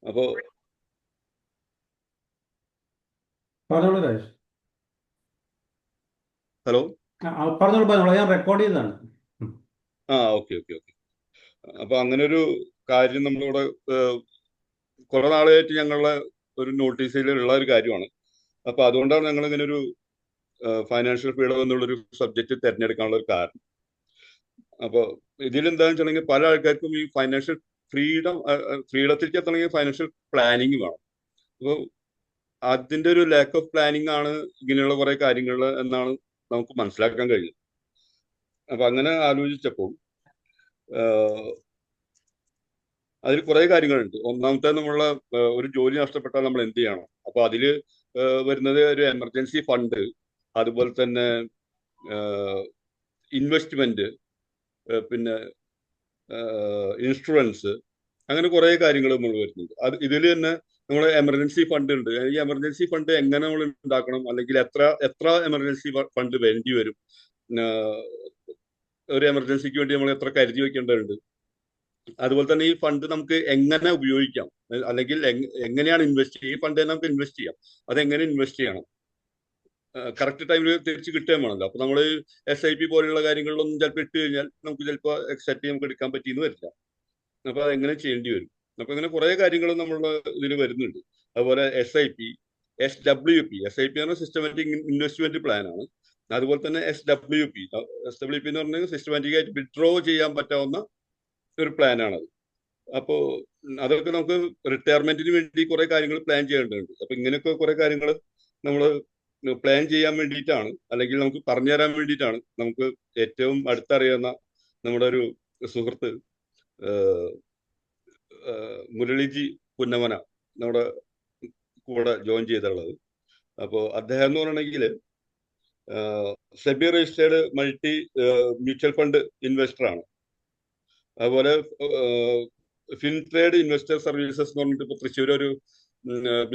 അപ്പോ പറഞ്ഞോളൂ രാജേഷ്. ഹലോ. പറഞ്ഞോളൂ, ഞാൻ റെക്കോർഡ് ചെയ്തതാണ്. ഉം. Okay okay okay. അപ്പൊ അങ്ങനെ ഒരു കാര്യം നമ്മളിവിടെ കുറെ നാളായിട്ട് ഞങ്ങളുടെ ഒരു നോട്ടീസിൽ ഉള്ള ഒരു കാര്യമാണ്. അപ്പൊ അതുകൊണ്ടാണ് ഞങ്ങൾ ഇങ്ങനെ ഒരു ഫൈനാൻഷ്യൽ ഫ്രീഡം എന്നുള്ളൊരു സബ്ജക്ട് തിരഞ്ഞെടുക്കാനുള്ള ഒരു കാരണം. അപ്പൊ ഇതിലെന്താണെന്ന് വെച്ചിട്ടുണ്ടെങ്കിൽ പല ആൾക്കാർക്കും ഈ ഫൈനാൻഷ്യൽ ഫ്രീഡത്തിലേക്ക് എത്തണമെങ്കിൽ ഫൈനാൻഷ്യൽ പ്ലാനിങ് വേണം. അപ്പോൾ അതിന്റെ ഒരു ലാക്ക് ഓഫ് പ്ലാനിങ് ആണ് ഇങ്ങനെയുള്ള കുറെ കാര്യങ്ങൾ എന്നാണ് നമുക്ക് മനസ്സിലാക്കാൻ കഴിയുന്നത്. അപ്പൊ അങ്ങനെ ആലോചിച്ചപ്പോൾ അതിൽ കുറെ കാര്യങ്ങളുണ്ട്. ഒന്നാമത്തെ നമ്മളെ ഒരു ജോലി നഷ്ടപ്പെട്ടാൽ നമ്മൾ എന്ത് ചെയ്യണം? അപ്പൊ അതില് വരുന്നത് ഒരു എമർജൻസി ഫണ്ട്, അതുപോലെ തന്നെ ഇൻവെസ്റ്റ്മെന്റ്, പിന്നെ ഇൻഷുറൻസ്, അങ്ങനെ കുറെ കാര്യങ്ങൾ നമ്മൾ വരുന്നുണ്ട്. ഇതിൽ തന്നെ നമ്മളെ എമർജൻസി ഫണ്ട് ഉണ്ട്. ഈ എമർജൻസി ഫണ്ട് എങ്ങനെ നമ്മൾ ഉണ്ടാക്കണം, അല്ലെങ്കിൽ എത്ര എത്ര എമർജൻസി ഫണ്ട് വേണ്ടി വരും, ആഹ് ഒരു എമർജൻസിക്ക് വേണ്ടി നമ്മൾ എത്ര കരുതി വെക്കേണ്ടതുണ്ട്, അതുപോലെ തന്നെ ഈ ഫണ്ട് നമുക്ക് എങ്ങനെ ഉപയോഗിക്കാം, അല്ലെങ്കിൽ എങ്ങനെയാണ് ഇൻവെസ്റ്റ് ചെയ്യുക, ഈ ഫണ്ട് തന്നെ നമുക്ക് ഇൻവെസ്റ്റ് ചെയ്യാം, അതെങ്ങനെ ഇൻവെസ്റ്റ് ചെയ്യണം, കറക്റ്റ് ടൈമിൽ തിരിച്ച് കിട്ടുകയും വേണമല്ലോ. അപ്പൊ നമ്മൾ SIP പോലെയുള്ള കാര്യങ്ങളിലൊന്നും ചിലപ്പോൾ ഇട്ട് കഴിഞ്ഞാൽ നമുക്ക് ചിലപ്പോൾ എക്സാക്ട് നമുക്ക് എടുക്കാൻ പറ്റിയെന്ന് വരില്ല. അപ്പൊ അതെങ്ങനെ ചെയ്യേണ്ടി വരും. അപ്പൊ ഇങ്ങനെ കുറെ കാര്യങ്ങൾ നമ്മളുടെ ഇതിൽ വരുന്നുണ്ട്. അതുപോലെ SIP എന്ന സിസ്റ്റമാറ്റിക് ഇൻവെസ്റ്റ്മെന്റ് പ്ലാൻ ആണ്. അതുപോലെ തന്നെ SWP എന്ന് പറഞ്ഞാൽ സിസ്റ്റമാറ്റിക് ആയിട്ട് വിഡ്രോ ചെയ്യാൻ പറ്റാവുന്ന ഒരു പ്ലാൻ ആണത്. അപ്പോ അതൊക്കെ നമുക്ക് റിട്ടയർമെന്റിന് വേണ്ടി കുറെ കാര്യങ്ങൾ പ്ലാൻ ചെയ്യേണ്ടതുണ്ട്. അപ്പൊ ഇങ്ങനെയൊക്കെ കുറെ കാര്യങ്ങൾ നമ്മൾ പ്ലാൻ ചെയ്യാൻ വേണ്ടിയിട്ടാണ്, അല്ലെങ്കിൽ നമുക്ക് പറഞ്ഞു തരാൻ വേണ്ടിയിട്ടാണ് നമുക്ക് ഏറ്റവും അടുത്തറിയുന്ന നമ്മുടെ ഒരു സുഹൃത്ത് മുരളിജി പുന്നമന നമ്മുടെ കൂടെ ജോയിൻ ചെയ്തുള്ളത്. അപ്പോൾ അദ്ദേഹം എന്ന് പറയണമെങ്കിൽ SEBI registered multi mutual fund investor ആണ്. അതുപോലെ ഫിൻട്രേഡ് ഇൻവെസ്റ്റർ സർവീസസ് എന്ന് പറഞ്ഞിട്ട് ഇപ്പൊ തൃശ്ശൂർ ഒരു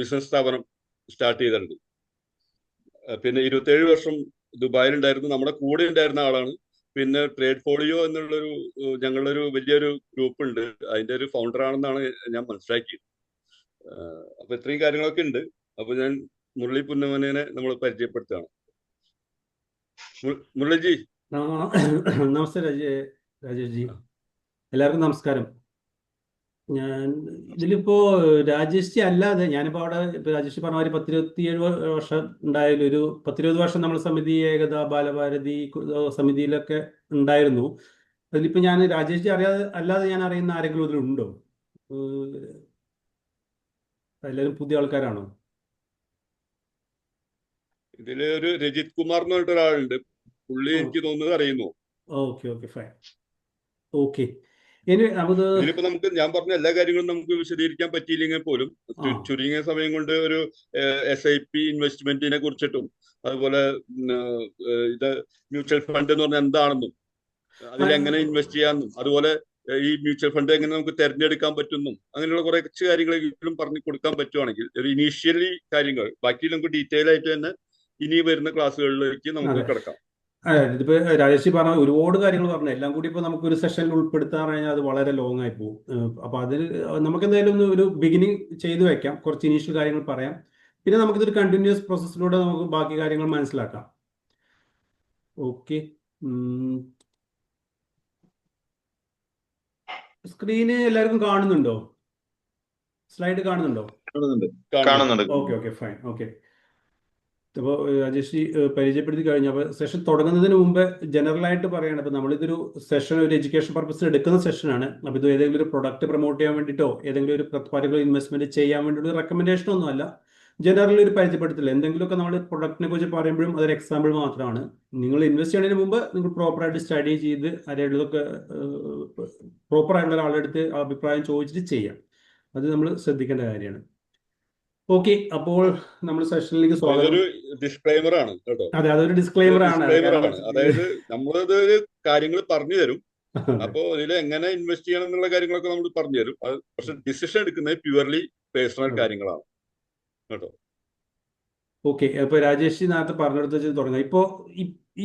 ബിസിനസ് സ്ഥാപനം സ്റ്റാർട്ട് ചെയ്തിട്ടുണ്ട്. പിന്നെ 27 വർഷം ദുബായിൽ ഉണ്ടായിരുന്നു, നമ്മുടെ കൂടെ ഉണ്ടായിരുന്ന ആളാണ്. പിന്നെ ട്രേഡ് ഫോളിയോ എന്നുള്ളൊരു ഞങ്ങളുടെ ഒരു വലിയൊരു ഗ്രൂപ്പ് ഉണ്ട്, അതിന്റെ ഒരു ഫൗണ്ടർ ആണെന്നാണ് ഞാൻ മനസ്സിലാക്കിയത്. അപ്പൊ ഇത്രയും കാര്യങ്ങളൊക്കെ ഉണ്ട്. അപ്പൊ ഞാൻ മുരളി പുന്നമനെ നമ്മൾ പരിചയപ്പെടുത്തുകയാണ്. മുരളിജി. നമസ്തേ രാജേഷ് ജി. എല്ലാവർക്കും നമസ്കാരം. ഞാൻ ഇതിലിപ്പോ രാജേഷ് ജി അല്ലാതെ ഞാനിപ്പോ അവിടെ ഇപ്പൊ രാജേഷ് ജി പറഞ്ഞ മാതിരി 10-27 വർഷം ഉണ്ടായാലും ഒരു 10-20 വർഷം നമ്മൾ സമിതി, ഏകത, ബാലഭാരതി സമിതിയിലൊക്കെ ഉണ്ടായിരുന്നു. അതിലിപ്പോ ഞാൻ രാജേഷ് ജി അല്ലാതെ ഞാൻ അറിയുന്ന ആരെങ്കിലും ഇതിലുണ്ടോ? എല്ലാവരും പുതിയ ആൾക്കാരാണോ? ഇതില് ഒരു രജിത് കുമാർ എന്ന് പറഞ്ഞിട്ട് ഒരാളുണ്ട്. പുള്ളി എനിക്ക് തോന്നുന്നത് അറിയുന്നു. Okay okay fine. ഓക്കെ, ഇനി നമുക്ക് ഇതിലിപ്പോ ഞാൻ പറഞ്ഞ എല്ലാ കാര്യങ്ങളും നമുക്ക് വിശദീകരിക്കാൻ പറ്റിയില്ലെങ്കിൽ പോലും ചുരുങ്ങിയ സമയം കൊണ്ട് ഒരു SIP ഇൻവെസ്റ്റ്മെന്റിനെ കുറിച്ചിട്ടും, അതുപോലെ ഇത് മ്യൂച്വൽ ഫണ്ട് എന്ന് പറഞ്ഞാൽ എന്താണെന്നും, അതിലെങ്ങനെ ഇൻവെസ്റ്റ് ചെയ്യാമെന്നും, അതുപോലെ ഈ മ്യൂച്വൽ ഫണ്ട് എങ്ങനെ നമുക്ക് തെരഞ്ഞെടുക്കാൻ പറ്റുന്നും, അങ്ങനെയുള്ള കുറച്ച് കാര്യങ്ങളെങ്കിലും പറഞ്ഞു കൊടുക്കാൻ പറ്റുവാണെങ്കിൽ ഒരു ഇനീഷ്യലി കാര്യങ്ങൾ, ബാക്കി നമുക്ക് ഡീറ്റെയിൽ ആയിട്ട് തന്നെ ഇനി വരുന്ന ക്ലാസ്സുകളിലേക്ക് നമുക്ക് അതെ കിടക്കാം. അതെ, ഇതിപ്പോ രാജേഷ് പറഞ്ഞ ഒരുപാട് കാര്യങ്ങൾ പറഞ്ഞു. എല്ലാം കൂടി ഇപ്പൊ നമുക്ക് ഒരു സെഷനിൽ ഉൾപ്പെടുത്താൻ കഴിഞ്ഞാൽ അത് വളരെ ലോങ് ആയി പോകും. അപ്പൊ അതിൽ നമുക്ക് എന്തായാലും ഒരു ബിഗിനിങ് ചെയ്തു വെക്കാം, കുറച്ച് ഇനീഷ്യൽ കാര്യങ്ങൾ പറയാം, പിന്നെ നമുക്കിതൊരു കണ്ടിന്യൂസ് പ്രോസസ്സിലൂടെ നമുക്ക് ബാക്കി കാര്യങ്ങൾ മനസ്സിലാക്കാം. ഓക്കെ. സ്ക്രീന് എല്ലാവർക്കും കാണുന്നുണ്ടോ? സ്ലൈഡ് കാണുന്നുണ്ടോ? കാണുന്നുണ്ട്. Okay okay fine. ഓക്കെ, അപ്പോൾ രാജേഷ് ജി പരിചയപ്പെടുത്തി കഴിഞ്ഞു. അപ്പോൾ സെഷൻ തുടങ്ങുന്നതിന് മുമ്പ് ജനറലായിട്ട് പറയുകയാണ്, ഇപ്പോൾ നമ്മളിതൊരു സെഷൻ ഒരു എഡ്യൂക്കേഷൻ പർപ്പസിൽ എടുക്കുന്ന സെഷനാണ്. അപ്പോൾ ഇത് ഏതെങ്കിലും ഒരു പ്രൊഡക്റ്റ് പ്രൊമോട്ട് ചെയ്യാൻ വേണ്ടിയിട്ടോ ഏതെങ്കിലും ഒരു പർട്ടിക്കുലർ ഇൻവെസ്റ്റ്മെന്റ് ചെയ്യാൻ വേണ്ടിയിട്ട് റെക്കമെൻഡേഷൻ ഒന്നും അല്ല. ജനറലി ഒരു പരിചയപ്പെടുത്തില്ല. എന്തെങ്കിലുമൊക്കെ നമ്മൾ പ്രൊഡക്റ്റിനെ കുറിച്ച് പറയുമ്പോഴും അതൊരു എക്സാമ്പിൾ മാത്രമാണ്. നിങ്ങൾ ഇൻവെസ്റ്റ് ചെയ്യുന്നതിന് മുമ്പ് നിങ്ങൾ പ്രോപ്പറായിട്ട് സ്റ്റഡി ചെയ്ത് അതിലൊക്കെ പ്രോപ്പറായിട്ടുള്ള ഒരാളെടുത്ത് അഭിപ്രായം ചോദിച്ചിട്ട് ചെയ്യാം. അത് നമ്മൾ ശ്രദ്ധിക്കേണ്ട കാര്യമാണ്. ഓക്കെ, അപ്പോൾ നമ്മൾ സെഷനിലേക്ക് സ്വാഗതം. ഇതൊരു ഡിസ്ക്ലൈമർ ആണ് കേട്ടോ. അതെ, അതൊരു ഡിസ്ക്ലെയിമർ ആണ്. അതായത് നമ്മളത് കാര്യങ്ങൾ പറഞ്ഞു തരും. അപ്പോ ഇതിൽ എങ്ങനെ ഇൻവെസ്റ്റ് ചെയ്യണം എന്നുള്ള കാര്യങ്ങളൊക്കെ നമ്മൾ പറഞ്ഞു തരും. പക്ഷെ ഡിസിഷൻ എടുക്കുന്നത് പ്യുവർലി പേഴ്സണൽ കാര്യങ്ങളാണ് കേട്ടോ. ഓക്കെ, അപ്പൊ രാജേഷ് ജി നേരത്തെ പറഞ്ഞെടുത്ത് വെച്ച് തുടങ്ങാം.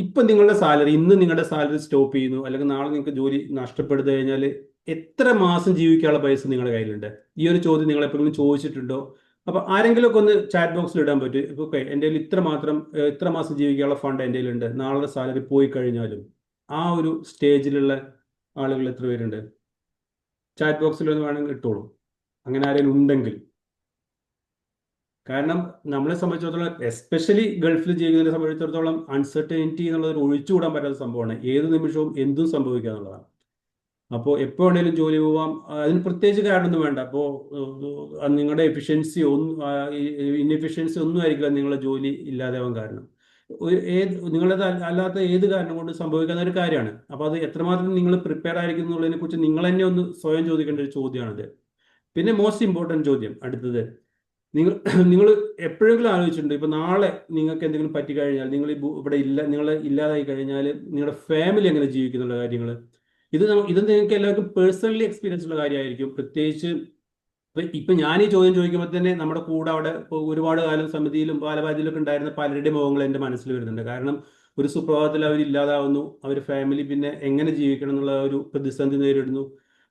ഇപ്പൊ നിങ്ങളുടെ സാലറി, ഇന്ന് നിങ്ങളുടെ സാലറി സ്റ്റോപ്പ് ചെയ്യുന്നു, അല്ലെങ്കിൽ നാളെ നിങ്ങൾക്ക് ജോലി നഷ്ടപ്പെടുത്തു കഴിഞ്ഞാൽ എത്ര മാസം ജീവിക്കാനുള്ള പൈസ നിങ്ങളുടെ കയ്യിലുണ്ട്? ഈ ഒരു ചോദ്യം നിങ്ങൾ എപ്പോഴെങ്കിലും ചോദിച്ചിട്ടുണ്ടോ? അപ്പൊ ആരെങ്കിലും ഒക്കെ ഒന്ന് ചാറ്റ് ബോക്സിൽ ഇടാൻ പറ്റും. ഇപ്പൊ ഓക്കെ, എൻ്റെ കയ്യിൽ ഇത്ര മാസം ജീവിക്കാനുള്ള ഫണ്ട് എൻ്റെ കയ്യിലുണ്ട്, നാളെ സാലറി പോയി കഴിഞ്ഞാലും. ആ ഒരു സ്റ്റേജിലുള്ള ആളുകൾ എത്ര പേരുണ്ട്? ചാറ്റ് ബോക്സിൽ ഒന്ന് വേണമെങ്കിൽ ഇട്ടോളൂ, അങ്ങനെ ആരെങ്കിലും ഉണ്ടെങ്കിൽ. കാരണം നമ്മളെ സംബന്ധിച്ചിടത്തോളം, എസ്പെഷ്യലി ഗൾഫിൽ ജീവിക്കുന്നതിനെ സംബന്ധിച്ചിടത്തോളം, അൺസർട്ടനിറ്റി എന്നുള്ളത് ഒരു ഒഴിച്ചുകൂടാൻ പറ്റാത്ത സംഭവമാണ്. ഏത് നിമിഷവും എന്തും സംഭവിക്കുക എന്നുള്ളതാണ്. അപ്പോൾ എപ്പോൾ വേണേലും ജോലി പോവാം. അതിന് പ്രത്യേകിച്ച് കാരണമൊന്നും വേണ്ട. അപ്പോൾ നിങ്ങളുടെ എഫിഷ്യൻസി ഒന്നും, ഇൻഎഫിഷ്യൻസി ഒന്നും ആയിരിക്കില്ല നിങ്ങളുടെ ജോലി ഇല്ലാതാവാൻ കാരണം. നിങ്ങളത് അല്ലാത്ത ഏത് കാരണം കൊണ്ട് സംഭവിക്കുന്ന ഒരു കാര്യമാണ്. അപ്പോൾ അത് എത്രമാത്രം നിങ്ങൾ പ്രിപ്പയർ ആയിരിക്കും എന്നുള്ളതിനെ കുറിച്ച് നിങ്ങൾ തന്നെ ഒന്ന് സ്വയം ചോദിക്കേണ്ട ഒരു ചോദ്യമാണത്. പിന്നെ മോസ്റ്റ് ഇമ്പോർട്ടൻറ്റ് ചോദ്യം അടുത്തത്, നിങ്ങൾ നിങ്ങൾ എപ്പോഴെങ്കിലും ആലോചിച്ചിട്ടുണ്ട്, ഇപ്പൊ നാളെ നിങ്ങൾക്ക് എന്തെങ്കിലും പറ്റിക്കഴിഞ്ഞാൽ, ഇവിടെ ഇല്ല, നിങ്ങൾ ഇല്ലാതായി കഴിഞ്ഞാൽ നിങ്ങളുടെ ഫാമിലി എങ്ങനെ ജീവിക്കുന്നുള്ള കാര്യങ്ങൾ. ഇത് നിങ്ങൾക്ക് എല്ലാവർക്കും പേഴ്സണലി എക്സ്പീരിയൻസ് ഉള്ള കാര്യമായിരിക്കും. പ്രത്യേകിച്ച് ഇപ്പൊ ഞാൻ ഈ ചോദ്യം ചോദിക്കുമ്പോൾ തന്നെ നമ്മുടെ കൂടെ അവിടെ ഒരുപാട് കാലം സമിതിയിലും ബാലബാധ്യയിലൊക്കെ ഉണ്ടായിരുന്ന പലരുടെ മുഖങ്ങൾ എൻ്റെ മനസ്സിൽ വരുന്നുണ്ട്. കാരണം ഒരു സുപ്രഭാതത്തിൽ അവർ ഇല്ലാതാവുന്നു, അവർ ഫാമിലി പിന്നെ എങ്ങനെ ജീവിക്കണം എന്നുള്ള ഒരു പ്രതിസന്ധി നേരിടുന്നു.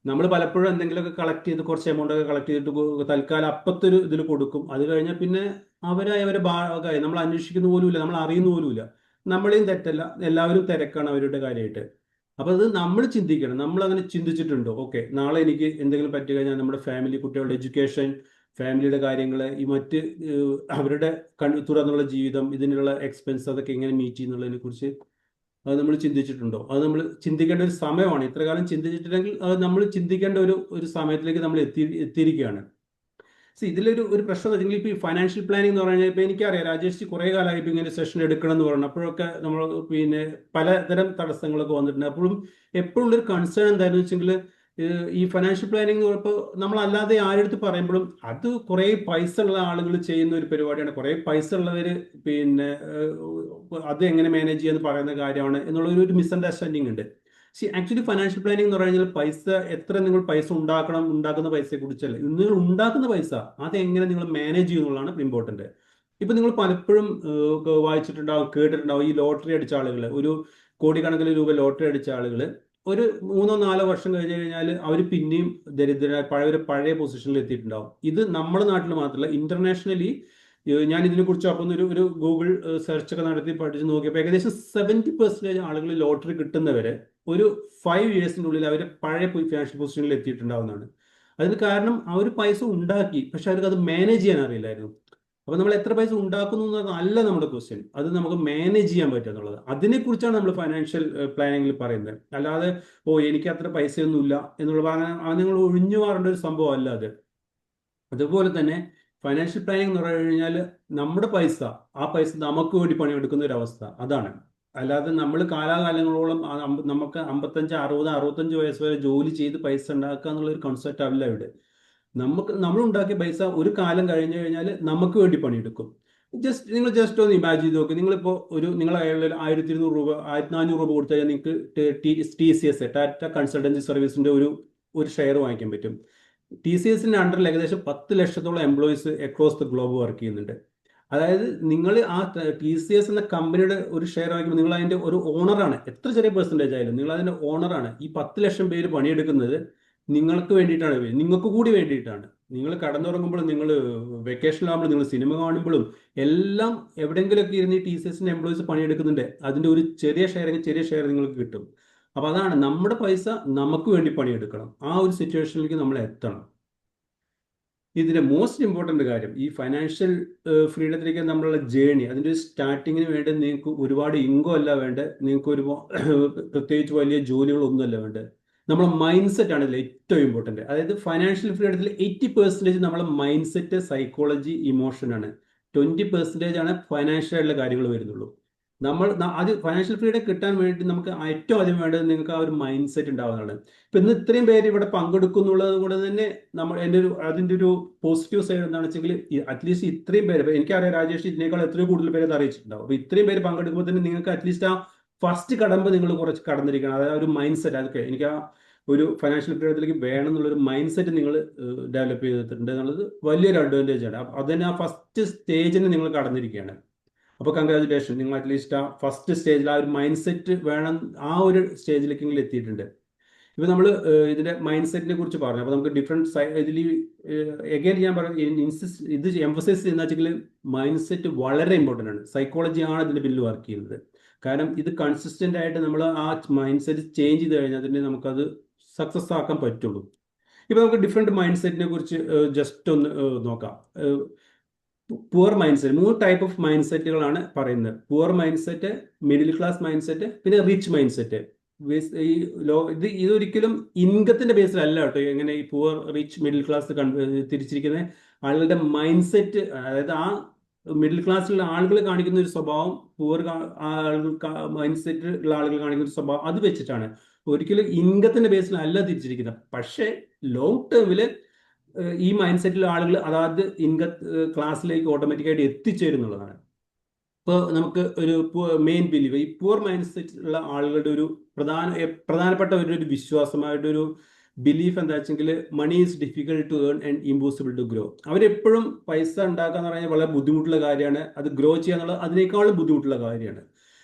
നമ്മൾ പലപ്പോഴും എന്തെങ്കിലുമൊക്കെ കളക്ട് ചെയ്ത്, കുറച്ച് എമൗണ്ട് ഒക്കെ കളക്ട് ചെയ്തിട്ട് തൽക്കാലം അപ്പത്തൊരു ഇതിൽ കൊടുക്കും. അത് കഴിഞ്ഞാൽ പിന്നെ അവരെ ഭാഗമായി നമ്മൾ അന്വേഷിക്കുന്ന പോലുമില്ല, നമ്മൾ അറിയുന്ന പോലുമില്ല. നമ്മളെയും തെറ്റല്ല, എല്ലാവരും തിരക്കാണ് അവരുടെ കാര്യമായിട്ട്. അപ്പൊ അത് നമ്മൾ ചിന്തിക്കണം. നമ്മൾ അങ്ങനെ ചിന്തിച്ചിട്ടുണ്ടോ? ഓക്കെ, നാളെ എനിക്ക് എന്തെങ്കിലും പറ്റി കഴിഞ്ഞാൽ നമ്മുടെ ഫാമിലി, കുട്ടികളുടെ എഡ്യൂക്കേഷൻ, ഫാമിലിയുടെ കാര്യങ്ങൾ, ഈ മറ്റ് അവരുടെ തുറന്നുള്ള ജീവിതം, ഇതിനുള്ള എക്സ്പെൻസ്, അതൊക്കെ എങ്ങനെ മീറ്റ് ചെയ്യുന്നുള്ളതിനെ കുറിച്ച് അത് നമ്മൾ ചിന്തിച്ചിട്ടുണ്ടോ? അത് നമ്മൾ ചിന്തിക്കേണ്ട ഒരു സമയമാണ്. ഇത്ര കാലം ചിന്തിച്ചിട്ടില്ലെങ്കിൽ അത് നമ്മൾ ചിന്തിക്കേണ്ട ഒരു സമയത്തിലേക്ക് നമ്മൾ എത്തിയിരിക്കുകയാണ്. ഇതിലൊരു പ്രശ്നം എന്ന് വെച്ചാൽ, ഇപ്പോൾ ഈ ഫൈനാൻഷ്യൽ പ്ലാനിംഗ് എന്ന് പറഞ്ഞാൽ, ഇപ്പോൾ എനിക്കറിയാം രാജേഷ് കുറേ കാലമായി ഇപ്പോൾ ഇങ്ങനെ സെഷൻ എടുക്കണം എന്ന് പറഞ്ഞു. അപ്പോഴൊക്കെ നമ്മൾ പിന്നെ പലതരം തടസ്സങ്ങളൊക്കെ വന്നിട്ടുണ്ട്. അപ്പോഴും എപ്പോഴും ഒരു കൺസേൺ എന്താണെന്ന് വെച്ചെങ്കിൽ, ഈ ഫൈനാൻഷ്യൽ പ്ലാനിംഗ് എന്ന് പറയുമ്പോൾ നമ്മളല്ലാതെ ആരെടുത്ത് പറയുമ്പോഴും അത് കുറേ പൈസ ഉള്ള ആളുകൾ ചെയ്യുന്ന ഒരു പരിപാടിയാണ്. കുറേ പൈസ ഉള്ളവർ പിന്നെ അത് എങ്ങനെ മാനേജ് ചെയ്യാന്ന് പറയുന്ന കാര്യമാണ് എന്നുള്ള ഒരു മിസ്അണ്ടർസ്റ്റാൻഡിങ് ഉണ്ട്. ആക്ച്വലി ഫൈനാൻഷ്യൽ പ്ലാനിംഗ് എന്ന് പറഞ്ഞാൽ എത്ര നിങ്ങൾ പൈസ ഉണ്ടാക്കുന്ന പൈസയെ കുറിച്ചല്ല, നിങ്ങൾ ഉണ്ടാക്കുന്ന പൈസ അത് എങ്ങനെ നിങ്ങൾ മാനേജ് ചെയ്യുന്നുള്ളതാണ് ഇമ്പോർട്ടന്റ്. ഇപ്പൊ നിങ്ങൾ പലപ്പോഴും വായിച്ചിട്ടുണ്ടാവും, കേട്ടിട്ടുണ്ടാവും, ഈ ലോട്ടറി അടിച്ച ആളുകൾ, ഒരു കോടിക്കണക്കിന് രൂപ ലോട്ടറി അടിച്ച ആളുകൾ ഒരു 3-4 വർഷം കഴിഞ്ഞ് കഴിഞ്ഞാൽ അവർ പിന്നെയും പഴയ പൊസിഷനിൽ എത്തിയിട്ടുണ്ടാവും. ഇത് നമ്മുടെ നാട്ടിൽ മാത്രമല്ല, ഇന്റർനാഷണലി ഞാൻ ഇതിനെക്കുറിച്ച് അപ്പം ഒരു ഗൂഗിൾ സെർച്ച് ഒക്കെ നടത്തി പഠിച്ച് നോക്കിയപ്പോൾ ഏകദേശം 70% ആളുകൾ ലോട്ടറി കിട്ടുന്നവരെ ഒരു 5 ഇയേഴ്സിൻ്റെ ഉള്ളിൽ അവർ പഴയ ഫിനാൻഷ്യൽ പൊസിഷനിൽ എത്തിയിട്ടുണ്ടാവുന്നതാണ്. അതിന് കാരണം അവർ പൈസ ഉണ്ടാക്കി, പക്ഷെ അവർക്ക് അത് മാനേജ് ചെയ്യാൻ അറിയില്ലായിരുന്നു. അപ്പൊ നമ്മൾ എത്ര പൈസ ഉണ്ടാക്കുന്നു എന്നതല്ല നമ്മുടെ ക്വസ്റ്റ്യൻ, അത് നമുക്ക് മാനേജ് ചെയ്യാൻ പറ്റുക എന്നുള്ളത്. അതിനെക്കുറിച്ചാണ് നമ്മൾ ഫൈനാൻഷ്യൽ പ്ലാനിങ്ങിൽ പറയുന്നത്. അല്ലാതെ എനിക്ക് അത്ര പൈസയൊന്നുമില്ല എന്നുള്ള നിങ്ങൾ ഒഴിഞ്ഞു മാറേണ്ട ഒരു സംഭവം അല്ല അത്. അതുപോലെ തന്നെ ഫൈനാൻഷ്യൽ പ്ലാനിങ് എന്ന് പറഞ്ഞു കഴിഞ്ഞാൽ നമ്മുടെ പൈസ, ആ പൈസ നമുക്ക് വേണ്ടി പണിയെടുക്കുന്ന ഒരു അവസ്ഥ, അതാണ്. അല്ലാതെ നമ്മൾ കാലാകാലങ്ങളോളം നമുക്ക് 55, 60, 65 വയസ്സ് വരെ ജോലി ചെയ്ത് പൈസ ഉണ്ടാക്കുക എന്നുള്ള ഒരു കോൺസെപ്റ്റ് അല്ല ഇവിടെ. നമ്മൾ ഉണ്ടാക്കിയ പൈസ ഒരു കാലം കഴിഞ്ഞു കഴിഞ്ഞാൽ നമുക്ക് വേണ്ടി പണിയെടുക്കും. നിങ്ങൾ ജസ്റ്റ് ഒന്ന് ഇമാജിൻ ചെയ്ത് നോക്ക്. നിങ്ങളിപ്പോൾ നിങ്ങളെ 1200 രൂപ 1400 രൂപ കൊടുത്തു കഴിഞ്ഞാൽ നിങ്ങൾക്ക് TCS, ടാറ്റ കൺസൾട്ടൻസി സർവീസിന്റെ ഒരു ഷെയർ വാങ്ങിക്കാൻ പറ്റും. TCSന്റെ അണ്ടറിൽ ഏകദേശം 10 ലക്ഷത്തോളം employees across the globe work ചെയ്യുന്നുണ്ട്. അതായത് നിങ്ങൾ ആ TCS എന്ന കമ്പനിയുടെ ഒരു ഷെയർ വാങ്ങിക്കുമ്പോൾ നിങ്ങൾ അതിന്റെ ഒരു ഓണറാണ്. എത്ര ചെറിയ പെർസെൻറ്റേജ് ആയാലും നിങ്ങൾ അതിന്റെ ഓണറാണ്. ഈ 10 ലക്ഷം പേര് പണിയെടുക്കുന്നത് നിങ്ങൾക്ക് വേണ്ടിയിട്ടാണ്, നിങ്ങൾക്ക് കൂടി വേണ്ടിയിട്ടാണ്. നിങ്ങൾ കടന്നുറങ്ങുമ്പോഴും, നിങ്ങൾ വെക്കേഷനിലാകുമ്പോഴും, നിങ്ങൾ സിനിമ കാണുമ്പോഴും എല്ലാം എവിടെയെങ്കിലുമൊക്കെ ഇരുന്ന് ഈ TCSന്റെ എംപ്ലോയീസ് പണിയെടുക്കുന്നുണ്ട്. അതിന്റെ ഒരു ചെറിയ ഷെയർ നിങ്ങൾക്ക് കിട്ടും. അപ്പൊ അതാണ്, നമ്മുടെ പൈസ നമുക്ക് വേണ്ടി പണിയെടുക്കണം. ആ ഒരു സിറ്റുവേഷനിലേക്ക് നമ്മൾ എത്തണം. ഇതിന്റെ മോസ്റ്റ് ഇമ്പോർട്ടന്റ് കാര്യം, ഈ ഫൈനാൻഷ്യൽ ഫ്രീഡത്തിലേക്ക് നമ്മളുള്ള ജേണി, അതിന്റെ സ്റ്റാർട്ടിങ്ങിന് വേണ്ടി നിങ്ങൾക്ക് ഒരുപാട് ഇൻകം അല്ല വേണ്ടത്, നിങ്ങൾക്ക് പ്രത്യേകിച്ച് വലിയ ജോലികളൊന്നുമല്ല വേണ്ടത്. നമ്മളെ മൈൻഡ് സെറ്റ് ആണ് ഇതിൽ ഏറ്റവും ഇമ്പോർട്ടന്റ്. അതായത് ഫൈനാൻഷ്യൽ ഫ്രീഡത്തിൽ 80% നമ്മളെ മൈൻഡ് സെറ്റ്, സൈക്കോളജി, ഇമോഷൻ ആണ്. 20% ആണ് ഫൈനാൻഷ്യൽ ആയിട്ടുള്ള കാര്യങ്ങൾ വരുന്നുള്ളൂ. അത് ഫൈനാൻഷ്യൽ ഫ്രീഡം കിട്ടാൻ വേണ്ടി നമുക്ക് ഏറ്റവും ആദ്യം വേണ്ടത് നിങ്ങൾക്ക് ആ ഒരു മൈൻഡ് സെറ്റ് ഉണ്ടാവുന്നതാണ്. ഇപ്പൊ ഇന്ന് ഇത്രയും പേര് ഇവിടെ പങ്കെടുക്കുന്നുള്ളത് കൊണ്ട് തന്നെ അതിന്റെ ഒരു പോസിറ്റീവ് സൈഡ് എന്താണെന്ന് വെച്ചെങ്കിൽ, അറ്റ്ലീസ്റ്റ് ഇത്രയും പേര്, എനിക്കറിയാം രാജേഷ് ഇതിനേക്കാൾ എത്രയോ കൂടുതൽ പേര് അത് അറിയിച്ചിട്ടുണ്ടാവും. അപ്പൊ ഇത്രയും പേര് പങ്കെടുക്കുമ്പോൾ തന്നെ നിങ്ങൾക്ക് അറ്റ്ലീസ്റ്റ് ആ ഫസ്റ്റ് കടമ്പ് നിങ്ങൾ കുറച്ച് കടന്നിരിക്കണം. അതായത് ഒരു മൈൻഡ് സെറ്റ്, അതൊക്കെ എനിക്ക് ആ ഒരു ഫൈനാൻഷ്യൽ ഫ്രീഡത്തിലേക്ക് വേണം എന്നുള്ളൊരു മൈൻഡ് സെറ്റ് നിങ്ങൾ ഡെവലപ്പ് ചെയ്തിട്ടുണ്ട് എന്നുള്ളത് വലിയൊരു അഡ്വാൻറ്റേജ് ആണ്. അത് തന്നെ ആ ഫസ്റ്റ് സ്റ്റേജിന് നിങ്ങൾ കടന്നിരിക്കുകയാണ്. അപ്പോൾ കൺഗ്രാജുലേഷൻ, നിങ്ങൾ അറ്റ്ലീസ്റ്റ് ആ ഫസ്റ്റ് സ്റ്റേജിൽ ആ ഒരു മൈൻഡ് സെറ്റ് വേണം, ആ ഒരു സ്റ്റേജിലേക്ക് നിങ്ങൾ എത്തിയിട്ടുണ്ട്. ഇപ്പൊ നമ്മൾ ഇതിന്റെ മൈൻഡ് സെറ്റിനെ കുറിച്ച് പറഞ്ഞു. അപ്പൊ നമുക്ക് ഡിഫറെന്റ് ഇതിൽ എഗൈൻ ഞാൻ ഇത് എംഫസൈസ് ചെയ്യുന്ന വെച്ചെങ്കിൽ മൈൻഡ് സെറ്റ് വളരെ ഇമ്പോർട്ടൻ്റ് ആണ്. സൈക്കോളജിയാണ് ഇതിന്റെ പിന്നിൽ വർക്ക് ചെയ്യുന്നത്. കാരണം ഇത് കൺസിസ്റ്റന്റ് ആയിട്ട് നമ്മൾ ആ മൈൻഡ് സെറ്റ് ചേഞ്ച് ചെയ്ത് കഴിഞ്ഞാൽ തന്നെ നമുക്കത് സക്സസ് ആക്കാൻ പറ്റുള്ളൂ. ഇപ്പൊ നമുക്ക് ഡിഫറെന്റ് മൈൻഡ് സെറ്റിനെ കുറിച്ച് ജസ്റ്റ് ഒന്ന് നോക്കാം. Poor mind set, 3 type of mind സെറ്റുകളാണ് പറയുന്നത്. Poor mind set, middle class mindset, പിന്നെ റിച്ച് മൈൻഡ് സെറ്റ്. ഈ ഇതൊരിക്കലും ഇൻകത്തിന്റെ ബേസിലല്ല കേട്ടോ എങ്ങനെ ഈ പുവർ റിച്ച് മിഡിൽ ക്ലാസ് തിരിച്ചിരിക്കുന്നത്. ആളുകളുടെ മൈൻഡ് സെറ്റ്, അതായത് ആ മിഡിൽ ക്ലാസ്സിലുള്ള ആളുകൾ കാണിക്കുന്ന ഒരു സ്വഭാവം പുവർ ആളുകൾ മൈൻഡ് സെറ്റ് ഉള്ള ആളുകൾ കാണിക്കുന്ന ഒരു സ്വഭാവം അത് വെച്ചിട്ടാണ്. ഒരിക്കലും ഇൻകത്തിന്റെ ബേസിലല്ല തിരിച്ചിരിക്കുന്നത്. പക്ഷേ ലോങ് ടേമില് ഈ മൈൻഡ് സെറ്റിലുള്ള ആളുകൾ അതായത് ക്ലാസ്സിലേക്ക് ഓട്ടോമാറ്റിക്കായിട്ട് എത്തിച്ചേരുന്നുള്ളതാണ്. ഇപ്പോൾ നമുക്ക് ഒരു മെയിൻ ബിലീവ്, ഈ പുവർ മൈൻഡ് സെറ്റ് ഉള്ള ആളുകളുടെ ഒരു പ്രധാനപ്പെട്ട ഒരു വിശ്വാസമായിട്ടൊരു ബിലീഫ് എന്താ വെച്ചെങ്കിൽ money is difficult to earn and impossible to grow. അവരെപ്പോഴും പൈസ ഉണ്ടാക്കുക എന്ന് പറഞ്ഞാൽ വളരെ ബുദ്ധിമുട്ടുള്ള കാര്യമാണ്. അത് ഗ്രോ ചെയ്യുക എന്നുള്ളത് അതിനേക്കാളും ബുദ്ധിമുട്ടുള്ള കാര്യമാണ്.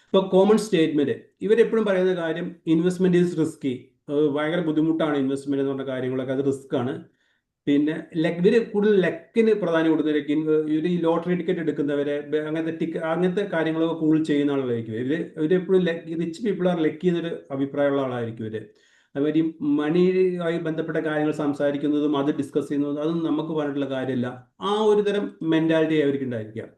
ഇപ്പോൾ കോമൺ സ്റ്റേറ്റ്മെന്റ് ഇവരെപ്പോഴും പറയുന്ന കാര്യം ഇൻവെസ്റ്റ്മെന്റ് ഈസ് റിസ്കി. ഭയങ്കര ബുദ്ധിമുട്ടാണ് ഇൻവെസ്റ്റ്മെന്റ് എന്ന് പറഞ്ഞ കാര്യങ്ങളൊക്കെ, അത് റിസ്ക് ആണ്. പിന്നെ ഇവര് കൂടുതൽ ലക്കിന് പ്രാധാന്യം കൊടുക്കുന്നവരൊക്കെ ഇവർ ഈ ലോട്ടറി ടിക്കറ്റ് എടുക്കുന്നവരെ അങ്ങനത്തെ കാര്യങ്ങളൊക്കെ കൂടുതൽ ചെയ്യുന്ന ആളുകളായിരിക്കും ഇവരെപ്പോഴും റിച്ച് പീപ്പിൾ ആർ ലക്കി എന്നൊരു അഭിപ്രായമുള്ള ആളായിരിക്കും ഇവര്. അതുപോലെ ഈ മണിയുമായി ബന്ധപ്പെട്ട കാര്യങ്ങൾ സംസാരിക്കുന്നതും അത് ഡിസ്കസ് ചെയ്യുന്നതും അതൊന്നും നമുക്ക് പറഞ്ഞിട്ടുള്ള കാര്യമല്ല. ആ ഒരു തരം മെന്റാലിറ്റി അവർക്ക് ഉണ്ടായിരിക്കാം.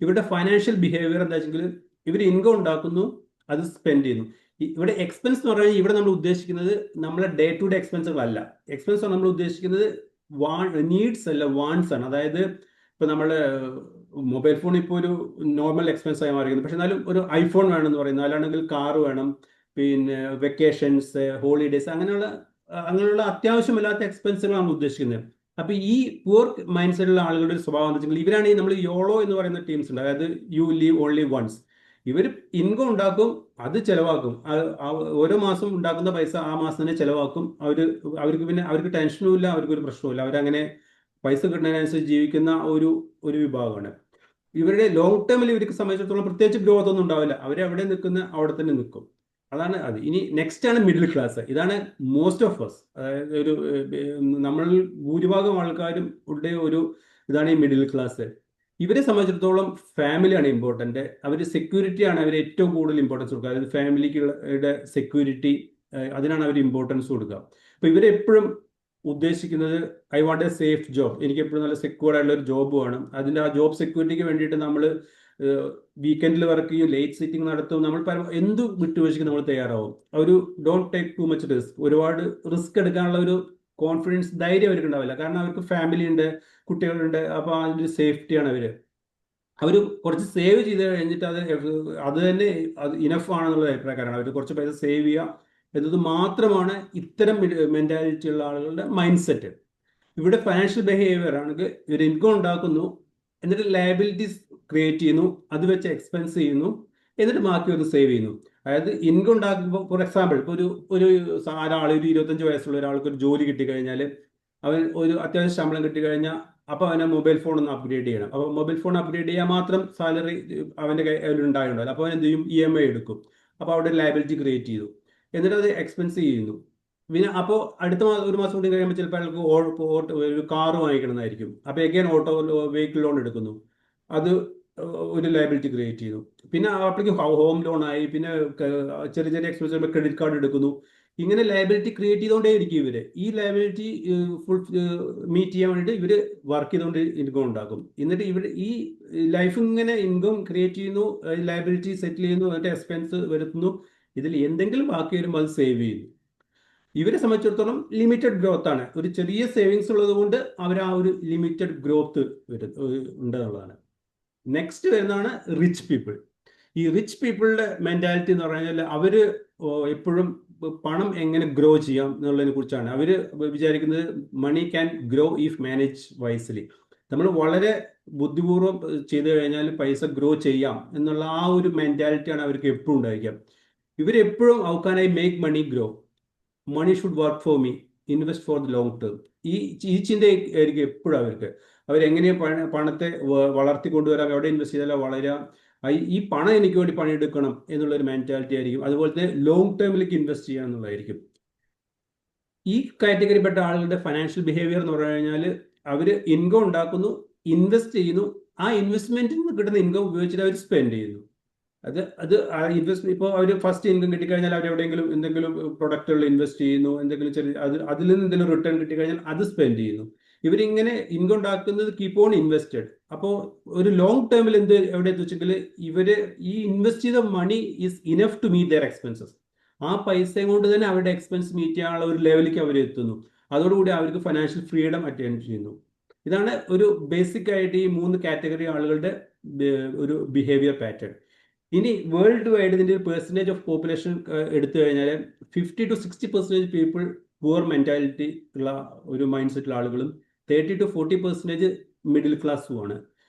ഇവരുടെ ഫൈനാൻഷ്യൽ ബിഹേവിയർ എന്താ വെച്ചെങ്കിൽ ഇവർ ഇൻകം ഉണ്ടാക്കുന്നു, അത് സ്പെൻഡ് ചെയ്യുന്നു. ഇവിടെ എക്സ്പെൻസ് എന്ന് പറഞ്ഞാൽ ഇവിടെ നമ്മൾ ഉദ്ദേശിക്കുന്നത് നമ്മളെ ഡേ ടു ഡേ എക്സ്പെൻസുകളല്ല. എക്സ്പെൻസ് നമ്മൾ ഉദ്ദേശിക്കുന്നത് നീഡ്സ് അല്ല, വാണ്ട്സ് ആണ്. അതായത് ഇപ്പൊ നമ്മള് മൊബൈൽ ഫോൺ ഇപ്പോൾ ഒരു നോർമൽ എക്സ്പെൻസ് ആയി മാറിയിരിക്കുന്നു. പക്ഷെ എന്നാലും ഒരു ഐഫോൺ വേണമെന്ന് പറയുന്നു, അല്ലാണെങ്കിൽ കാർ വേണം, പിന്നെ വെക്കേഷൻസ്, ഹോളിഡേസ്, അങ്ങനെയുള്ള അത്യാവശ്യമില്ലാത്ത എക്സ്പെൻസുകളാണ് ഉദ്ദേശിക്കുന്നത്. അപ്പൊ ഈ പുവർ മൈൻഡ് സെറ്റിലുള്ള ആളുകളുടെ സ്വഭാവം എന്ന് വെച്ചാൽ ഇവരാണ് നമ്മൾ യോളോ എന്ന് പറയുന്ന ടീംസ് ഉണ്ട്. അതായത് യു ലീവ് ഓൺലി വൺസ്. ഇവർ ഇൻകം ഉണ്ടാക്കും, അത് ചെലവാക്കും. ഓരോ മാസം ഉണ്ടാക്കുന്ന പൈസ ആ മാസം തന്നെ ചെലവാക്കും. അവർക്ക് ടെൻഷനും ഇല്ല, അവർക്കൊരു പ്രശ്നവുമില്ല. അവരങ്ങനെ പൈസ കിട്ടുന്നതിനനുസരിച്ച് ജീവിക്കുന്ന ഒരു വിഭാഗമാണ്. ഇവരുടെ ലോങ് ടേമിൽ ഇവർക്ക് സംബന്ധിച്ചിടത്തോളം പ്രത്യേകിച്ച് ഗ്രോത്ത് ഒന്നും ഉണ്ടാവില്ല. അവരെവിടെ നിൽക്കുന്ന അവിടെ തന്നെ നിൽക്കും. അതാണ് അത്. ഇനി നെക്സ്റ്റ് ആണ് മിഡിൽ ക്ലാസ്. ഇതാണ് മോസ്റ്റ് ഓഫ് us, അതായത് നമ്മൾ ഭൂരിഭാഗം ആൾക്കാരും ഇതാണ് ഈ മിഡിൽ ക്ലാസ്. ഇവരെ സംബന്ധിച്ചിടത്തോളം ഫാമിലിയാണ് ഇമ്പോർട്ടന്റ്. അവർ സെക്യൂരിറ്റിയാണ് അവർ ഏറ്റവും കൂടുതൽ ഇമ്പോർട്ടൻസ് കൊടുക്കുക. അതായത് ഫാമിലിക്കുള്ള സെക്യൂരിറ്റി, അതിനാണ് അവർ ഇമ്പോർട്ടൻസ് കൊടുക്കുക. അപ്പൊ ഇവരെപ്പോഴും ഉദ്ദേശിക്കുന്നത് I want A safe job. എനിക്ക് എപ്പോഴും നല്ല സെക്യൂർ ആയിട്ടുള്ള ഒരു ജോബ് വേണം. അതിന്റെ ആ ജോബ് സെക്യൂരിറ്റിക്ക് വേണ്ടിയിട്ട് നമ്മൾ വീക്കെൻഡിൽ വർക്ക് ചെയ്യും, ലേറ്റ് സിറ്റിംഗ് നടത്തും, നമ്മൾ എന്ത് വിട്ടുവീഴ്ചയ്ക്ക് നമ്മൾ തയ്യാറാവും. ഒരു don't take too much risk. ഒരുപാട് റിസ്ക് എടുക്കാനുള്ള ഒരു കോൺഫിഡൻസ്, ധൈര്യം അവർക്ക് ഉണ്ടാവില്ല. കാരണം അവർക്ക് ഫാമിലി ഉണ്ട്, കുട്ടികളുണ്ട്. അപ്പോൾ അതിൻ്റെ സേഫ്റ്റിയാണ് അവർ കുറച്ച് സേവ് ചെയ്ത് കഴിഞ്ഞിട്ട് അത് തന്നെ ഇനഫ് ആണെന്നുള്ള അഭിപ്രായക്കാരാണ്. അവർ കുറച്ച് പൈസ സേവ് ചെയ്യുക എന്നത് മാത്രമാണ് ഇത്തരം മെന്റാലിറ്റി ഉള്ള ആളുകളുടെ മൈൻഡ് സെറ്റ്. ഇവിടെ ഫൈനാൻഷ്യൽ ബിഹേവിയർ ആണെങ്കിൽ ഇവർ ഇൻകം ഉണ്ടാക്കുന്നു, എന്നിട്ട് ലയബിലിറ്റീസ് ക്രിയേറ്റ് ചെയ്യുന്നു, അത് വെച്ച് എക്സ്പെൻസ് ചെയ്യുന്നു, എന്നിട്ട് ബാക്കി ഒന്ന് സേവ് ചെയ്യുന്നു. അതായത് ഇൻകം ഉണ്ടാക്കുമ്പോൾ ഫോർ എക്സാമ്പിൾ ഇപ്പോൾ ഒരു ഒരാൾ ഒരു 25 വയസ്സുള്ള ഒരാൾക്ക് ഒരു ജോലി കിട്ടിക്കഴിഞ്ഞാൽ അവൻ ഒരു അത്യാവശ്യം ശമ്പളം കിട്ടിക്കഴിഞ്ഞാൽ അപ്പോൾ അവനെ മൊബൈൽ ഫോൺ ഒന്ന് അപ്ഗ്രേഡ് ചെയ്യണം. അപ്പോൾ മൊബൈൽ ഫോൺ അപ്ഗ്രേഡ് ചെയ്യാൻ മാത്രം സാലറി അവൻ്റെ കയ്യിൽ ഉണ്ടായിട്ടുണ്ടല്ലോ. അപ്പോൾ അവൻ എന്ത് ചെയ്യും, EMI എടുക്കും. അപ്പോൾ അവിടെ ലയബിലിറ്റി ക്രിയേറ്റ് ചെയ്തു, എന്നിട്ട് അത് എക്സ്പെൻസ് ചെയ്യുന്നു. പിന്നെ അപ്പോൾ അടുത്ത ഒരു മാസം കൂടി കഴിയുമ്പോൾ ചിലപ്പോൾ അയാൾക്ക് ഒരു കാറ് വാങ്ങിക്കണമെന്നായിരിക്കും. അപ്പോൾ എഗെയിൻ വെഹിക്കിൾ ലോൺ എടുക്കുന്നു, അത് ഒരു ലയബിലിറ്റി ക്രിയേറ്റ് ചെയ്തു. പിന്നെ അപ്പോഴേക്കും ഹോം ലോൺ ആയി, പിന്നെ ചെറിയ ചെറിയ എക്സ്പെൻസ് ക്രെഡിറ്റ് കാർഡ് എടുക്കുന്നു. ഇങ്ങനെ ലയബിലിറ്റി ക്രിയേറ്റ് ചെയ്തുകൊണ്ടേ ഇരിക്കും ഇവര്. ഈ ലയബിലിറ്റി മീറ്റ് ചെയ്യാൻ വേണ്ടിയിട്ട് ഇവര് വർക്ക് ചെയ്തുകൊണ്ട് ഇൻകം ഉണ്ടാക്കും. എന്നിട്ട് ഈ ലൈഫ് ഇങ്ങനെ ഇൻകം ക്രിയേറ്റ് ചെയ്യുന്നു, ലയബിലിറ്റി സെറ്റിൽ ചെയ്യുന്നു, എന്നിട്ട് എക്സ്പെൻസ് വരുത്തുന്നു. ഇതിൽ എന്തെങ്കിലും ബാക്കി വരുമ്പോൾ അത് സേവ് ചെയ്യുന്നു. ഇവരെ സംബന്ധിച്ചിടത്തോളം ലിമിറ്റഡ് ഗ്രോത്ത് ആണ്. ഒരു ചെറിയ സേവിങ്സ് ഉള്ളത് കൊണ്ട് അവർ ആ ഒരു ലിമിറ്റഡ് ഗ്രോത്ത് ഉണ്ടെന്നുള്ളതാണ്. നെക്സ്റ്റ് വരുന്നതാണ് റിച്ച് പീപ്പിൾ. ഈ റിച്ച് പീപ്പിളുടെ മെന്റാലിറ്റി എന്ന് പറഞ്ഞാൽ അവര് എപ്പോഴും പണം എങ്ങനെ ഗ്രോ ചെയ്യാം എന്നുള്ളതിനെ കുറിച്ചാണ്. അവര് വിചാരിക്കുന്നത് money can grow if manage wisely. നമ്മൾ വളരെ ബുദ്ധിപൂർവ്വം ചെയ്തു കഴിഞ്ഞാൽ പൈസ ഗ്രോ ചെയ്യാം എന്നുള്ള ആ ഒരു മെന്റാലിറ്റിയാണ് അവർക്ക് എപ്പോഴും ഉണ്ടായിരിക്കുക. ഇവരെപ്പോഴും how can I make money grow, money should work for me, invest for the long term. ഈ ചിന്തയായിരിക്കും എപ്പോഴും അവരെങ്ങനെയാണ് പണത്തെ വളർത്തിക്കൊണ്ടുവരാം, എവിടെ ഇൻവെസ്റ്റ് ചെയ്താലും വളരാം, ഈ പണം എനിക്ക് വേണ്ടി പണിയെടുക്കണം എന്നുള്ളൊരു മെന്റാലിറ്റി ആയിരിക്കും. അതുപോലെ തന്നെ ലോങ് ടേമിലേക്ക് ഇൻവെസ്റ്റ് ചെയ്യുക എന്നുള്ളതായിരിക്കും. ഈ കാറ്റഗറിപ്പെട്ട ആളുകളുടെ ഫൈനാൻഷ്യൽ ബിഹേവിയർ എന്ന് പറഞ്ഞു കഴിഞ്ഞാൽ അവർ ഇൻകം ഉണ്ടാക്കുന്നു, ഇൻവെസ്റ്റ് ചെയ്യുന്നു, ആ ഇൻവെസ്റ്റ്മെന്റിൽ നിന്ന് കിട്ടുന്ന ഇൻകം ഉപയോഗിച്ചിട്ട് അവർ സ്പെൻഡ് ചെയ്യുന്നു. അത് ഇൻവെസ്റ്റ് ഇപ്പോൾ അവർ ഫസ്റ്റ് ഇൻകം കിട്ടിക്കഴിഞ്ഞാൽ അവർ എവിടെയെങ്കിലും എന്തെങ്കിലും പ്രൊഡക്റ്റുകളിൽ ഇൻവെസ്റ്റ് ചെയ്യുന്നു, എന്തെങ്കിലും ചെറിയ അതിൽ നിന്ന് എന്തെങ്കിലും റിട്ടേൺ കിട്ടിക്കഴിഞ്ഞാൽ അത് സ്പെൻഡ് ചെയ്യുന്നു. ഇവരിങ്ങനെ ഇൻകം ഉണ്ടാക്കുന്നത് കീപ്പ് ഓൺ ഇൻവെസ്റ്റഡ്. അപ്പോൾ ഒരു ലോങ് ടേമിൽ എവിടെ വെച്ചെങ്കിൽ ഇവര് ഈ ഇൻവെസ്റ്റ് ചെയ്ത money is enough to meet their expenses. ആ പൈസ കൊണ്ട് തന്നെ അവരുടെ എക്സ്പെൻസ് മീറ്റ് ചെയ്യാനുള്ള ഒരു ലെവലിലേക്ക് അവർ എത്തുന്നു. അതോടുകൂടി അവർക്ക് ഫൈനാൻഷ്യൽ ഫ്രീഡം അറ്റൈൻ ചെയ്യുന്നു. ഇതാണ് ഒരു ബേസിക് ആയിട്ട് ഈ 3 കാറ്റഗറി ആളുകളുടെ ഒരു ബിഹേവിയർ പാറ്റേൺ. ഇനി വേൾഡ് വൈഡ് ഇതിന്റെ പെർസെൻറ്റേജ് ഓഫ് പോപ്പുലേഷൻ എടുത്തു കഴിഞ്ഞാൽ 50-60% പീപ്പിൾ പുവർ മെന്റാലിറ്റി ഉള്ള ഒരു മൈൻഡ് സെറ്റുള്ള ആളുകളും 30-40% മിഡിൽ ക്ലാസ്സുമാണ്.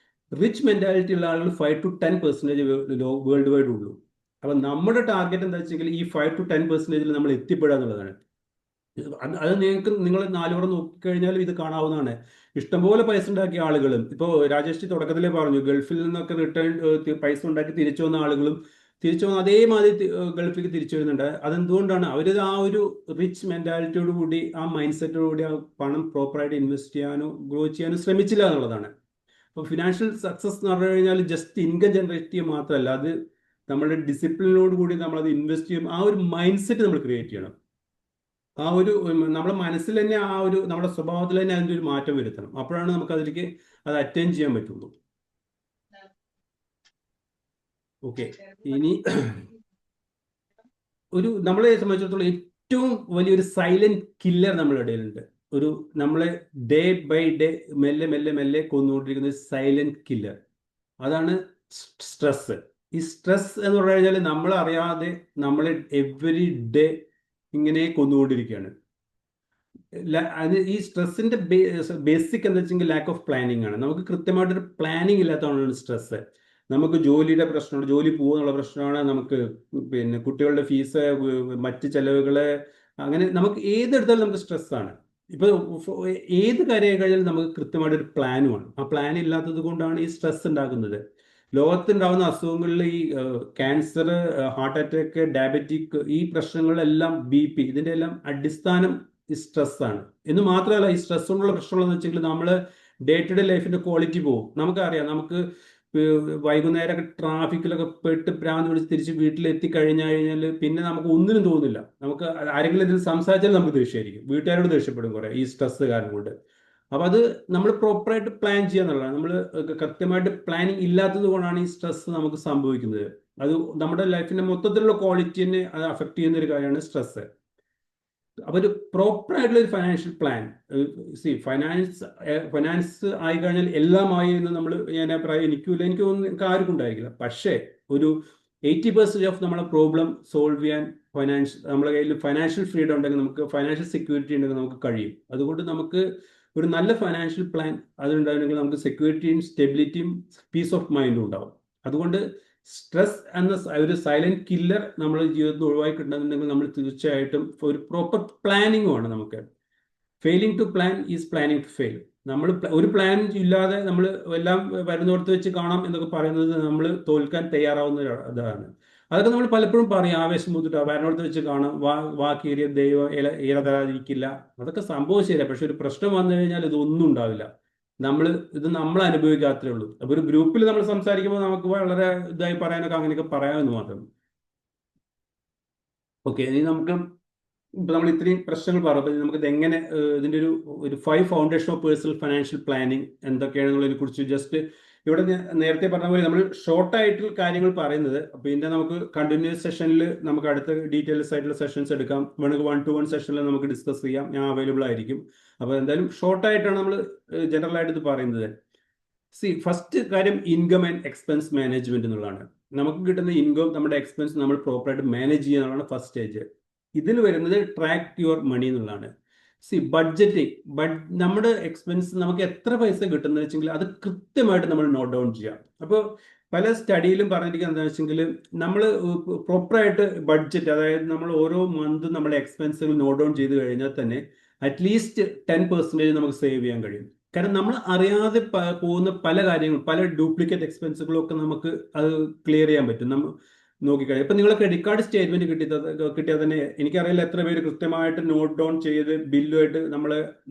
റിച്ച് മെന്റാലിറ്റി ഉള്ള ആളുകൾ 5-10% വേൾഡ് വൈഡ് ഉള്ളൂ. അപ്പൊ നമ്മുടെ ടാർഗറ്റ് എന്താ വെച്ചെങ്കിൽ ഈ 5-10% നമ്മൾ എത്തിപ്പെടുക എന്നുള്ളതാണ്. അത് നിങ്ങൾ 4 പുറം നോക്കിക്കഴിഞ്ഞാലും ഇത് കാണാവുന്നതാണ്. ഇഷ്ടംപോലെ പൈസ ഉണ്ടാക്കിയ ആളുകളും, ഇപ്പോൾ രാജേഷ് തുടക്കത്തിലേ പറഞ്ഞു, ഗൾഫിൽ നിന്നൊക്കെ റിട്ടേൺ പൈസ ഉണ്ടാക്കി തിരിച്ചു വന്ന ആളുകളും തിരിച്ചു വന്ന അതേമാതിരി ഗൾഫിലേക്ക് തിരിച്ചു വരുന്നുണ്ട്. അതെന്തുകൊണ്ടാണ്? അവർ ആ ഒരു റിച്ച് മെന്റാലിറ്റിയോട് കൂടി, ആ മൈൻഡ് സെറ്റോട് കൂടി ആ പണം പ്രോപ്പറായിട്ട് ഇൻവെസ്റ്റ് ചെയ്യാനോ ഗ്രോ ചെയ്യാനോ ശ്രമിച്ചില്ല എന്നുള്ളതാണ്. അപ്പോൾ ഫിനാൻഷ്യൽ സക്സസ് എന്ന് പറഞ്ഞു കഴിഞ്ഞാൽ ജസ്റ്റ് ഇൻകം ജനറേറ്റ് ചെയ്യുക മാത്രമല്ല, അത് നമ്മുടെ ഡിസിപ്ലിനോട് കൂടി നമ്മളത് ഇൻവെസ്റ്റ് ചെയ്യും. ആ ഒരു മൈൻഡ് സെറ്റ് നമ്മൾ ക്രിയേറ്റ് ചെയ്യണം. ആ ഒരു നമ്മുടെ മനസ്സിൽ തന്നെ, ആ ഒരു നമ്മുടെ സ്വഭാവത്തിൽ തന്നെ അതിൻ്റെ ഒരു മാറ്റം വരുത്തണം. അപ്പോഴാണ് നമുക്ക് അതിലേക്ക് അത് അറ്റൈൻ ചെയ്യാൻ പറ്റുള്ളൂ. ഓക്കെ, ഇനി നമ്മളെ സംബന്ധിച്ചിടത്തോളം ഏറ്റവും വലിയൊരു സൈലന്റ് കില്ലർ നമ്മുടെ ഇടയിലുണ്ട്. നമ്മളെ ഡേ ബൈ ഡേ മെല്ലെ മെല്ലെ മെല്ലെ കൊന്നുകൊണ്ടിരിക്കുന്ന സൈലന്റ് കില്ലർ, അതാണ് സ്ട്രെസ്. ഈ സ്ട്രെസ് എന്ന് പറഞ്ഞു കഴിഞ്ഞാൽ നമ്മൾ അറിയാതെ നമ്മളെ എവറി ഡേ ഇങ്ങനെ കൊന്നുകൊണ്ടിരിക്കുകയാണ്. ഈ സ്ട്രെസ്സിന്റെ ബേസിക് എന്താ വെച്ചെങ്കിൽ ലാക്ക് ഓഫ് പ്ലാനിങ് ആണ്. നമുക്ക് കൃത്യമായിട്ടൊരു പ്ലാനിങ് ഇല്ലാത്തതാണ് സ്ട്രെസ്. നമുക്ക് ജോലിയുടെ പ്രശ്നമാണ്, ജോലി പോകുന്നുള്ള പ്രശ്നമാണ്, നമുക്ക് പിന്നെ കുട്ടികളുടെ ഫീസ്, മറ്റ് ചെലവുകള്, അങ്ങനെ നമുക്ക് ഏതെടുത്താലും നമുക്ക് സ്ട്രെസ്സാണ്. ഇപ്പൊ ഏത് കാര്യം കഴിഞ്ഞാലും നമുക്ക് കൃത്യമായിട്ടൊരു പ്ലാനുമാണ്. ആ പ്ലാൻ ഇല്ലാത്തത് കൊണ്ടാണ് ഈ സ്ട്രെസ് ഉണ്ടാക്കുന്നത്. ലോകത്തുണ്ടാകുന്ന അസുഖങ്ങളിൽ ഈ ക്യാൻസർ, ഹാർട്ട് അറ്റാക്ക്, ഡയബറ്റിക്, ഈ പ്രശ്നങ്ങളെല്ലാം BP, ഇതിന്റെ എല്ലാം അടിസ്ഥാനം ഈ സ്ട്രെസ്സാണ്. എന്ന് മാത്രമല്ല, ഈ സ്ട്രെസ് കൊണ്ടുള്ള പ്രശ്നങ്ങളെന്ന് വെച്ചെങ്കിൽ നമ്മൾ ഡേ ടു ഡേ ലൈഫിന്റെ ക്വാളിറ്റി പോകും. നമുക്കറിയാം, നമുക്ക് വൈകുന്നേരമൊക്കെ ട്രാഫിക്കിലൊക്കെ പെട്ട് ഭ്രാന്ത് പിടിച്ച് തിരിച്ച് വീട്ടിലെത്തി കഴിഞ്ഞാൽ പിന്നെ നമുക്ക് ഒന്നിനും തോന്നില്ല. നമുക്ക് ആരെങ്കിലും ഇതിൽ സംസാരിച്ചാൽ നമുക്ക് ദേഷ്യമായിരിക്കും, വീട്ടുകാരോട് ദേഷ്യപ്പെടും കുറെ, ഈ സ്ട്രെസ് കാരണം കൊണ്ട്. അപ്പൊ അത് നമ്മൾ പ്രോപ്പറായിട്ട് പ്ലാൻ ചെയ്യുക എന്നുള്ളതാണ്. നമ്മൾ കൃത്യമായിട്ട് പ്ലാനിങ് ഇല്ലാത്തത് കൊണ്ടാണ് ഈ സ്ട്രെസ് നമുക്ക് സംഭവിക്കുന്നത്. അത് നമ്മുടെ ലൈഫിന്റെ മൊത്തത്തിലുള്ള ക്വാളിറ്റിനെ അത് അഫക്ട് ചെയ്യുന്ന ഒരു കാര്യമാണ് സ്ട്രെസ്. അപ്പൊ ഒരു പ്രോപ്പർ ആയിട്ടുള്ള ഒരു ഫൈനാൻഷ്യൽ പ്ലാൻ, ഫൈനാൻസ് ആയി കഴിഞ്ഞാൽ എല്ലാമായി എന്ന് നമ്മൾ, ഞാൻ പറയാം, എനിക്ക് ആർക്കും ഉണ്ടായിരിക്കില്ല. പക്ഷേ ഒരു 80% ഓഫ് നമ്മളെ പ്രോബ്ലം സോൾവ് ചെയ്യാൻ നമ്മുടെ കയ്യിൽ ഫൈനാൻഷ്യൽ ഫ്രീഡം ഉണ്ടെങ്കിൽ, നമുക്ക് ഫൈനാൻഷ്യൽ സെക്യൂരിറ്റി ഉണ്ടെങ്കിൽ നമുക്ക് കഴിയും. അതുകൊണ്ട് നമുക്ക് ഒരു നല്ല ഫൈനാൻഷ്യൽ പ്ലാൻ അതുണ്ടായിരുന്നെങ്കിൽ നമുക്ക് സെക്യൂരിറ്റിയും സ്റ്റെബിലിറ്റിയും പീസ് ഓഫ് മൈൻഡും ഉണ്ടാവും. അതുകൊണ്ട് സ്ട്രെസ് എന്ന ഒരു സൈലന്റ് കില്ലർ നമ്മുടെ ജീവിതത്തിൽ ഒഴിവാക്കിയിട്ടുണ്ടെന്നുണ്ടെങ്കിൽ നമ്മൾ തീർച്ചയായിട്ടും ഒരു പ്രോപ്പർ പ്ലാനിങ് ആണ് നമുക്ക്. Failing to plan is planning to fail. നമ്മൾ ഒരു പ്ലാൻ ഇല്ലാതെ നമ്മൾ എല്ലാം വരുന്നിടത്ത് വെച്ച് കാണാം എന്നൊക്കെ പറയുന്നത് നമ്മൾ തോൽക്കാൻ തയ്യാറാവുന്ന ഇതാണ്. അതൊക്കെ നമ്മൾ പലപ്പോഴും പറയും, ആവേശം മൂത്തിട്ട് വരുന്നിടത്ത് വെച്ച് കാണാം, വാക്കേറിയ ദൈവം ഇല തരാതിരിക്കില്ല, അതൊക്കെ സംഭവം ശരിയാണ്. പക്ഷെ ഒരു പ്രശ്നം വന്നു കഴിഞ്ഞാൽ ഇതൊന്നും ഉണ്ടാവില്ല. നമ്മൾ അനുഭവിക്കാത്തേ ഉള്ളൂ. അപ്പൊ ഒരു ഗ്രൂപ്പിൽ നമ്മൾ സംസാരിക്കുമ്പോൾ നമുക്ക് വളരെ ഇതായി പറയാനൊക്കെ അങ്ങനെയൊക്കെ പറയാമെന്ന് മാത്രം. ഓക്കെ, ഇനി നമുക്ക് ഇപ്പൊ നമ്മൾ ഇത്രയും പ്രശ്നങ്ങൾ പറഞ്ഞു, നമുക്ക് ഇത് എങ്ങനെ ഇതിന്റെ ഒരു 5 foundation of personal financial planning എന്തൊക്കെയാണെന്നുള്ളതിനെ കുറിച്ച് ജസ്റ്റ് ഇവിടെ നേരത്തെ പറഞ്ഞ പോലെ നമ്മൾ ഷോർട്ട് ആയിട്ടുള്ള കാര്യങ്ങൾ പറയുന്നത്. പിന്നെ നമുക്ക് കണ്ടിന്യൂസ് സെഷനിൽ നമുക്ക് അടുത്ത ഡീറ്റെയിൽസ് ആയിട്ടുള്ള സെഷൻസ് എടുക്കാം. വേണമെങ്കിൽ 1-to-1 സെഷനിൽ നമുക്ക് ഡിസ്കസ് ചെയ്യാം, ഞാൻ അവൈലബിൾ ആയിരിക്കും. അപ്പോൾ എന്തായാലും ഷോർട്ട് ആയിട്ടാണ് നമ്മൾ ജനറൽ ആയിട്ട് ഇത് പറയുന്നത്. ഫസ്റ്റ് കാര്യം ഇൻകം ആൻഡ് എക്സ്പെൻസ് മാനേജ്മെന്റ് എന്നുള്ളതാണ്. നമുക്ക് കിട്ടുന്ന ഇൻകം, നമ്മുടെ എക്സ്പെൻസ് നമ്മൾ പ്രോപ്പറായിട്ട് മാനേജ് ചെയ്യുക എന്നുള്ളതാണ് ഫസ്റ്റ് സ്റ്റേജ്. ഇതിൽ വരുന്നത് ട്രാക്ക് യുവർ മണി എന്നുള്ളതാണ്. ബഡ്ജറ്റിംഗ്, നമ്മുടെ എക്സ്പെൻസ് നമുക്ക് എത്ര പൈസ കിട്ടുന്നത് വെച്ചെങ്കിൽ അത് കൃത്യമായിട്ട് നമ്മൾ നോട്ട് ഡൗൺ ചെയ്യാം. അപ്പോൾ പല സ്റ്റഡിയിലും പറഞ്ഞിരിക്കുന്നത് എന്താണെന്ന് വെച്ചെങ്കിൽ നമ്മൾ പ്രോപ്പറായിട്ട് ബഡ്ജറ്റ്, അതായത് നമ്മൾ ഓരോ മന്ത് നമ്മുടെ എക്സ്പെൻസുകൾ നോട്ട് ഡൗൺ ചെയ്ത് കഴിഞ്ഞാൽ തന്നെ അറ്റ്ലീസ്റ്റ് 10% നമുക്ക് സേവ് ചെയ്യാൻ കഴിയും. കാരണം നമ്മൾ അറിയാതെ പോകുന്ന പല കാര്യങ്ങളും, പല ഡ്യൂപ്ലിക്കേറ്റ് എക്സ്പെൻസുകളും ഒക്കെ നമുക്ക് അത് ക്ലിയർ ചെയ്യാൻ പറ്റും. നോക്കിക്കഴിഞ്ഞാൽ ഇപ്പൊ നിങ്ങളെ ക്രെഡിറ്റ് കാർഡ് സ്റ്റേറ്റ്മെന്റ് കിട്ടിയാൽ തന്നെ എനിക്കറിയില്ല എത്ര പേര് കൃത്യമായിട്ട് നോട്ട് ഡൗൺ ചെയ്ത് ബില്ലുമായിട്ട്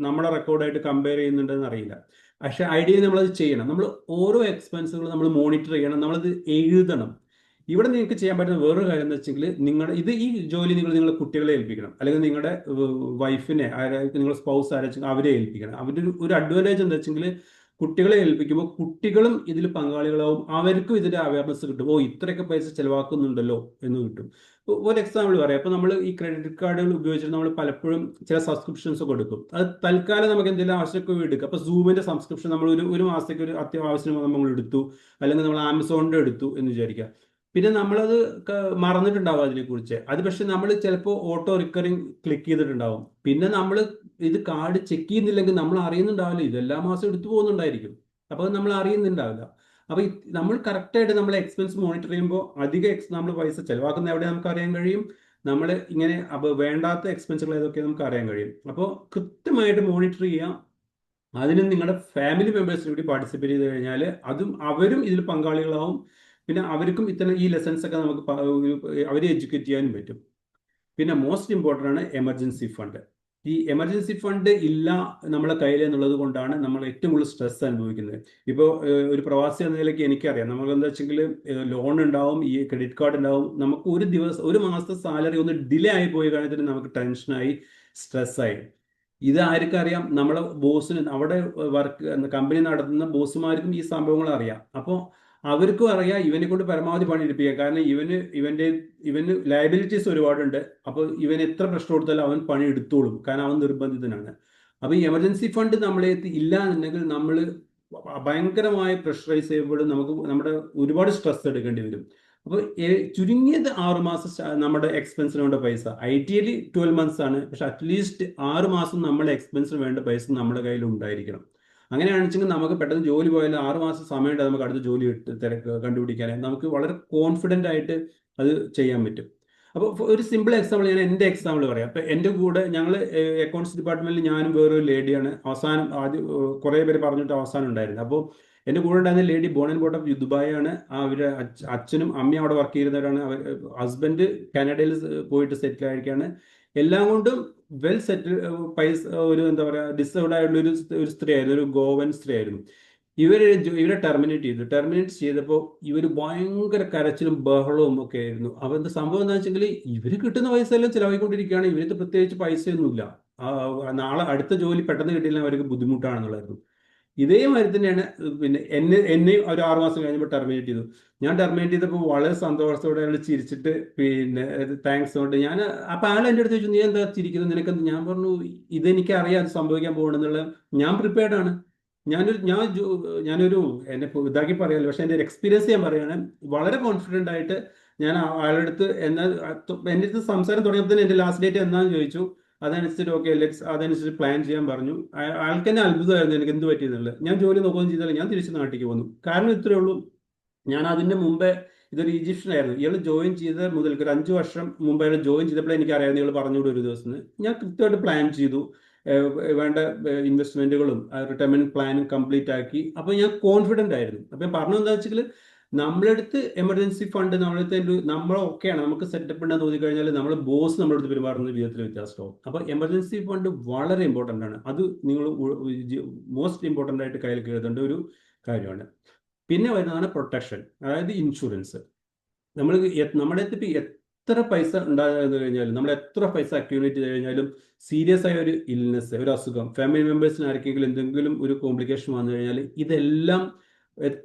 നമ്മുടെ റെക്കോർഡായിട്ട് കമ്പയർ ചെയ്യുന്നുണ്ടെന്ന് അറിയില്ല. പക്ഷെ ഐഡിയയിൽ നമ്മളത് ചെയ്യണം. നമ്മൾ ഓരോ എക്സ്പെൻസുകൾ നമ്മൾ മോണിറ്റർ ചെയ്യണം, നമ്മളത് എഴുതണം. ഇവിടെ നിങ്ങൾക്ക് ചെയ്യാൻ പറ്റുന്ന വേറൊരു കാര്യം എന്ന് വെച്ചെങ്കിൽ ഈ ജോലി നിങ്ങളുടെ കുട്ടികളെ ഏൽപ്പിക്കണം, അല്ലെങ്കിൽ നിങ്ങളുടെ വൈഫിനെ നിങ്ങളുടെ സ്പൗസ് ആരെങ്കിലും അവരെ ഏൽപ്പിക്കണം. അവരുടെ ഒരു അഡ്വാൻറ്റേജ് എന്താ വെച്ചെങ്കിൽ കുട്ടികളെ ഏൽപ്പിക്കുമ്പോൾ കുട്ടികളും ഇതിൽ പങ്കാളികളാവും, അവർക്കും ഇതിന്റെ അവയർനെസ് കിട്ടും. ഓ, ഇത്രയൊക്കെ പൈസ ചെലവാക്കുന്നുണ്ടല്ലോ എന്ന് കിട്ടും. ഒരു എക്സാമ്പിൾ പറയാം. ഇപ്പൊ നമ്മൾ ഈ ക്രെഡിറ്റ് കാർഡുകൾ ഉപയോഗിച്ചിട്ട് നമ്മൾ പലപ്പോഴും ചില സബ്സ്ക്രിപ്ഷൻസ് ഒക്കെ എടുക്കും. അത് തൽക്കാലം നമുക്ക് എന്തെങ്കിലും ആവശ്യമൊക്കെ എടുക്കും. അപ്പൊ സൂമിന്റെ സബ്സ്ക്രിപ്ഷൻ നമ്മൾ ഒരു മാസത്തേക്ക് ഒരു അത്യാവശ്യം നമ്മൾ എടുത്തു, അല്ലെങ്കിൽ നമ്മൾ ആമസോണിന്റെ എടുത്തു എന്ന് വിചാരിക്കുക. പിന്നെ നമ്മളത് മറന്നിട്ടുണ്ടാവും അതിനെക്കുറിച്ച്. അത് പക്ഷെ നമ്മൾ ചിലപ്പോൾ ഓട്ടോ റിക്കറിങ് ക്ലിക്ക് ചെയ്തിട്ടുണ്ടാവും. പിന്നെ നമ്മൾ ഇത് കാർഡ് ചെക്ക് ചെയ്യുന്നില്ലെങ്കിൽ നമ്മൾ അറിയുന്നുണ്ടാവില്ല, ഇത് എല്ലാ മാസവും എടുത്തു പോകുന്നുണ്ടായിരിക്കും. അപ്പോൾ നമ്മൾ അറിയുന്നുണ്ടാവില്ല. അപ്പോൾ നമ്മൾ കറക്റ്റായിട്ട് നമ്മളെ എക്സ്പെൻസ് മോണിറ്റർ ചെയ്യുമ്പോൾ നമ്മൾ പൈസ ചെലവാക്കുന്ന എവിടെ നമുക്ക് അറിയാൻ കഴിയും. നമ്മൾ ഇങ്ങനെ വേണ്ടാത്ത എക്സ്പെൻസുകൾ ഏതൊക്കെ നമുക്ക് അറിയാൻ കഴിയും. അപ്പോൾ കൃത്യമായിട്ട് മോണിറ്റർ ചെയ്യാം. അതിന് നിങ്ങളുടെ ഫാമിലി മെമ്പേഴ്സിന് കൂടി പാർട്ടിസിപ്പേറ്റ് ചെയ്ത് കഴിഞ്ഞാൽ അവരും ഇതിൽ പങ്കാളികളാവും. പിന്നെ അവർക്കും ഇത്തരം ഈ ലെസൺസ് ഒക്കെ നമുക്ക് അവരെ എഡ്യൂക്കേറ്റ് ചെയ്യാനും പറ്റും. പിന്നെ മോസ്റ്റ് ഇമ്പോർട്ടൻ്റ് ആണ് എമർജൻസി ഫണ്ട്. ഈ എമർജൻസി ഫണ്ട് ഇല്ല നമ്മളെ കയ്യിൽ എന്നുള്ളത് കൊണ്ടാണ് നമ്മൾ ഏറ്റവും കൂടുതൽ സ്ട്രെസ് അനുഭവിക്കുന്നത്. ഇപ്പോൾ ഒരു പ്രവാസി എന്ന നിലയ്ക്ക് എനിക്കറിയാം, നമ്മൾ എന്താ വെച്ചെങ്കിൽ ലോൺ ഉണ്ടാവും, ഈ ക്രെഡിറ്റ് കാർഡ് ഉണ്ടാവും. നമുക്ക് ഒരു മാസത്തെ സാലറി ഒന്ന് ഡിലേ ആയി പോയി കഴിഞ്ഞിട്ട് നമുക്ക് ടെൻഷനായി, സ്ട്രെസ്സായി. ഇത് ആർക്കറിയാം? നമ്മളെ ബോസിന്, അവിടെ കമ്പനി നടത്തുന്ന ബോസുമാർക്കും ഈ സംഭവങ്ങൾ അറിയാം. അപ്പോൾ അവർക്കും അറിയാം ഇവനെ കൊണ്ട് പരമാവധി പണിയെടുപ്പിക്കുക. കാരണം ഇവന് ലയബിലിറ്റീസ് ഒരുപാടുണ്ട്. അപ്പോൾ ഇവൻ എത്ര പ്രശ്നം കൊടുത്താലും അവൻ പണി എടുത്തോളും, കാരണം അവൻ നിർബന്ധിതനാണ്. അപ്പോൾ ഈ എമർജൻസി ഫണ്ട് നമ്മളെ ഇല്ല എന്നുണ്ടെങ്കിൽ നമ്മൾ ഭയങ്കരമായി പ്രഷറൈസ് ചെയ്യുമ്പോഴും നമ്മുടെ ഒരുപാട് സ്ട്രെസ് എടുക്കേണ്ടി വരും. അപ്പോൾ ചുരുങ്ങിയത് 6 മാസം നമ്മുടെ എക്സ്പെൻസിന് വേണ്ട പൈസ, ഐഡിയലി 12 മന്ത്സ് ആണ്, പക്ഷെ അറ്റ്ലീസ്റ്റ് 6 മാസം നമ്മുടെ എക്സ്പെൻസിന് വേണ്ട പൈസ നമ്മുടെ കയ്യിൽ ഉണ്ടായിരിക്കണം. അങ്ങനെയാണെന്ന് വെച്ചെങ്കിൽ നമുക്ക് പെട്ടെന്ന് ജോലി പോയാൽ 6 മാസം സമയമുണ്ട് നമുക്ക് അടുത്ത ജോലി കണ്ടുപിടിക്കാനായി. നമുക്ക് വളരെ കോൺഫിഡൻ്റ് ആയിട്ട് അത് ചെയ്യാൻ പറ്റും. അപ്പോൾ ഒരു സിമ്പിൾ എക്സാമ്പിൾ, ഞാൻ എൻ്റെ എക്സാമ്പിൾ പറയാം. അപ്പോൾ എൻ്റെ കൂടെ ഞങ്ങൾ അക്കൗണ്ട്സ് ഡിപ്പാർട്ട്മെന്റിൽ ഞാനും വേറൊരു ലേഡിയാണ് ആദ്യം കുറേ പേര് പറഞ്ഞിട്ട് അവസാനം ഉണ്ടായിരുന്നത്. അപ്പോൾ എൻ്റെ കൂടെ ഉണ്ടായിരുന്ന lady born and brought up Dubai ആണ്. അവരുടെ അച്ഛനും അമ്മയും അവിടെ വർക്ക് ചെയ്യുന്നവരാണ്. ഹസ്ബൻഡ് കാനഡയിൽ പോയിട്ട് സെറ്റിൽ ആയിരിക്കുകയാണ്. എല്ലാം കൊണ്ടും വെൽ സെറ്റിൽ, പൈസ ഒരു എന്താ പറയുക ഡിസേർവ്ഡ് ആയിട്ടുള്ള ഒരു സ്ത്രീ ആയിരുന്നു, ഒരു ഗോവൻ സ്ത്രീ ആയിരുന്നു. ഇവരെ ടെർമിനേറ്റ് ചെയ്തപ്പോൾ ഇവർ ഭയങ്കര കരച്ചിലും ബഹളവും ഒക്കെ ആയിരുന്നു. അപ്പോൾ എന്താ സംഭവം എന്താ വെച്ചെങ്കിൽ ഇവർ കിട്ടുന്ന പൈസ എല്ലാം ചിലവായിക്കൊണ്ടിരിക്കുകയാണ്. ഇവർക്ക് പ്രത്യേകിച്ച് പൈസയൊന്നുമില്ല. നാളെ അടുത്ത ജോലി പെട്ടെന്ന് കിട്ടിയില്ല അവർക്ക് ബുദ്ധിമുട്ടാണെന്നുള്ളായിരുന്നു. ഇതേമാതിരി തന്നെയാണ് പിന്നെ എന്നെയും ഒരു 6 മാസം കഴിഞ്ഞപ്പോൾ ടെർമിനേറ്റ് ചെയ്തു. ഞാൻ ടെർമിനേറ്റ് ചെയ്തപ്പോൾ വളരെ സന്തോഷത്തോടെ അയാൾ ചിരിച്ചിട്ട് പിന്നെ താങ്ക്സ് കൊണ്ട് അപ്പോൾ അയാൾ എൻ്റെ അടുത്ത് ചോദിച്ചു, നീ എന്താ ചിരിക്കുന്നത്, നിനക്കെന്ത്? ഞാൻ പറഞ്ഞു, ഇതെനിക്ക് അറിയാം അത് സംഭവിക്കാൻ പോകണമെന്നുള്ള, ഞാൻ പ്രിപ്പയർഡ് ആണ്. ഞാനൊരു എന്നെ ഇതാക്കി പറയാമല്ലോ, പക്ഷെ എൻ്റെ ഒരു എക്സ്പീരിയൻസ് ഞാൻ പറയുകയാണ്. വളരെ കോൺഫിഡൻ്റ് ആയിട്ട് ഞാൻ അയാളുടെ അടുത്ത് എൻ്റെ അടുത്ത് സംസാരം തുടങ്ങിയപ്പോൾ തന്നെ എൻ്റെ ലാസ്റ്റ് ഡേറ്റ് എന്നാന്ന് ചോദിച്ചു. അതനുസരിച്ചിട്ട് ഓക്കെ അതനുസരിച്ച് പ്ലാൻ ചെയ്യാൻ പറഞ്ഞു. ആൾക്ക് തന്നെ അത്ഭുതമായിരുന്നു എനിക്ക് എന്ത് പറ്റിയെന്നുള്ളത്. ഞാൻ ജോലി നോക്കുകയും ചെയ്താലും ഞാൻ തിരിച്ച് നാട്ടിലേക്ക് വന്നു. കാരണം ഇത്രയേ ഉള്ളൂ, ഞാൻ അതിൻ്റെ മുമ്പേ ഇതൊരു ഈജിപ്ഷ്യൻ ആയിരുന്നു. ഇയാൾ ജോയിൻ ചെയ്ത മുതൽക്ക് ഒരു 5 വർഷം മുമ്പ് അയാൾ ജോയിൻ ചെയ്തപ്പോഴേ എനിക്ക് അറിയാമായിരുന്നു ഇയാൾ പറഞ്ഞുകൂടെ ഒരു ദിവസം. ഞാൻ കൃത്യമായിട്ട് പ്ലാൻ ചെയ്തു, വേണ്ട ഇൻവെസ്റ്റ്മെന്റുകളും റിട്ടയർമെന്റ് പ്ലാനും കംപ്ലീറ്റ് ആക്കി. അപ്പോൾ ഞാൻ കോൺഫിഡൻ്റ് ആയിരുന്നു. അപ്പം ഞാൻ പറഞ്ഞു എന്താ വെച്ചാൽ നമ്മളടുത്ത് എമർജൻസി ഫണ്ട് നമ്മളൊക്കെയാണ്, നമുക്ക് സെറ്റപ്പ് ഉണ്ടെന്ന് തോന്നിക്കഴിഞ്ഞാൽ നമ്മൾ ബോസ് നമ്മളടുത്ത് പെരുമാറുന്ന വിധത്തിൽ വ്യത്യാസമാവും. അപ്പോൾ എമർജൻസി ഫണ്ട് വളരെ ഇമ്പോർട്ടൻ്റ് ആണ്. അത് നിങ്ങൾ മോസ്റ്റ് ഇമ്പോർട്ടൻ്റ് ആയിട്ട് കയ്യിൽ കരുതേണ്ട ഒരു കാര്യമാണ്. പിന്നെ വരുന്നതാണ് പ്രൊട്ടക്ഷൻ, അതായത് ഇൻഷുറൻസ്. നമ്മുടെ എത്ര പൈസ ഉണ്ടാകുന്ന കഴിഞ്ഞാലും, നമ്മൾ എത്ര പൈസ അക്യൂമുലേറ്റ് ചെയ്ത് കഴിഞ്ഞാലും സീരിയസ് ആയ ഒരു ഇൽനെസ്, ഒരു അസുഖം, ഫാമിലി മെമ്പേഴ്സിന് ആർക്കെങ്കിലും എന്തെങ്കിലും ഒരു കോംപ്ലിക്കേഷൻ വന്നു കഴിഞ്ഞാൽ ഇതെല്ലാം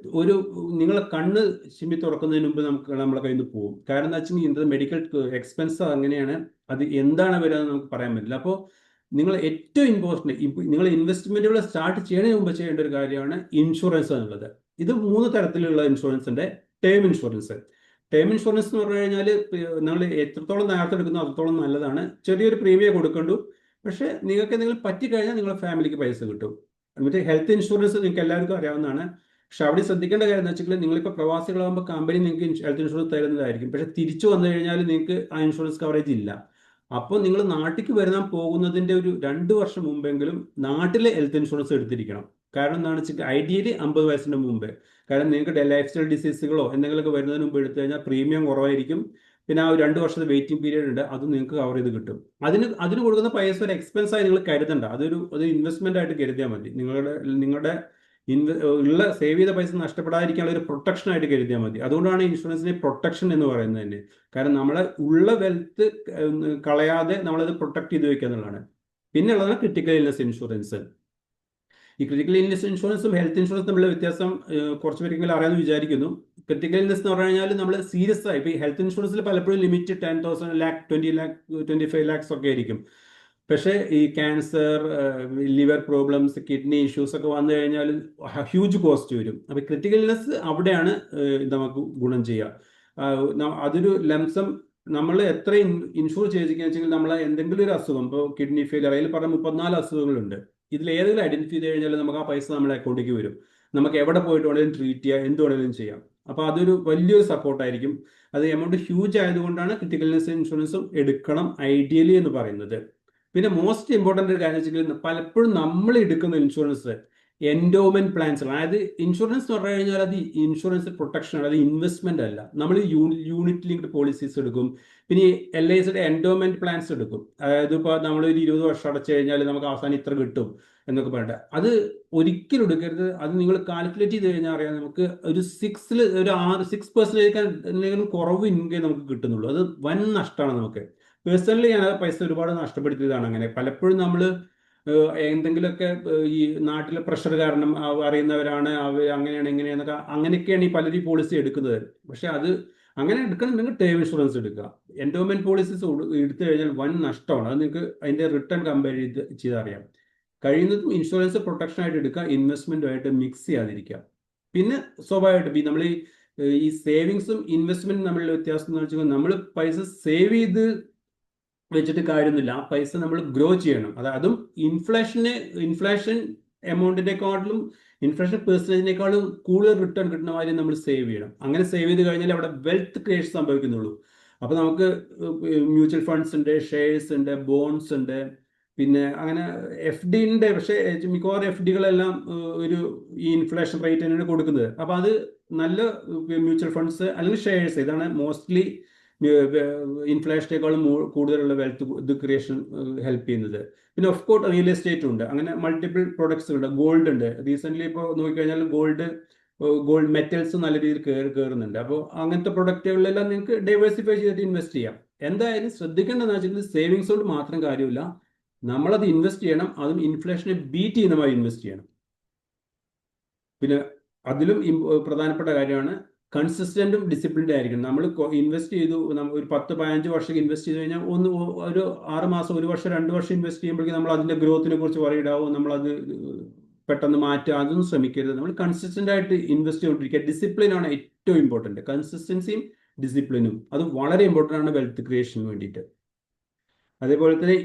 നിങ്ങളെ കണ്ണ് ചിമ്മി തുറക്കുന്നതിന് മുമ്പ് നമ്മളെ കയ്യിൽ നിന്ന് പോകും. കാരണം എന്താ വെച്ചാൽ ഇന്നത്തെ മെഡിക്കൽ എക്സ്പെൻസ് അങ്ങനെയാണ്. അത് എന്താണ് വരിക എന്ന് നമുക്ക് പറയാൻ പറ്റില്ല. അപ്പോൾ നിങ്ങൾ ഏറ്റവും ഇമ്പോർട്ടൻറ്റ് നിങ്ങൾ ഇൻവെസ്റ്റ്മെന്റുകൾ സ്റ്റാർട്ട് ചെയ്യുന്നതിന് മുമ്പ് ചെയ്യേണ്ട ഒരു കാര്യമാണ് ഇൻഷുറൻസ് എന്നുള്ളത്. ഇത് 3 തരത്തിലുള്ള ഇൻഷുറൻസ് ഉണ്ട്. ടേം ഇൻഷുറൻസ് എന്ന് പറഞ്ഞു കഴിഞ്ഞാൽ നിങ്ങൾ എത്രത്തോളം നേരത്തെ എടുക്കുന്നോ അത്രത്തോളം നല്ലതാണ്. ചെറിയൊരു പ്രീമിയം കൊടുക്കണ്ടു, പക്ഷേ നിങ്ങൾക്ക് എന്തെങ്കിലും പറ്റിക്കഴിഞ്ഞാൽ നിങ്ങളുടെ ഫാമിലിക്ക് പൈസ കിട്ടും. എന്നിട്ട് ഹെൽത്ത് ഇൻഷുറൻസ് നിങ്ങൾക്ക് എല്ലാവർക്കും അറിയാവുന്നതാണ്. പക്ഷെ അവിടെ ശ്രദ്ധിക്കേണ്ട കാര്യം എന്ന് വെച്ചാൽ നിങ്ങളിപ്പോൾ പ്രവാസികളാകുമ്പോൾ കമ്പനി നിങ്ങൾക്ക് ഹെൽത്ത് ഇൻഷുറൻസ് തരുന്നതായിരിക്കും. പക്ഷെ തിരിച്ചു വന്നു കഴിഞ്ഞാൽ നിങ്ങൾക്ക് ആ ഇൻഷുറൻസ് കവറേജ് ഇല്ല. അപ്പോൾ നിങ്ങൾ നാട്ടിലേക്ക് വരാൻ പോകുന്നതിൻ്റെ ഒരു 2 വർഷം മുമ്പെങ്കിലും നാട്ടിലെ ഹെൽത്ത് ഇൻഷുറൻസ് എടുത്തിരിക്കണം. കാരണം എന്താണെന്ന് വെച്ചാൽ ഐഡിയലി 50 വയസ്സിന് മുമ്പ്. കാരണം നിങ്ങൾക്ക് ലൈഫ് സ്റ്റൈൽ ഡിസീസുകളോ എന്തെങ്കിലുമൊക്കെ വരുന്നതിന് മുമ്പ് എടുത്തു കഴിഞ്ഞാൽ പ്രീമിയം കുറവായിരിക്കും. പിന്നെ ആ ഒരു 2 വർഷത്തെ വെയിറ്റിംഗ് പീരീഡ് ഉണ്ട്, അത് നിങ്ങൾക്ക് കവർ ചെയ്ത് കിട്ടും. അതിന് കൊടുക്കുന്ന പൈസ ഒരു എക്സ്പെൻസ് ആയി നിങ്ങൾ കരുതണ്ട, ഒരു ഇൻവെസ്റ്റ്മെന്റ് ആയിട്ട് കരുതിയാൽ മതി. നിങ്ങളുടെ ഉള്ള സേവ് ചെയ്ത പൈസ നഷ്ടപ്പെടാതിരിക്കാനുള്ള ഒരു പ്രൊട്ടക്ഷൻ ആയിട്ട് കരുതിയാൽ മതി. അതുകൊണ്ടാണ് ഇൻഷുറൻസിനെ പ്രൊട്ടക്ഷൻ എന്ന് പറയുന്നത് തന്നെ. കാരണം നമ്മളെ ഉള്ള വെൽത്ത് കളയാതെ നമ്മളത് പ്രൊട്ടക്ട് ചെയ്ത് വെക്കുക എന്നുള്ളതാണ്. പിന്നെ ഉള്ളതാണ് ക്രിട്ടിക്കൽ ഇൽനെസ് ഇൻഷുറൻസ്. ഈ ക്രിട്ടിക്കൽ ഇൽനെസ് ഇൻഷുറൻസും ഹെൽത്ത് ഇൻഷുറൻസും തമ്മിലുള്ള വ്യത്യാസം കുറച്ച് പേരെങ്കിലും അറിയാമെന്ന് വിചാരിക്കുന്നു. ക്രിട്ടിക്കൽ ഇൽനെസ് എന്ന് പറഞ്ഞു കഴിഞ്ഞാൽ നമ്മൾ സീരിയസ് ആയി, ഇപ്പോൾ ഈ ഹെൽത്ത് ഇൻഷുറൻസിൽ പലപ്പോഴും ലിമിറ്റ് 10,000 ലാക്ക് 20 ലാക്ക് 25 ലാക്സ് ഒക്കെ ആയിരിക്കും. പക്ഷേ ഈ cancer, liver problems, kidney issues ഒക്കെ വന്നു കഴിഞ്ഞാൽ ഹ്യൂജ് കോസ്റ്റ് വരും. അപ്പോൾ ക്രിട്ടിക്കൽ ഇൽനെസ് അവിടെയാണ് നമുക്ക് ഗുണം ചെയ്യുക. അതൊരു ലംസം നമ്മൾ എത്ര ഇൻഷൂർ ചെയ്തിരിക്കുകയെന്ന് വെച്ചെങ്കിൽ നമ്മളെ എന്തെങ്കിലും ഒരു അസുഖം, ഇപ്പോൾ കിഡ്നി ഫെയിലിയർ, അതിൽ പറഞ്ഞ 34 അസുഖങ്ങളുണ്ട്. ഇതിൽ ഏതെങ്കിലും ഐഡന്റിഫൈ ചെയ്ത് കഴിഞ്ഞാൽ നമുക്ക് ആ പൈസ നമ്മുടെ അക്കൗണ്ടിലേക്ക് വരും. നമുക്ക് എവിടെ പോയിട്ട് വേണമെങ്കിലും ട്രീറ്റ് ചെയ്യാം, എന്ത് വേണമെങ്കിലും ചെയ്യാം. അപ്പോൾ അതൊരു വലിയൊരു സപ്പോർട്ടായിരിക്കും. അത് എമൗണ്ട് ഹ്യൂജ് ആയതുകൊണ്ടാണ് ക്രിട്ടിക്കൽ ഇൽനെസ് ഇൻഷുറൻസും എടുക്കണം ഐഡിയലി എന്ന് പറയുന്നത്. പിന്നെ മോസ്റ്റ് ഇമ്പോർട്ടൻ്റ് ഒരു കാര്യം വെച്ചാൽ പലപ്പോഴും നമ്മൾ എടുക്കുന്ന ഇൻഷുറൻസ് എൻഡോമെന്റ് പ്ലാൻസ്, അതായത് ഇൻഷുറൻസ് എന്ന് പറഞ്ഞു കഴിഞ്ഞാൽ അത് ഇൻഷുറൻസ് പ്രൊട്ടക്ഷൻ ആണ്, അത് ഇൻവെസ്റ്റ്മെന്റ് അല്ല. നമ്മൾ യൂണിറ്റ് ലിങ്ക്ഡ് പോളിസീസ് എടുക്കും, പിന്നെ LICയുടെ എൻഡോമെന്റ് പ്ലാൻസ് എടുക്കും. അതായത് ഇപ്പോൾ നമ്മൾ ഒരു 20 വർഷം അടച്ചു കഴിഞ്ഞാൽ നമുക്ക് അവസാനം ഇത്ര കിട്ടും എന്നൊക്കെ പറഞ്ഞിട്ട് അത് ഒരിക്കലും എടുക്കരുത്. അത് നിങ്ങൾ കാൽക്കുലേറ്റ് ചെയ്ത് കഴിഞ്ഞാൽ അറിയാം, നമുക്ക് ഒരു 6% കുറവ് ഇൻകം നമുക്ക് കിട്ടുന്നുള്ളൂ. അത് വൻ നഷ്ടമാണ് നമുക്ക്. പേഴ്സണലി ഞാൻ പൈസ ഒരുപാട് നഷ്ടപ്പെടുത്തിയതാണ്. അങ്ങനെ പലപ്പോഴും നമ്മൾ എന്തെങ്കിലുമൊക്കെ ഈ നാട്ടിലെ പ്രഷർ കാരണം അറിയുന്നവരാണ് അങ്ങനെയാണ് ഇങ്ങനെയാന്നൊക്കെ, അങ്ങനെയൊക്കെയാണ് ഈ പലരും പോളിസി എടുക്കുന്നത്. പക്ഷെ അത് അങ്ങനെ എടുക്കണമെങ്കിൽ ടേം ഇൻഷുറൻസ് എടുക്കുക. എൻഡോമെന്റ് പോളിസീസ് എടുത്തു കഴിഞ്ഞാൽ വൻ നഷ്ടമാണ്. അത് നിങ്ങൾക്ക് അതിന്റെ റിട്ടേൺ കമ്പയർ ചെയ്തറിയാം. കഴിയുന്നതും ഇൻഷുറൻസ് പ്രൊട്ടക്ഷൻ ആയിട്ട് എടുക്കുക, ഇൻവെസ്റ്റ്മെന്റുമായിട്ട് മിക്സ് ചെയ്യാതിരിക്കുക. പിന്നെ സ്വാഭാവികമായിട്ടും നമ്മൾ ഈ സേവിങ്സും ഇൻവെസ്റ്റ്മെന്റും തമ്മിലുള്ള വ്യത്യാസം എന്ന് വെച്ചാൽ നമ്മൾ പൈസ സേവ് ചെയ്ത് വെച്ചിട്ട് കാര്യമൊന്നുമില്ല, ആ പൈസ നമ്മൾ ഗ്രോ ചെയ്യണം. അതും ഇൻഫ്ലേഷൻ എമൗണ്ടിനെക്കാളും ഇൻഫ്ലേഷൻ പെർസെൻറ്റേജിനേക്കാളും കൂടുതൽ റിട്ടേൺ കിട്ടുന്ന മാതിരി നമ്മൾ സേവ് ചെയ്യണം. അങ്ങനെ സേവ് ചെയ്ത് കഴിഞ്ഞാൽ അവിടെ വെൽത്ത് ക്രിയേഷൻ സംഭവിക്കുന്നുള്ളൂ. അപ്പോൾ നമുക്ക് മ്യൂച്വൽ ഫണ്ട്സ് ഉണ്ട്, ഷെയർസ് ഉണ്ട്, ബോൺസ് ഉണ്ട്, പിന്നെ അങ്ങനെ FD ഉണ്ട്. പക്ഷേ മിക്കവാറും FDകളെല്ലാം ഒരു ഈ ഇൻഫ്ലേഷൻ റേറ്റ് തന്നെയാണ് കൊടുക്കുന്നത്. അപ്പോൾ അത് നല്ല മ്യൂച്വൽ ഫണ്ട്സ് അല്ലെങ്കിൽ ഷെയർസ്, ഇതാണ് മോസ്റ്റ്ലി ഇൻഫ്ലേഷനേക്കാളും കൂടുതലുള്ള വെൽത്ത് ക്രിയേഷൻ ഹെൽപ്പ് ചെയ്യുന്നത്. പിന്നെ ഓഫ് കോഴ്സ് റിയൽ എസ്റ്റേറ്റും ഉണ്ട്. അങ്ങനെ മൾട്ടിപ്പിൾ പ്രൊഡക്ട്സ് ഉണ്ട്. ഗോൾഡ് ഉണ്ട്. റീസെന്റ് ഇപ്പോൾ നോക്കിക്കഴിഞ്ഞാൽ ഗോൾഡ് മെറ്റൽസ് നല്ല രീതിയിൽ കയറുന്നുണ്ട്. അപ്പോൾ അങ്ങനത്തെ പ്രൊഡക്റ്റുകളിലെല്ലാം നിങ്ങൾക്ക് ഡൈവേഴ്സിഫൈ ചെയ്തിട്ട് ഇൻവെസ്റ്റ് ചെയ്യാം. എന്തായാലും ശ്രദ്ധിക്കേണ്ടതെന്ന് വെച്ചാൽ സേവിങ്സ് കൊണ്ട് മാത്രം കാര്യമില്ല, നമ്മളത് ഇൻവെസ്റ്റ് ചെയ്യണം. അതും ഇൻഫ്ലേഷനെ ബീറ്റ് ചെയ്യുന്നമായി ഇൻവെസ്റ്റ് ചെയ്യണം. പിന്നെ അതിലും പ്രധാനപ്പെട്ട കാര്യമാണ് കൺസിസ്റ്റന്റും ഡിസിപ്ലിൻഡ് ആയിരിക്കണം. നമ്മൾ ഇൻവെസ്റ്റ് ചെയ്തു, ഒരു 10-15 വർഷം ഇൻവെസ്റ്റ് ചെയ്ത് കഴിഞ്ഞാൽ ഒരു 6 മാസം, 1 വർഷം, 2 വർഷം ഇൻവെസ്റ്റ് ചെയ്യുമ്പോഴേക്കും നമ്മൾ അതിന്റെ ഗ്രോത്തിനെ കുറിച്ച് പറയിടാവും, നമ്മളത് പെട്ടെന്ന് മാറ്റുക, അതൊന്നും ശ്രമിക്കരുത്. നമ്മൾ കൺസിസ്റ്റന്റ് ആയിട്ട് ഇൻവെസ്റ്റ് ചെയ്തുകൊണ്ടിരിക്കുക. ഡിസിപ്ലിൻ ആണ് ഏറ്റവും ഇമ്പോർട്ടന്റ്. കൺസിസ്റ്റൻസിയും ഡിസിപ്ലിനും അത് വളരെ ഇമ്പോർട്ടൻ്റ് ആണ് വെൽത്ത് ക്രിയേഷന് വേണ്ടിയിട്ട്. അതേപോലെ തന്നെ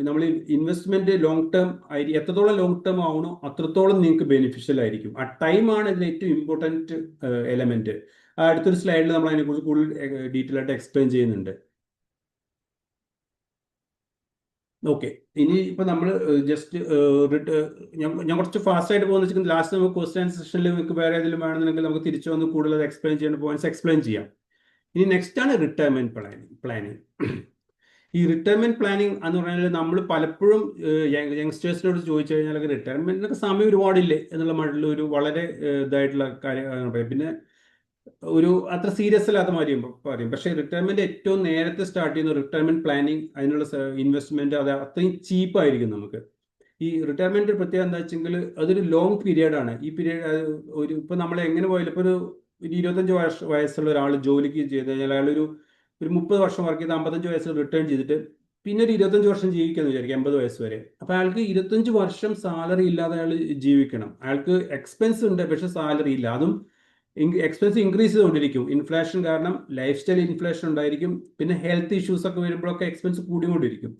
നമ്മൾ ഇൻവെസ്റ്റ്മെന്റ് ലോങ് ടേം എത്രത്തോളം ലോങ് ടേം ആവണോ അത്രത്തോളം നിങ്ങൾക്ക് ബെനിഫിഷ്യൽ ആയിരിക്കും. ആ ടൈമാണ് ഇതിൽ ഏറ്റവും ഇമ്പോർട്ടൻറ്റ് എലമെന്റ്. അടുത്തൊരു സ്ലൈഡിൽ നമ്മൾ അതിനെക്കുറിച്ച് കൂടുതൽ ഡീറ്റെയിൽ ആയിട്ട് എക്സ്പ്ലെയിൻ ചെയ്യുന്നുണ്ട്. ഓക്കെ, ഇനി ഇപ്പൊ നമ്മൾ ജസ്റ്റ് ഞാൻ കുറച്ച് ഫാസ്റ്റ് ആയിട്ട് പോകുന്ന വെച്ചാൽ ലാസ്റ്റ് നമുക്ക് ക്വസ്റ്റ്യൻ സെഷനിൽ നിങ്ങൾക്ക് വേറെ ഏതെങ്കിലും വേണമെന്നുണ്ടെങ്കിൽ നമുക്ക് തിരിച്ചു വന്ന് കൂടുതൽ എക്സ്പ്ലെയിൻ ചെയ്യേണ്ട പോയിന്റ്സ് എക്സ്പ്ലെയിൻ ചെയ്യാം. ഇനി നെക്സ്റ്റ് ആണ് റിട്ടയർമെന്റ് പ്ലാനിങ്. ഈ റിട്ടയർമെന്റ് പ്ലാനിങ് എന്ന് പറഞ്ഞാൽ നമ്മൾ പലപ്പോഴും യങ്സ്റ്റേഴ്സിനോട് ചോദിച്ചു കഴിഞ്ഞാൽ റിട്ടയർമെന്റിനൊക്കെ സമയം ഒരുപാടില്ലേ എന്നുള്ള മട്ടിൽ ഒരു വളരെ ഇതായിട്ടുള്ള കാര്യമാണ് പറയും. പിന്നെ ഒരു അത്ര സീരിയസ് അല്ലാത്ത മാതിരി പറയും. പക്ഷേ റിട്ടയർമെന്റ് ഏറ്റവും നേരത്തെ സ്റ്റാർട്ട് ചെയ്യുന്ന റിട്ടയർമെന്റ് പ്ലാനിങ്, അതിനുള്ള ഇൻവെസ്റ്റ്മെന്റ് അത് അത്രയും ചീപ്പായിരിക്കും നമുക്ക്. ഈ റിട്ടയർമെന്റ് പ്രത്യേകം എന്താ വെച്ചെങ്കിൽ അതൊരു ലോങ് പീരീഡ് ആണ്. ഈ പീരീഡ് ഇപ്പൊ നമ്മൾ എങ്ങനെ പോയാലും ഇപ്പൊ ഒരു 25 വയസ്സുള്ള ഒരാൾ ജോലിക്ക് ചെയ്ത് കഴിഞ്ഞാൽ അയാൾ ഒരു 30 വർഷം വർക്ക് ചെയ്ത് 55 വയസ്സിൽ റിട്ടേൺ ചെയ്തിട്ട് പിന്നെ ഒരു 25 വർഷം ജീവിക്കാന്ന് വിചാരിക്കും, 80 വയസ്സ് വരെ. അപ്പൊ അയാൾക്ക് 25 വർഷം സാലറി ഇല്ലാതെ അയാൾ ജീവിക്കണം. അയാൾക്ക് എക്സ്പെൻസ് ഉണ്ട്, പക്ഷെ സാലറി ഇല്ല. അതും എക്സ്പെൻസ് ഇൻക്രീസ് ചെയ്തുകൊണ്ടിരിക്കും. ഇൻഫ്ലേഷൻ കാരണം ലൈഫ് സ്റ്റൈൽ ഇൻഫ്ലേഷൻ ഉണ്ടായിരിക്കും. പിന്നെ ഹെൽത്ത് ഇഷ്യൂസ് ഒക്കെ വരുമ്പോഴൊക്കെ എക്സ്പെൻസ് കൂടിക്കൊണ്ടിരിക്കും.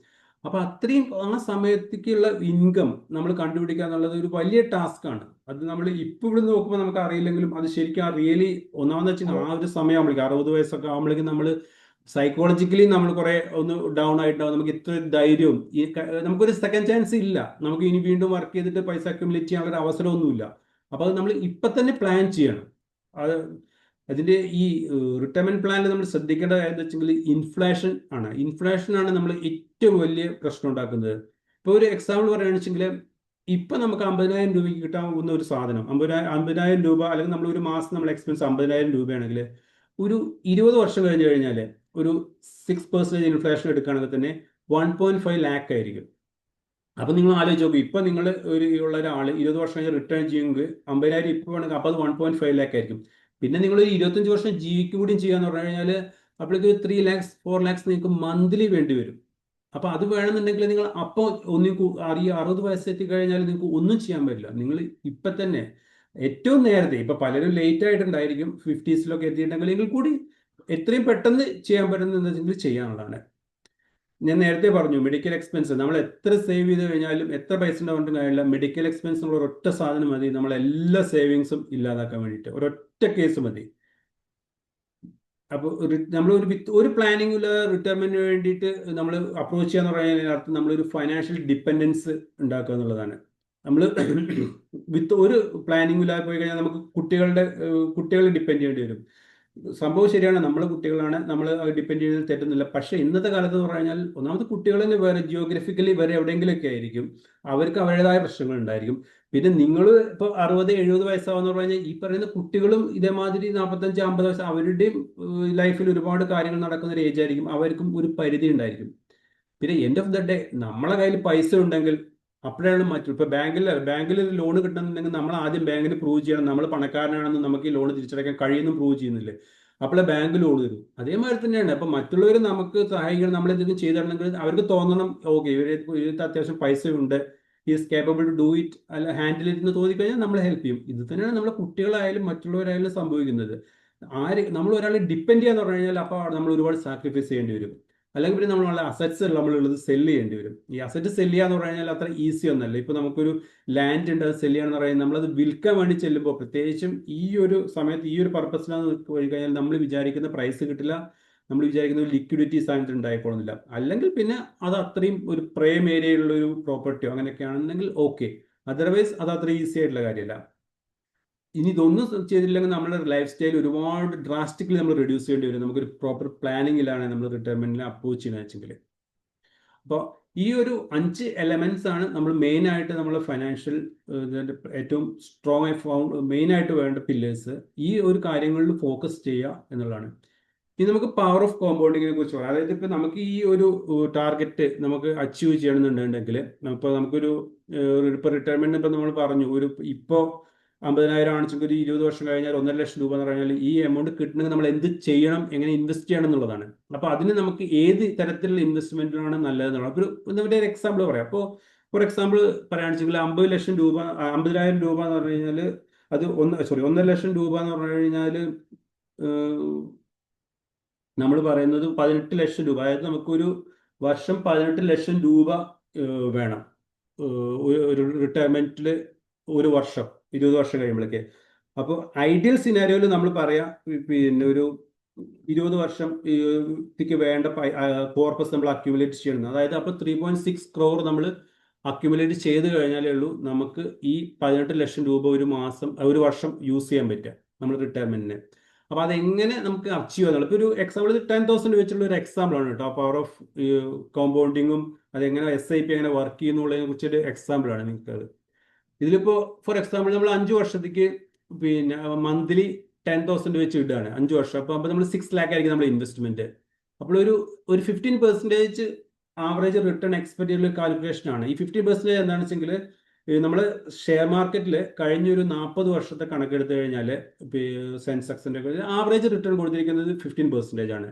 അപ്പൊ അത്രയും ആ സമയത്തേക്കുള്ള ഇൻകം നമ്മൾ കണ്ടുപിടിക്കുക എന്നുള്ളത് ഒരു വലിയ ടാസ്ക് ആണ്. അത് നമ്മൾ ഇപ്പൊ ഇവിടെ നോക്കുമ്പോൾ നമുക്ക് അറിയില്ലെങ്കിലും അത് ശരിക്കും റിയലി ഒന്നാമെന്ന് വെച്ചാൽ ആ ഒരു സമയം ആകുമ്പോഴേക്കും 60 വയസ്സൊക്കെ ആകുമ്പോഴേക്കും നമ്മൾ സൈക്കോളജിക്കലി നമ്മൾ കുറെ ഒന്ന് ഡൗൺ ആയിട്ടുണ്ടാവും. നമുക്ക് ഇത്ര ധൈര്യവും നമുക്കൊരു സെക്കൻഡ് ചാൻസ് ഇല്ല. നമുക്ക് ഇനി വീണ്ടും വർക്ക് ചെയ്തിട്ട് പൈസ അക്യുമുലേറ്റ് ചെയ്യാനുള്ള ഒരു അവസരമൊന്നുമില്ല. അപ്പൊ അത് നമ്മൾ ഇപ്പൊ തന്നെ പ്ലാൻ ചെയ്യണം. അത് അതിന്റെ ഈ റിട്ടയർമെന്റ് പ്ലാനിൽ നമ്മൾ ശ്രദ്ധിക്കേണ്ട കാര്യം എന്താ വെച്ചെങ്കിൽ ഇൻഫ്ലേഷൻ ആണ്. ഇൻഫ്ലേഷൻ ആണ് നമ്മൾ ഏറ്റവും വലിയ പ്രശ്നം ഉണ്ടാക്കുന്നത്. ഇപ്പൊ ഒരു എക്സാമ്പിൾ പറയുകയാണെന്ന് വെച്ചെങ്കിൽ ഇപ്പൊ നമുക്ക് 50,000 രൂപയ്ക്ക് കിട്ടാവുന്ന ഒരു സാധനം 50,000 രൂപ, അല്ലെങ്കിൽ നമ്മൾ ഒരു മാസം നമ്മൾ എക്സ്പെൻസ് 50,000 രൂപയാണെങ്കിൽ ഒരു 20 വർഷം കഴിഞ്ഞ് കഴിഞ്ഞാൽ ഒരു 6% ഇൻഫ്ലേഷൻ എടുക്കുകയാണെങ്കിൽ തന്നെ 1.5 ലാക്ക് ആയിരിക്കും. അപ്പൊ നിങ്ങൾ ആലോചിച്ച് നോക്കും, ഇപ്പൊ നിങ്ങൾ ഉള്ള ഒരാൾ 20 വർഷം കഴിഞ്ഞ് റിട്ടേൺ ചെയ്യുമെങ്കിൽ 50,000 ഇപ്പൊ വേണമെങ്കിൽ അപ്പൊ അത് 1.5 ലാക്ക് ആയിരിക്കും. പിന്നെ നിങ്ങൾ ഒരു 25 വർഷം ജീവിക്കും കൂടി ചെയ്യാന്ന് പറഞ്ഞു കഴിഞ്ഞാൽ അപ്പോഴേക്ക് 3 ലാക്സ് 4 ലാക്സ് നിങ്ങൾക്ക് മന്ത്ലി വേണ്ടി വരും. അപ്പൊ അത് വേണമെന്നുണ്ടെങ്കിൽ നിങ്ങൾ അപ്പോൾ ഒന്നും 60 വയസ്സെത്തി കഴിഞ്ഞാൽ നിങ്ങൾക്ക് ഒന്നും ചെയ്യാൻ പറ്റില്ല. നിങ്ങൾ ഇപ്പൊ തന്നെ ഏറ്റവും നേരത്തെ, ഇപ്പൊ പലരും ലേറ്റ് ആയിട്ടുണ്ടായിരിക്കും 50s എത്തിയിട്ടുണ്ടെങ്കിൽ കൂടി എത്രയും പെട്ടെന്ന് ചെയ്യാൻ പറ്റുന്നത് ചെയ്യാനുള്ളതാണ്. ഞാൻ നേരത്തെ പറഞ്ഞു മെഡിക്കൽ എക്സ്പെൻസ് നമ്മൾ എത്ര സേവ് ചെയ്ത് കഴിഞ്ഞാലും എത്ര പൈസ ഉണ്ടാവേണ്ട കാര്യമില്ല. മെഡിക്കൽ എക്സ്പെൻസ് എന്നുള്ള ഒരൊറ്റ സാധനം മതി നമ്മളെ എല്ലാ സേവിങ്സും ഇല്ലാതാക്കാൻ വേണ്ടിയിട്ട്. ഒരൊറ്റ കേസ് മതി. അപ്പോൾ നമ്മൾ ഒരു പ്ലാനിങ് ഇല്ല റിട്ടയർമെന്റിന് വേണ്ടിയിട്ട് നമ്മൾ അപ്രോച്ച് ചെയ്യാന്ന് പറയുന്നതിന് അർത്ഥം നമ്മളൊരു ഫൈനാൻഷ്യൽ ഡിപ്പെൻഡൻസ് ഉണ്ടാക്കുക എന്നുള്ളതാണ്. നമ്മൾ വിത്ത് ഒരു പ്ലാനിങ് ഇല്ലാതെ പോയി കഴിഞ്ഞാൽ നമുക്ക് കുട്ടികളെ ഡിപ്പെൻഡ് ചെയ്യേണ്ടി വരും. സംഭവം ശരിയാണ്, നമ്മളെ കുട്ടികളാണ്, നമ്മൾ ഡിപ്പെൻഡ് ചെയ്യുന്നത് തെറ്റുന്നില്ല. പക്ഷെ ഇന്നത്തെ കാലത്ത് എന്ന് പറഞ്ഞാൽ ഒന്നാമത് കുട്ടികൾ തന്നെ വേറെ ജിയോഗ്രഫിക്കലി വേറെ എവിടെയെങ്കിലുമൊക്കെ ആയിരിക്കും, അവർക്ക് അവരുടേതായ പ്രശ്നങ്ങൾ ഉണ്ടായിരിക്കും. പിന്നെ നിങ്ങൾ ഇപ്പോൾ 60-70 വയസ്സാവെന്ന് പറഞ്ഞാൽ ഈ പറയുന്ന കുട്ടികളും ഇതേമാതിരി 45-50 വയസ്സ് അവരുടെയും ലൈഫിൽ ഒരുപാട് കാര്യങ്ങൾ നടക്കുന്ന ഒരു ഏജ് ആയിരിക്കും. അവർക്കും ഒരു പരിധി ഉണ്ടായിരിക്കും. പിന്നെ എൻഡ് ഓഫ് ദ ഡേ നമ്മളെ കയ്യിൽ പൈസ ഉണ്ടെങ്കിൽ അപ്പോഴാണ് ഇപ്പൊ ബാങ്കിൽ ലോൺ കിട്ടണമെന്നുണ്ടെങ്കിൽ നമ്മൾ ആദ്യം ബാങ്കിന് പ്രൂവ് ചെയ്യണം നമ്മൾ പണക്കാരനാണെന്ന്, നമുക്ക് ഈ ലോൺ തിരിച്ചടയ്ക്കാൻ കഴിയുന്നു പ്രൂവ് ചെയ്യുന്നില്ലേ, അപ്പോഴേ ബാങ്ക് ലോൺ തരും. അതേമാതിരി തന്നെയാണ് അപ്പൊ മറ്റുള്ളവർ നമുക്ക് സഹായിക്കണം, നമ്മൾ എന്തെങ്കിലും ചെയ്തിടണമെങ്കിൽ അവർക്ക് തോന്നണം ഓക്കെ ഇവർക്ക് അത്യാവശ്യം പൈസ ഉണ്ട്, is capable to do it, അല്ല ഹാൻഡിൽ ഇറ്റ് എന്ന് തോന്നിക്കഴിഞ്ഞാൽ നമ്മൾ ഹെൽപ്പ് ചെയ്യും. ഇത് തന്നെയാണ് നമ്മളെ കുട്ടികളായാലും മറ്റുള്ളവരായാലും സംഭവിക്കുന്നത്. നമ്മൾ ഒരാളെ ഡിപ്പെൻഡ് ചെയ്യാന്ന് പറഞ്ഞു കഴിഞ്ഞാൽ അപ്പോൾ നമ്മൾ ഒരുപാട് സാക്രിഫൈസ് ചെയ്യേണ്ടി വരും. അല്ലെങ്കിൽ പിന്നെ നമ്മളുള്ള അസറ്റ്സ് നമ്മളുള്ളത് സെല്ല് ചെയ്യേണ്ടി വരും. ഈ അസറ്റ് സെല്ല് ചെയ്യാന്ന് പറഞ്ഞു കഴിഞ്ഞാൽ അത്ര ഈസി ഒന്നല്ല. ഇപ്പൊ നമുക്കൊരു ലാൻഡ് ഉണ്ട്, അത് സെല്ല് ചെയ്യാന്ന് പറയുന്നത് നമ്മളത് വിൽക്കാൻ വേണ്ടി ചെല്ലുമ്പോൾ, പ്രത്യേകിച്ചും ഈ ഒരു സമയത്ത് ഈ ഒരു പർപ്പസിലാണ് പോയി കഴിഞ്ഞാൽ നമ്മൾ വിചാരിക്കുന്ന പ്രൈസ് കിട്ടില്ല, നമ്മൾ വിചാരിക്കുന്ന ഒരു ലിക്വിഡിറ്റി സാധനത്തിൽ ഉണ്ടായിക്കൊള്ളുന്നില്ല. അല്ലെങ്കിൽ പിന്നെ അത് അത്രയും ഒരു പ്രൈം ഏരിയയിലുള്ള ഒരു പ്രോപ്പർട്ടിയോ അങ്ങനെയൊക്കെ ആണെന്നുണ്ടെങ്കിൽ ഓക്കെ, അതർവൈസ് അത് അത്ര ഈസി ആയിട്ടുള്ള കാര്യമല്ല. ഇനി ഇതൊന്നും ചെയ്തില്ലെങ്കിൽ നമ്മുടെ ലൈഫ് സ്റ്റൈൽ ഒരുപാട് ഡ്രാസ്റ്റിക്കലി നമ്മൾ റെഡ്യൂസ് ചെയ്യേണ്ടി വരും. നമുക്കൊരു പ്രോപ്പർ പ്ലാനിങ്ങിലാണ് നമ്മൾ റിട്ടയർമെന്റിനെ അപ്രോച്ച് ചെയ്യുന്നത് വെച്ചെങ്കിൽ. അപ്പോൾ ഈ ഒരു 5 എലമെന്റ്സ് ആണ് നമ്മൾ മെയിൻ ആയിട്ട് നമ്മൾ ഫൈനാൻഷ്യൽ ഏറ്റവും സ്ട്രോങ് ആയി മെയിൻ ആയിട്ട് വേണ്ട പില്ലേഴ്സ്. ഈ ഒരു കാര്യങ്ങളിൽ ഫോക്കസ് ചെയ്യുക എന്നുള്ളതാണ്. ഇനി നമുക്ക് പവർ ഓഫ് കോമ്പൗണ്ടിങ്ങിനെ കുറിച്ച് പറയാം. അതായത് ഇപ്പൊ നമുക്ക് ഈ ഒരു ടാർഗറ്റ് നമുക്ക് അച്ചീവ് ചെയ്യണമെന്നുണ്ടെങ്കിൽ ഇപ്പോൾ നമുക്കൊരു ഇപ്പൊ റിട്ടയർമെന്റ് ഇപ്പൊ നമ്മൾ പറഞ്ഞു ഇപ്പോൾ 50,000 ആണെച്ചെങ്കിൽ ഒരു 20 വർഷം കഴിഞ്ഞാൽ 1.5 ലക്ഷം രൂപ എന്ന് പറഞ്ഞാൽ ഈ എമൗണ്ട് കിട്ടണമെങ്കിൽ നമ്മൾ എന്ത് ചെയ്യണം, എങ്ങനെ ഇൻവെസ്റ്റ് ചെയ്യണം എന്നുള്ളതാണ്. അപ്പൊ അതിന് നമുക്ക് ഏത് തരത്തിലുള്ള ഇൻവെസ്റ്റ്മെന്റാണ് നല്ലതെന്നുള്ളത് ഒരു എക്സാമ്പിൾ പറയാം. അപ്പോൾ ഫോർ എക്സാമ്പിൾ പറയുകയാണെന്നുവെച്ചെങ്കിൽ 50 ലക്ഷം രൂപ 50,000 രൂപ എന്ന് പറഞ്ഞു കഴിഞ്ഞാൽ അത് 1.5 ലക്ഷം രൂപ എന്ന് പറഞ്ഞു കഴിഞ്ഞാൽ നമ്മൾ പറയുന്നത് 18 ലക്ഷം രൂപ. അതായത് നമുക്കൊരു വർഷം 18 ലക്ഷം രൂപ വേണം ഒരു റിട്ടയർമെന്റിൽ ഒരു വർഷം 20 വർഷം കഴിയുമ്പോഴേക്ക്. അപ്പോൾ ഐഡിയൽ സിനാരിയോയിൽ നമ്മൾ പറയാം പിന്നെ ഒരു 20 വർഷം വേണ്ട കോർപ്പസ് നമ്മൾ അക്യുമുലേറ്റ് ചെയ്യണം. അതായത് അപ്പോൾ 3.6 crore നമ്മൾ അക്യുമുലേറ്റ് ചെയ്ത് കഴിഞ്ഞാലേ ഉള്ളൂ നമുക്ക് ഈ 18 ലക്ഷം രൂപ ഒരു വർഷം യൂസ് ചെയ്യാൻ പറ്റുക നമ്മൾ റിട്ടയർമെന്റിന്. അപ്പൊ അതെങ്ങനെ നമുക്ക് അച്ചീവ് ചെയ്യാൻ, ഇപ്പോൾ ഒരു എക്സാമ്പിൾ 10,000 വെച്ചുള്ള ഒരു എക്സാമ്പിൾ ആണ് കേട്ടോ. പവർ ഓഫ് കോമ്പൗണ്ടിങ്ങും അതെങ്ങനെ SIP എങ്ങനെ വർക്ക് ചെയ്യുന്നുള്ളതിനെ കുറിച്ചൊരു എക്സാമ്പിൾ ആണ് നിങ്ങൾക്ക്. ഇതിലിപ്പോ ഫോർ എക്സാമ്പിൾ നമ്മൾ 5 വർഷത്തേക്ക് പിന്നെ മന്ത്ലി 10,000 വെച്ച് ഇടുകയാണ് 5 വർഷം. അപ്പൊ നമ്മൾ 6 ലാക്ക് ആയിരിക്കും നമ്മുടെ ഇൻവെസ്റ്റ്മെന്റ്. അപ്പോൾ ഒരു 15% ആവറേജ് റിട്ടേൺ എക്സ്പെക്ട് ചെയ്യുന്ന കാൽക്കുലേഷൻ ആണ്. ഈ 15% എന്താണെന്ന് വെച്ചെങ്കിൽ നമ്മൾ ഷെയർ മാർക്കറ്റിൽ കഴിഞ്ഞൊരു 40 വർഷത്തെ കണക്കെടുത്തു കഴിഞ്ഞാൽ സെൻസെക്സിന്റെ ആവറേജ് റിട്ടേൺ കൊടുത്തിരിക്കുന്നത് 15% ആണ്.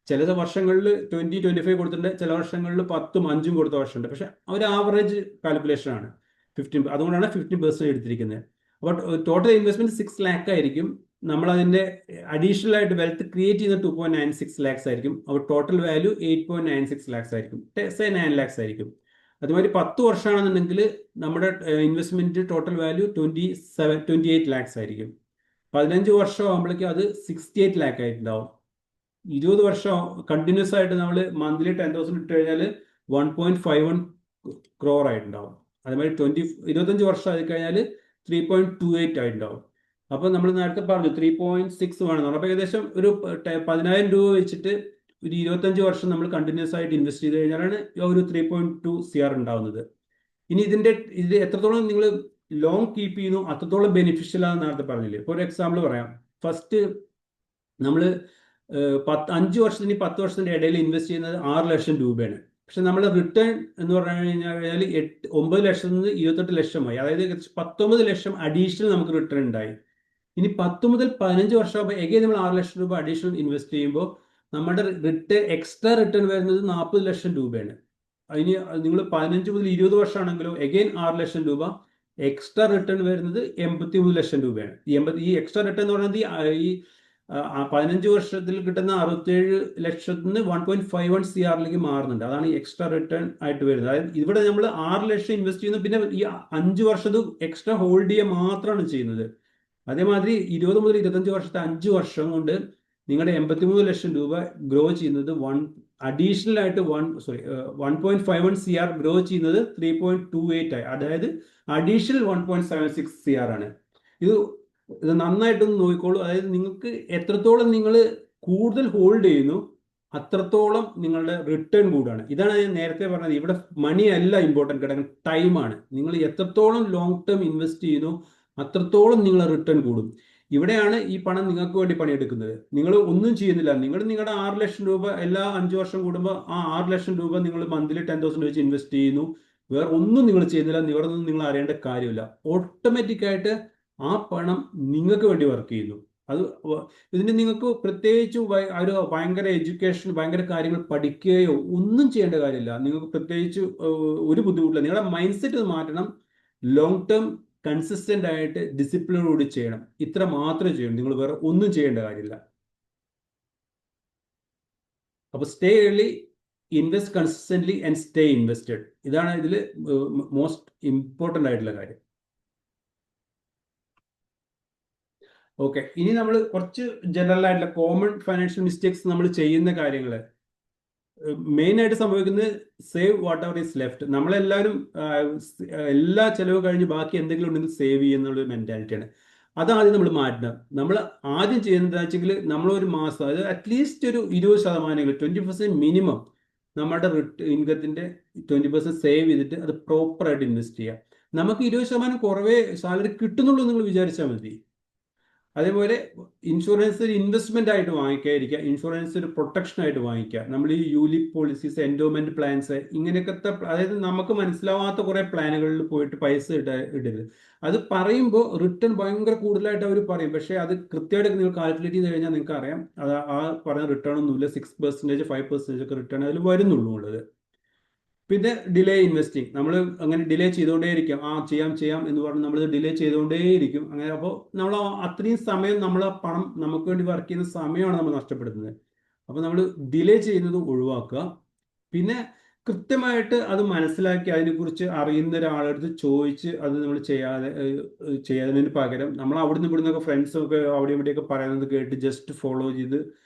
ചില വർഷങ്ങളിൽ 20-25 കൊടുത്തിട്ടുണ്ട്, ചില വർഷങ്ങളിൽ 10ഉം 5ഉം കൊടുത്ത വർഷമുണ്ട്. പക്ഷെ ഒരു ആവറേജ് കാൽക്കുലേഷൻ ആണ് 15. അതുകൊണ്ടാണ് 15% എടുത്തിരിക്കുന്നത്. അപ്പോൾ ടോട്ടൽ ഇൻവെസ്റ്റ്മെന്റ് 6 ലാക്ക് ആയിരിക്കും. നമ്മൾ അതിന്റെ അഡീഷണൽ ആയിട്ട് വെൽത്ത് ക്രിയേറ്റ് ചെയ്യുന്ന 2.96 ലാക്സ് ആയിരിക്കും. അപ്പോൾ ടോട്ടൽ വാല്യൂ 8.96 ലാക്സ് ആയിരിക്കും, 9 ലാക്സ് ആയിരിക്കും. അതുമാതിരി 10 വർഷമാണെന്നുണ്ടെങ്കിൽ നമ്മുടെ ഇൻവെസ്റ്റ്മെന്റ് ടോട്ടൽ വാല്യൂ 28 ലാക്സ് ആയിരിക്കും. 15 വർഷം ആകുമ്പോഴേക്കും അത് 68 ലാക്ക് ആയിട്ടുണ്ടാവും. 20 വർഷം കണ്ടിന്യൂസ് ആയിട്ട് നമ്മൾ മന്ത്ലി 10,000 ഇട്ട് കഴിഞ്ഞാൽ 1.51 crore ആയിട്ടുണ്ടാവും. അതേമാതിരി 25 വർഷം ആയി കഴിഞ്ഞാൽ 3.28 ആയിട്ടുണ്ടാവും. അപ്പോൾ നമ്മൾ നേരത്തെ പറഞ്ഞു 3.6 വേണം. അപ്പോൾ ഏകദേശം ഒരു 10,000 രൂപ വെച്ചിട്ട് ഒരു 25 വർഷം നമ്മൾ കണ്ടിന്യൂസ് ആയിട്ട് ഇൻവെസ്റ്റ് ചെയ്ത് കഴിഞ്ഞാലാണ് ഒരു 3.2 CR ഉണ്ടാവുന്നത്. ഇനി ഇത് എത്രത്തോളം നിങ്ങൾ ലോങ് കീപ്പ് ചെയ്യുന്നു അത്രത്തോളം ബെനിഫിഷ്യൽ ആണെന്ന് നേരത്തെ പറഞ്ഞില്ലേ. ഇപ്പോൾ ഒരു എക്സാമ്പിൾ പറയാം. ഫസ്റ്റ് നമ്മൾ 5 വർഷത്തിന് 10 വർഷത്തിന്റെ ഇടയിൽ ഇൻവെസ്റ്റ് ചെയ്യുന്നത് 6 ലക്ഷം രൂപയാണ്. പക്ഷെ നമ്മൾ റിട്ടേൺ എന്ന് പറഞ്ഞു കഴിഞ്ഞാൽ 9 ലക്ഷത്തിൽ നിന്ന് 28 ലക്ഷമായി. അതായത് 19 ലക്ഷം അഡീഷണൽ നമുക്ക് റിട്ടേൺ ഉണ്ടായി. ഇനി 10 മുതൽ 15 വർഷം ആകുമ്പോൾ എഗെയിൻ നമ്മൾ 6 ലക്ഷം രൂപ അഡീഷണൽ ഇൻവെസ്റ്റ് ചെയ്യുമ്പോൾ നമ്മുടെ എക്സ്ട്രാ റിട്ടേൺ വരുന്നത് 40 ലക്ഷം രൂപയാണ്. ഇനി നിങ്ങൾ 15 മുതൽ 20 വർഷമാണെങ്കിലോ എഗെയിൻ 6 ലക്ഷം രൂപ, എക്സ്ട്രാ റിട്ടേൺ വരുന്നത് 83 ലക്ഷം രൂപയാണ്. ഈ എക്സ്ട്രാ റിട്ടേൺ എന്ന് പറയുന്നത് ഈ 15 വർഷത്തിൽ കിട്ടുന്ന 67 ലക്ഷത്തിൽ നിന്ന് 1.51 CRലേക്ക് മാറുന്നുണ്ട്. അതാണ് ഈ എക്സ്ട്രാ റിട്ടേൺ ആയിട്ട് വരുന്നത്. അതായത് ഇവിടെ നമ്മൾ 6 ലക്ഷം ഇൻവെസ്റ്റ് ചെയ്യുന്നു, പിന്നെ ഈ 5 വർഷത്ത് എക്സ്ട്രാ ഹോൾഡ് ചെയ്യുക മാത്രമാണ് ചെയ്യുന്നത്. അതേമാതിരി 20 മുതൽ 25 വർഷത്തെ 5 വർഷം കൊണ്ട് നിങ്ങളുടെ 83 ലക്ഷം രൂപ ഗ്രോ ചെയ്യുന്നത് അഡീഷണൽ ആയിട്ട് 1.51 CR ഗ്രോ ചെയ്യുന്നത് 3.28 ആയി. അതായത് അഡീഷണൽ 1.76 CR ആണ്. ഇത് നന്നായിട്ടൊന്ന് നോക്കിക്കോളൂ. അതായത് നിങ്ങൾക്ക് എത്രത്തോളം നിങ്ങൾ കൂടുതൽ ഹോൾഡ് ചെയ്യുന്നു അത്രത്തോളം നിങ്ങളുടെ റിട്ടേൺ കൂടാണ്. ഇതാണ് ഞാൻ നേരത്തെ പറഞ്ഞത്. ഇവിടെ മണി അല്ല ഇമ്പോർട്ടൻറ്റ് ഘടകം, ടൈമാണ്. നിങ്ങൾ എത്രത്തോളം ലോങ് ടേം ഇൻവെസ്റ്റ് ചെയ്യുന്നു അത്രത്തോളം നിങ്ങളുടെ റിട്ടേൺ കൂടും. ഇവിടെയാണ് ഈ പണം നിങ്ങൾക്ക് വേണ്ടി പണിയെടുക്കുന്നത്. നിങ്ങൾ ഒന്നും ചെയ്യുന്നില്ല. നിങ്ങളുടെ 6 ലക്ഷം രൂപ എല്ലാ 5 വർഷം കൂടുമ്പോൾ ആ 6 ലക്ഷം രൂപ നിങ്ങൾ മന്ത്ലി 10,000 വെച്ച് ഇൻവെസ്റ്റ് ചെയ്യുന്നു. വേറെ ഒന്നും നിങ്ങൾ ചെയ്യുന്നില്ല. വേറെ ഒന്നും നിങ്ങൾ അറിയേണ്ട കാര്യമില്ല. ഓട്ടോമാറ്റിക്കായിട്ട് ആ പണം നിങ്ങൾക്ക് വേണ്ടി വർക്ക് ചെയ്യുന്നു. ഇതിന് നിങ്ങൾക്ക് പ്രത്യേകിച്ച് ഒരു ഭയങ്കര എഡ്യൂക്കേഷൻ, ഭയങ്കര കാര്യങ്ങൾ പഠിക്കുകയോ ഒന്നും ചെയ്യേണ്ട കാര്യമില്ല. നിങ്ങൾക്ക് പ്രത്യേകിച്ച് ഒരു ബുദ്ധിമുട്ടില്ല. നിങ്ങളുടെ മൈൻഡ് സെറ്റ് മാറ്റണം. ലോങ് ടേം കൺസിസ്റ്റന്റ് ആയിട്ട് ഡിസിപ്ലിനോട് ചെയ്യണം. ഇത്ര മാത്രമേ ചെയ്യണം. നിങ്ങൾ വേറെ ഒന്നും ചെയ്യേണ്ട കാര്യമില്ല. അപ്പോൾ stay early, invest consistently and stay invested. ഇതാണ് ഇതിൽ മോസ്റ്റ് ഇമ്പോർട്ടൻ്റ് ആയിട്ടുള്ള കാര്യം. ഓക്കെ, ഇനി നമ്മൾ കുറച്ച് ജനറൽ ആയിട്ടുള്ള കോമൺ ഫൈനാൻഷ്യൽ മിസ്റ്റേക്സ് നമ്മൾ ചെയ്യുന്ന കാര്യങ്ങൾ. മെയിൻ ആയിട്ട് സംഭവിക്കുന്നത് save what ever is left. നമ്മളെല്ലാവരും എല്ലാ ചെലവ് കഴിഞ്ഞ് ബാക്കി എന്തെങ്കിലും ഉണ്ടെങ്കിൽ സേവ് ചെയ്യുന്നുള്ള ഒരു മെന്റാലിറ്റിയാണ്. അതാദ്യം നമ്മൾ മാറ്റണം. നമ്മൾ ആദ്യം ചെയ്യുന്നത് വെച്ചെങ്കിൽ നമ്മളൊരു മാസം, അതായത് അറ്റ്ലീസ്റ്റ് ഒരു 20% 20% മിനിമം നമ്മുടെ ഇൻകത്തിന്റെ 20% സേവ് ചെയ്തിട്ട് അത് പ്രോപ്പറായിട്ട് ഇൻവെസ്റ്റ് ചെയ്യുക. നമുക്ക് 20% കുറവേ സാലറി കിട്ടുന്നുള്ളൂ നിങ്ങൾ വിചാരിച്ചാൽ മതി. അതേപോലെ ഇൻഷുറൻസ് ഒരു ഇൻവെസ്റ്റ്മെന്റ് ആയിട്ട് വാങ്ങിക്കാതിരിക്കുക. ഇൻഷുറൻസ് ഒരു പ്രൊട്ടക്ഷൻ ആയിട്ട് വാങ്ങിക്കുക. നമ്മൾ ഈ യൂലിപ് പോളിസീസ്, എൻഡോമെന്റ് പ്ലാൻസ്, ഇങ്ങനെയൊക്കെ, അതായത് നമുക്ക് മനസ്സിലാവാത്ത കുറെ പ്ലാനുകളിൽ പോയിട്ട് പൈസ ഇടരുത്. അത് പറയുമ്പോൾ റിട്ടേൺ ഭയങ്കര കൂടുതലായിട്ട് അവർ പറയും. പക്ഷേ അത് കൃത്യമായിട്ട് നിങ്ങൾ കാൽക്കുലേറ്റ് ചെയ്ത് കഴിഞ്ഞാൽ നിങ്ങൾക്ക് അറിയാം അത് ആ പറഞ്ഞ റിട്ടേൺ ഒന്നുമില്ല. 6%, 5% ഒക്കെ റിട്ടേൺ അതിൽ വരുന്നുള്ളൂ ഉള്ളത്. പിന്നെ ഡിലേ ഇൻവെസ്റ്റിംഗ്. നമ്മൾ അങ്ങനെ ഡിലേ ചെയ്തുകൊണ്ടേയിരിക്കും. ചെയ്യാം എന്ന് പറഞ്ഞ് നമ്മൾ ഡിലേ ചെയ്തുകൊണ്ടേയിരിക്കും. അങ്ങനെ അപ്പോൾ നമ്മൾ അത്രയും സമയം നമ്മൾ പണം നമുക്ക് വേണ്ടി വർക്ക് ചെയ്യുന്ന സമയമാണ് നമ്മൾ നഷ്ടപ്പെടുന്നത്. അപ്പോൾ നമ്മൾ ഡിലേ ചെയ്യുന്നത് ഒഴിവാക്കുക. പിന്നെ കൃത്യമായിട്ട് അത് മനസ്സിലാക്കി അതിനെക്കുറിച്ച് അറിയുന്ന ഒരാളെടുത്ത് ചോദിച്ച് അത് നമ്മൾ ചെയ്യാതിന് പകരം നമ്മൾ അവിടുന്ന് ഇവിടുന്നൊക്കെ ഫ്രണ്ട്സൊക്കെ അവിടെ ഇവിടെയൊക്കെ പറയുന്നത് കേട്ട് ജസ്റ്റ് ഫോളോ ചെയ്ത്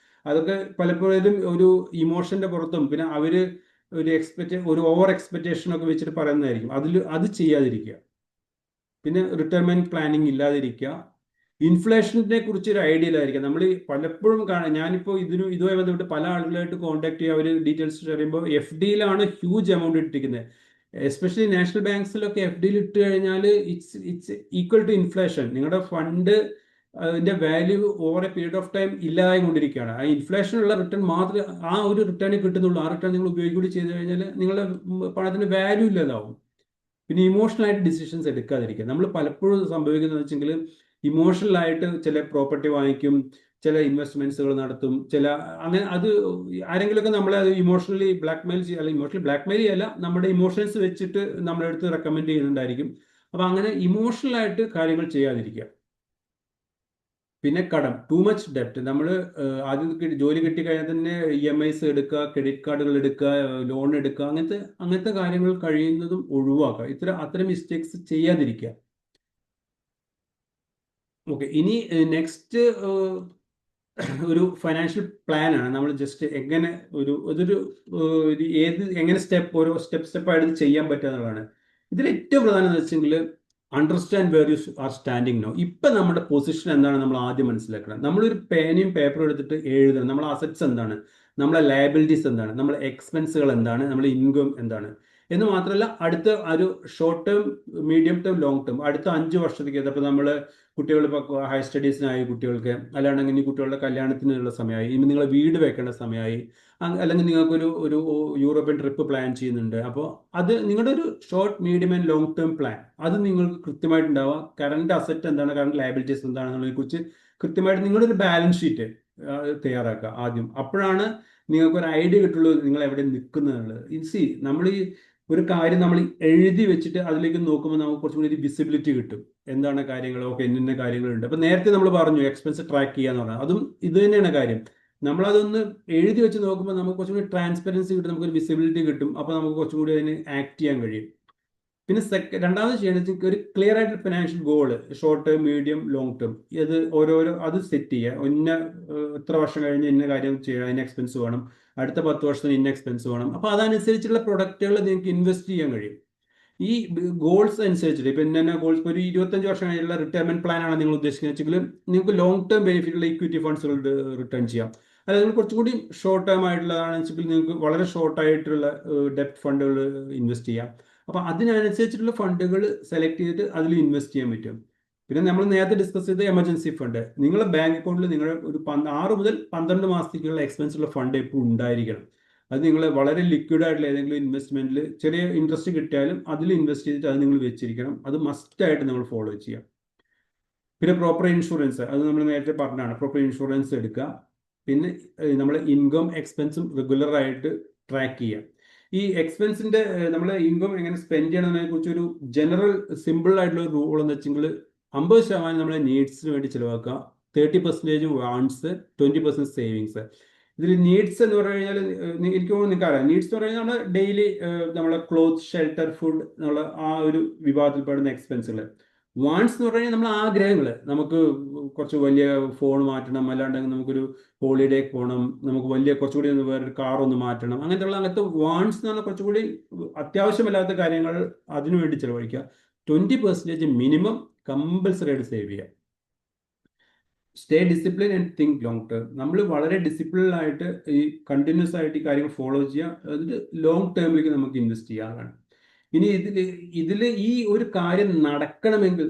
അതൊക്കെ പലപ്പോഴും ഒരു ഇമോഷന്റെ പുറത്തും പിന്നെ അവര് ഒരു ഓവർ എക്സ്പെക്ടേഷൻ ഒക്കെ വെച്ചിട്ട് പറയുന്നതായിരിക്കും. അത് ചെയ്യാതിരിക്കുക. പിന്നെ റിട്ടയർമെന്റ് പ്ലാനിങ് ഇല്ലാതിരിക്കുക. ഇൻഫ്ലേഷനെ കുറിച്ച് ഒരു ഐഡിയ ഇല്ലായിരിക്കുക. നമ്മൾ പലപ്പോഴും ഞാനിപ്പോൾ ഇതുമായി ബന്ധപ്പെട്ട് പല ആളുകളായിട്ട് കോൺടാക്ട് ചെയ്യുക, അവർ ഡീറ്റെയിൽസ് അറിയുമ്പോൾ FDയിലാണ് ഹ്യൂജ് എമൗണ്ട് ഇട്ടിരിക്കുന്നത്. എസ്പെഷ്യലി നാഷണൽ ബാങ്ക്സിലൊക്കെ FDയിൽ ഇട്ട് കഴിഞ്ഞാൽ ഇറ്റ്സ് ഈക്വൽ ടു ഇൻഫ്ലേഷൻ. നിങ്ങളുടെ ഫണ്ട് അതിന്റെ value over A period of time ഇല്ലാതായി കൊണ്ടിരിക്കുകയാണ്. ആ ഇൻഫ്ലേഷനുള്ള റിട്ടേൺ മാത്രമേ ആ ഒരു റിട്ടേൺ കിട്ടുന്നുള്ളൂ. ആ റിട്ടേൺ നിങ്ങൾ ഉപയോഗിക്കുകയും ചെയ്ത് കഴിഞ്ഞാൽ നിങ്ങളുടെ പണത്തിന് വാല്യൂ ഇല്ലാതാവും. പിന്നെ ഇമോഷണൽ ആയിട്ട് ഡിസിഷൻസ് എടുക്കാതിരിക്കുക. നമ്മൾ പലപ്പോഴും സംഭവിക്കുന്നത് വെച്ചെങ്കിൽ ഇമോഷണൽ ആയിട്ട് ചില പ്രോപ്പർട്ടി വാങ്ങിക്കും, ചില ഇൻവെസ്റ്റ്മെന്റ്സുകൾ നടത്തും, അങ്ങനെ അത് ആരെങ്കിലുമൊക്കെ നമ്മളെ അത് ഇമോഷണലി ബ്ലാക്ക്മെയിൽ ചെയ്യുക. അല്ലെങ്കിൽ ഇമോഷണലി ബ്ലാക്ക്മെയിൽ ചെയ്യല്ല, നമ്മുടെ ഇമോഷൻസ് വെച്ചിട്ട് നമ്മളെ അടുത്ത് റെക്കമെൻഡ് ചെയ്യുന്നുണ്ടായിരിക്കും. അപ്പൊ അങ്ങനെ ഇമോഷണൽ ആയിട്ട് കാര്യങ്ങൾ ചെയ്യാതിരിക്കുക. പിന്നെ കടം, ടു മച്ച് ഡെപ്റ്റ്. നമ്മൾ ആദ്യം ജോലി കിട്ടിക്കഴിഞ്ഞാൽ തന്നെ EMIs എടുക്കുക, ക്രെഡിറ്റ് കാർഡുകൾ എടുക്കുക, ലോൺ എടുക്കുക, അങ്ങനത്തെ കാര്യങ്ങൾ കഴിയുന്നതും ഒഴിവാക്കുക. അത്തരം മിസ്റ്റേക്സ് ചെയ്യാതിരിക്കുക. ഓക്കെ, ഇനി നെക്സ്റ്റ് ഒരു ഫൈനാൻഷ്യൽ പ്ലാൻ ആണ്. നമ്മൾ ജസ്റ്റ് എങ്ങനെ എങ്ങനെ ഓരോ സ്റ്റെപ്പായിട്ട് ഇത് ചെയ്യാൻ പറ്റുക എന്നുള്ളതാണ്. ഇതിൽ ഏറ്റവും പ്രധാനം എന്ന് വെച്ചെങ്കിൽ understand where you are standing now. ഇപ്പൊ നമ്മുടെ പൊസിഷൻ എന്താണ് നമ്മൾ ആദ്യം മനസ്സിലാക്കണം. നമ്മളൊരു പേനയും പേപ്പറും എടുത്തിട്ട് എഴുതണം. നമ്മളെ അസറ്റ്സ് എന്താണ്, നമ്മളെ ലയബിലിറ്റീസ് എന്താണ്, നമ്മളെ എക്സ്പെൻസുകൾ എന്താണ്, നമ്മളെ ഇൻകം എന്താണ് എന്ന് മാത്രമല്ല അടുത്ത ഒരു short term, medium term, long term, അടുത്ത 5 വർഷത്തേക്ക്. അപ്പോൾ നമ്മൾ കുട്ടികൾ ഇപ്പോൾ ഹയർ സ്റ്റഡീസിനായി കുട്ടികൾക്ക്, അല്ലാണ്ടെങ്കിൽ ഇനി കുട്ടികളുടെ കല്യാണത്തിനുള്ള സമയമായി, ഇനി നിങ്ങളെ വീട് വെക്കേണ്ട സമയമായി, അല്ലെങ്കിൽ നിങ്ങൾക്കൊരു ഒരു യൂറോപ്യൻ ട്രിപ്പ് പ്ലാൻ ചെയ്യുന്നുണ്ട്. അപ്പോൾ അത് നിങ്ങളുടെ ഒരു short, medium and long term plan അത് നിങ്ങൾക്ക് കൃത്യമായിട്ടുണ്ടാവുക. കറണ്ട് അസറ്റ് എന്താണ്, കറണ്ട് ലയബിലിറ്റീസ് എന്താണെന്നുള്ളതിനെ കുറിച്ച് കൃത്യമായിട്ട് നിങ്ങളുടെ ഒരു ബാലൻസ് ഷീറ്റ് തയ്യാറാക്കുക ആദ്യം. അപ്പോഴാണ് നിങ്ങൾക്കൊരു ഐഡിയ കിട്ടുള്ളൂ നിങ്ങൾ എവിടെ നിൽക്കുന്നതെന്നുള്ളത്. സി, നമ്മൾ ഈ ഒരു കാര്യം നമ്മൾ എഴുതി വെച്ചിട്ട് അതിലേക്ക് നോക്കുമ്പോൾ നമുക്ക് കുറച്ചും കൂടി ഒരു വിസിബിലിറ്റി കിട്ടും. എന്താണ് കാര്യങ്ങൾ, ഓക്കെ ഇന്ന കാര്യങ്ങളുണ്ട്. അപ്പൊ നേരത്തെ നമ്മൾ പറഞ്ഞു എക്സ്പെൻസ് ട്രാക്ക് ചെയ്യാന്ന് പറഞ്ഞാൽ അതും ഇത് തന്നെയാണ് കാര്യം. നമ്മളതൊന്ന് എഴുതി വെച്ച് നോക്കുമ്പോൾ നമുക്ക് കുറച്ചും കൂടി ട്രാൻസ്പെറൻസി കിട്ടും, നമുക്കൊരു വിസിബിലിറ്റി കിട്ടും. അപ്പോൾ നമുക്ക് കുറച്ചും കൂടി അതിന് ആക്ട് ചെയ്യാൻ കഴിയും. പിന്നെ രണ്ടാമത് ചെയ്യേണ്ടത് ഒരു ക്ലിയർ ആയിട്ട് financial goal, short term, medium, long term, ഇത് ഓരോരോ അത് സെറ്റ് ചെയ്യുക. എത്ര വർഷം കഴിഞ്ഞ് ഇന്ന കാര്യം ചെയ്യുക, അതിന് എക്സ്പെൻസ് വേണം, അടുത്ത 10 വർഷത്തിന് ഇന്ന എക്സ്പെൻസ് വേണം. അപ്പോൾ അതനുസരിച്ചുള്ള പ്രൊഡക്റ്റുകൾ നിങ്ങൾക്ക് ഇൻവെസ്റ്റ് ചെയ്യാൻ കഴിയും. ഈ ഗോൾസ് അനുസരിച്ചിട്ട് ഇപ്പൊ ഇന്ന ഗോൾസ്, ഒരു 25 വർഷം കഴിഞ്ഞുള്ള റിട്ടയർമെന്റ് പ്ലാൻ ആണ് നിങ്ങൾ ഉദ്ദേശിക്കുന്നത് വെച്ചെങ്കിൽ നിങ്ങൾക്ക് ലോങ് ടേം ബെനിഫിറ്റുള്ള ഇക്വിറ്റി ഫണ്ട്സുകൾ റിട്ടേൺ ചെയ്യാം. അല്ലെങ്കിൽ നിങ്ങൾ കുറച്ചും കൂടി ഷോർട്ട് ടേം ആയിട്ടുള്ളതാണ് വെച്ചെങ്കിൽ നിങ്ങൾക്ക് വളരെ ഷോർട്ട് ആയിട്ടുള്ള ഡെപ്റ്റ് ഫണ്ടുകൾ ഇൻവെസ്റ്റ് ചെയ്യാം. അപ്പൊ അതിനനുസരിച്ചിട്ടുള്ള ഫണ്ടുകൾ സെലക്ട് ചെയ്തിട്ട് അതിൽ ഇൻവെസ്റ്റ് ചെയ്യാൻ പറ്റും. പിന്നെ നമ്മൾ നേരത്തെ ഡിസ്കസ് ചെയ്ത എമർജൻസി ഫണ്ട്, നിങ്ങളുടെ ബാങ്ക് അക്കൗണ്ടിൽ നിങ്ങളുടെ ഒരു 6 മുതൽ 12 മാസത്തേക്കുള്ള എക്സ്പെൻസ് ഉള്ള ഫണ്ട് എപ്പോഴും ഉണ്ടായിരിക്കണം. അത് നിങ്ങൾ വളരെ ലിക്വിഡ് ആയിട്ടുള്ള ഏതെങ്കിലും ഇൻവെസ്റ്റ്മെന്റിൽ ചെറിയ ഇൻട്രസ്റ്റ് കിട്ടിയാലും അതിൽ ഇൻവെസ്റ്റ് ചെയ്തിട്ട് അത് നിങ്ങൾ വെച്ചിരിക്കണം. അത് മസ്റ്റ് ആയിട്ട് നമ്മൾ ഫോളോ ചെയ്യാം. പിന്നെ പ്രോപ്പർ ഇൻഷുറൻസ്, അത് നമ്മൾ നേരത്തെ പറഞ്ഞതാണ്, പ്രോപ്പർ ഇൻഷുറൻസ് എടുക്കുക. പിന്നെ നമ്മൾ ഇൻകം എക്സ്പെൻസും റെഗുലർ ആയിട്ട് ട്രാക്ക് ചെയ്യാം. ഈ എക്സ്പെൻസിന്റെ നമ്മൾ ഇൻകം എങ്ങനെ സ്പെൻഡ് ചെയ്യണമെന്നതിനെ കുറിച്ച് ഒരു ജനറൽ സിമ്പിൾ ആയിട്ടുള്ള ഒരു റൂൾ എന്ന് വെച്ചെങ്കിൽ 50% നമ്മളെ നീഡ്സിന് വേണ്ടി ചിലവാക്കുക, 30% വാണ്ട്സ്, 20% സേവിങ്സ്. ഇതിൽ നീഡ്സ് എന്ന് പറഞ്ഞു കഴിഞ്ഞാൽ എനിക്ക് തോന്നുന്നു നിങ്ങൾക്ക് അറിയാം, നീഡ്സ് എന്ന് പറഞ്ഞാൽ നമ്മൾ ഡെയിലി നമ്മളെ ക്ലോത്ത്, ഷെൽട്ടർ, ഫുഡ് എന്നുള്ള ആ ഒരു വിഭാഗത്തിൽപ്പെടുന്ന എക്സ്പെൻസുകൾ. വാണ്ട്സ് എന്ന് പറഞ്ഞു കഴിഞ്ഞാൽ നമ്മളെ ആഗ്രഹങ്ങൾ, നമുക്ക് കുറച്ച് വലിയ ഫോൺ മാറ്റണം, അല്ലാണ്ടെങ്കിൽ നമുക്കൊരു ഹോളിഡേ പോകണം, നമുക്ക് കുറച്ചുകൂടി വേറൊരു കാർ ഒന്ന് മാറ്റണം, അങ്ങനത്തെ വാണ്ട്സ് എന്ന് പറഞ്ഞാൽ കുറച്ചുകൂടി അത്യാവശ്യമല്ലാത്ത കാര്യങ്ങൾ അതിനു വേണ്ടി ചിലവഴിക്കുക. 20% മിനിമം കമ്പൽസറി ആയിട്ട് സേവ് ചെയ്യുക. Stay discipline and think long term. നമ്മൾ വളരെ ഡിസിപ്ലിൻ ആയിട്ട് ഈ കണ്ടിന്യൂസ് ആയിട്ട് ഈ കാര്യങ്ങൾ ഫോളോ ചെയ്യുക, എന്നിട്ട് ലോങ് ടേമിലേക്ക് നമുക്ക് ഇൻവെസ്റ്റ് ചെയ്യാനാണ്. ഇനി ഇതിൽ ഈ ഒരു കാര്യം നടക്കണമെങ്കിൽ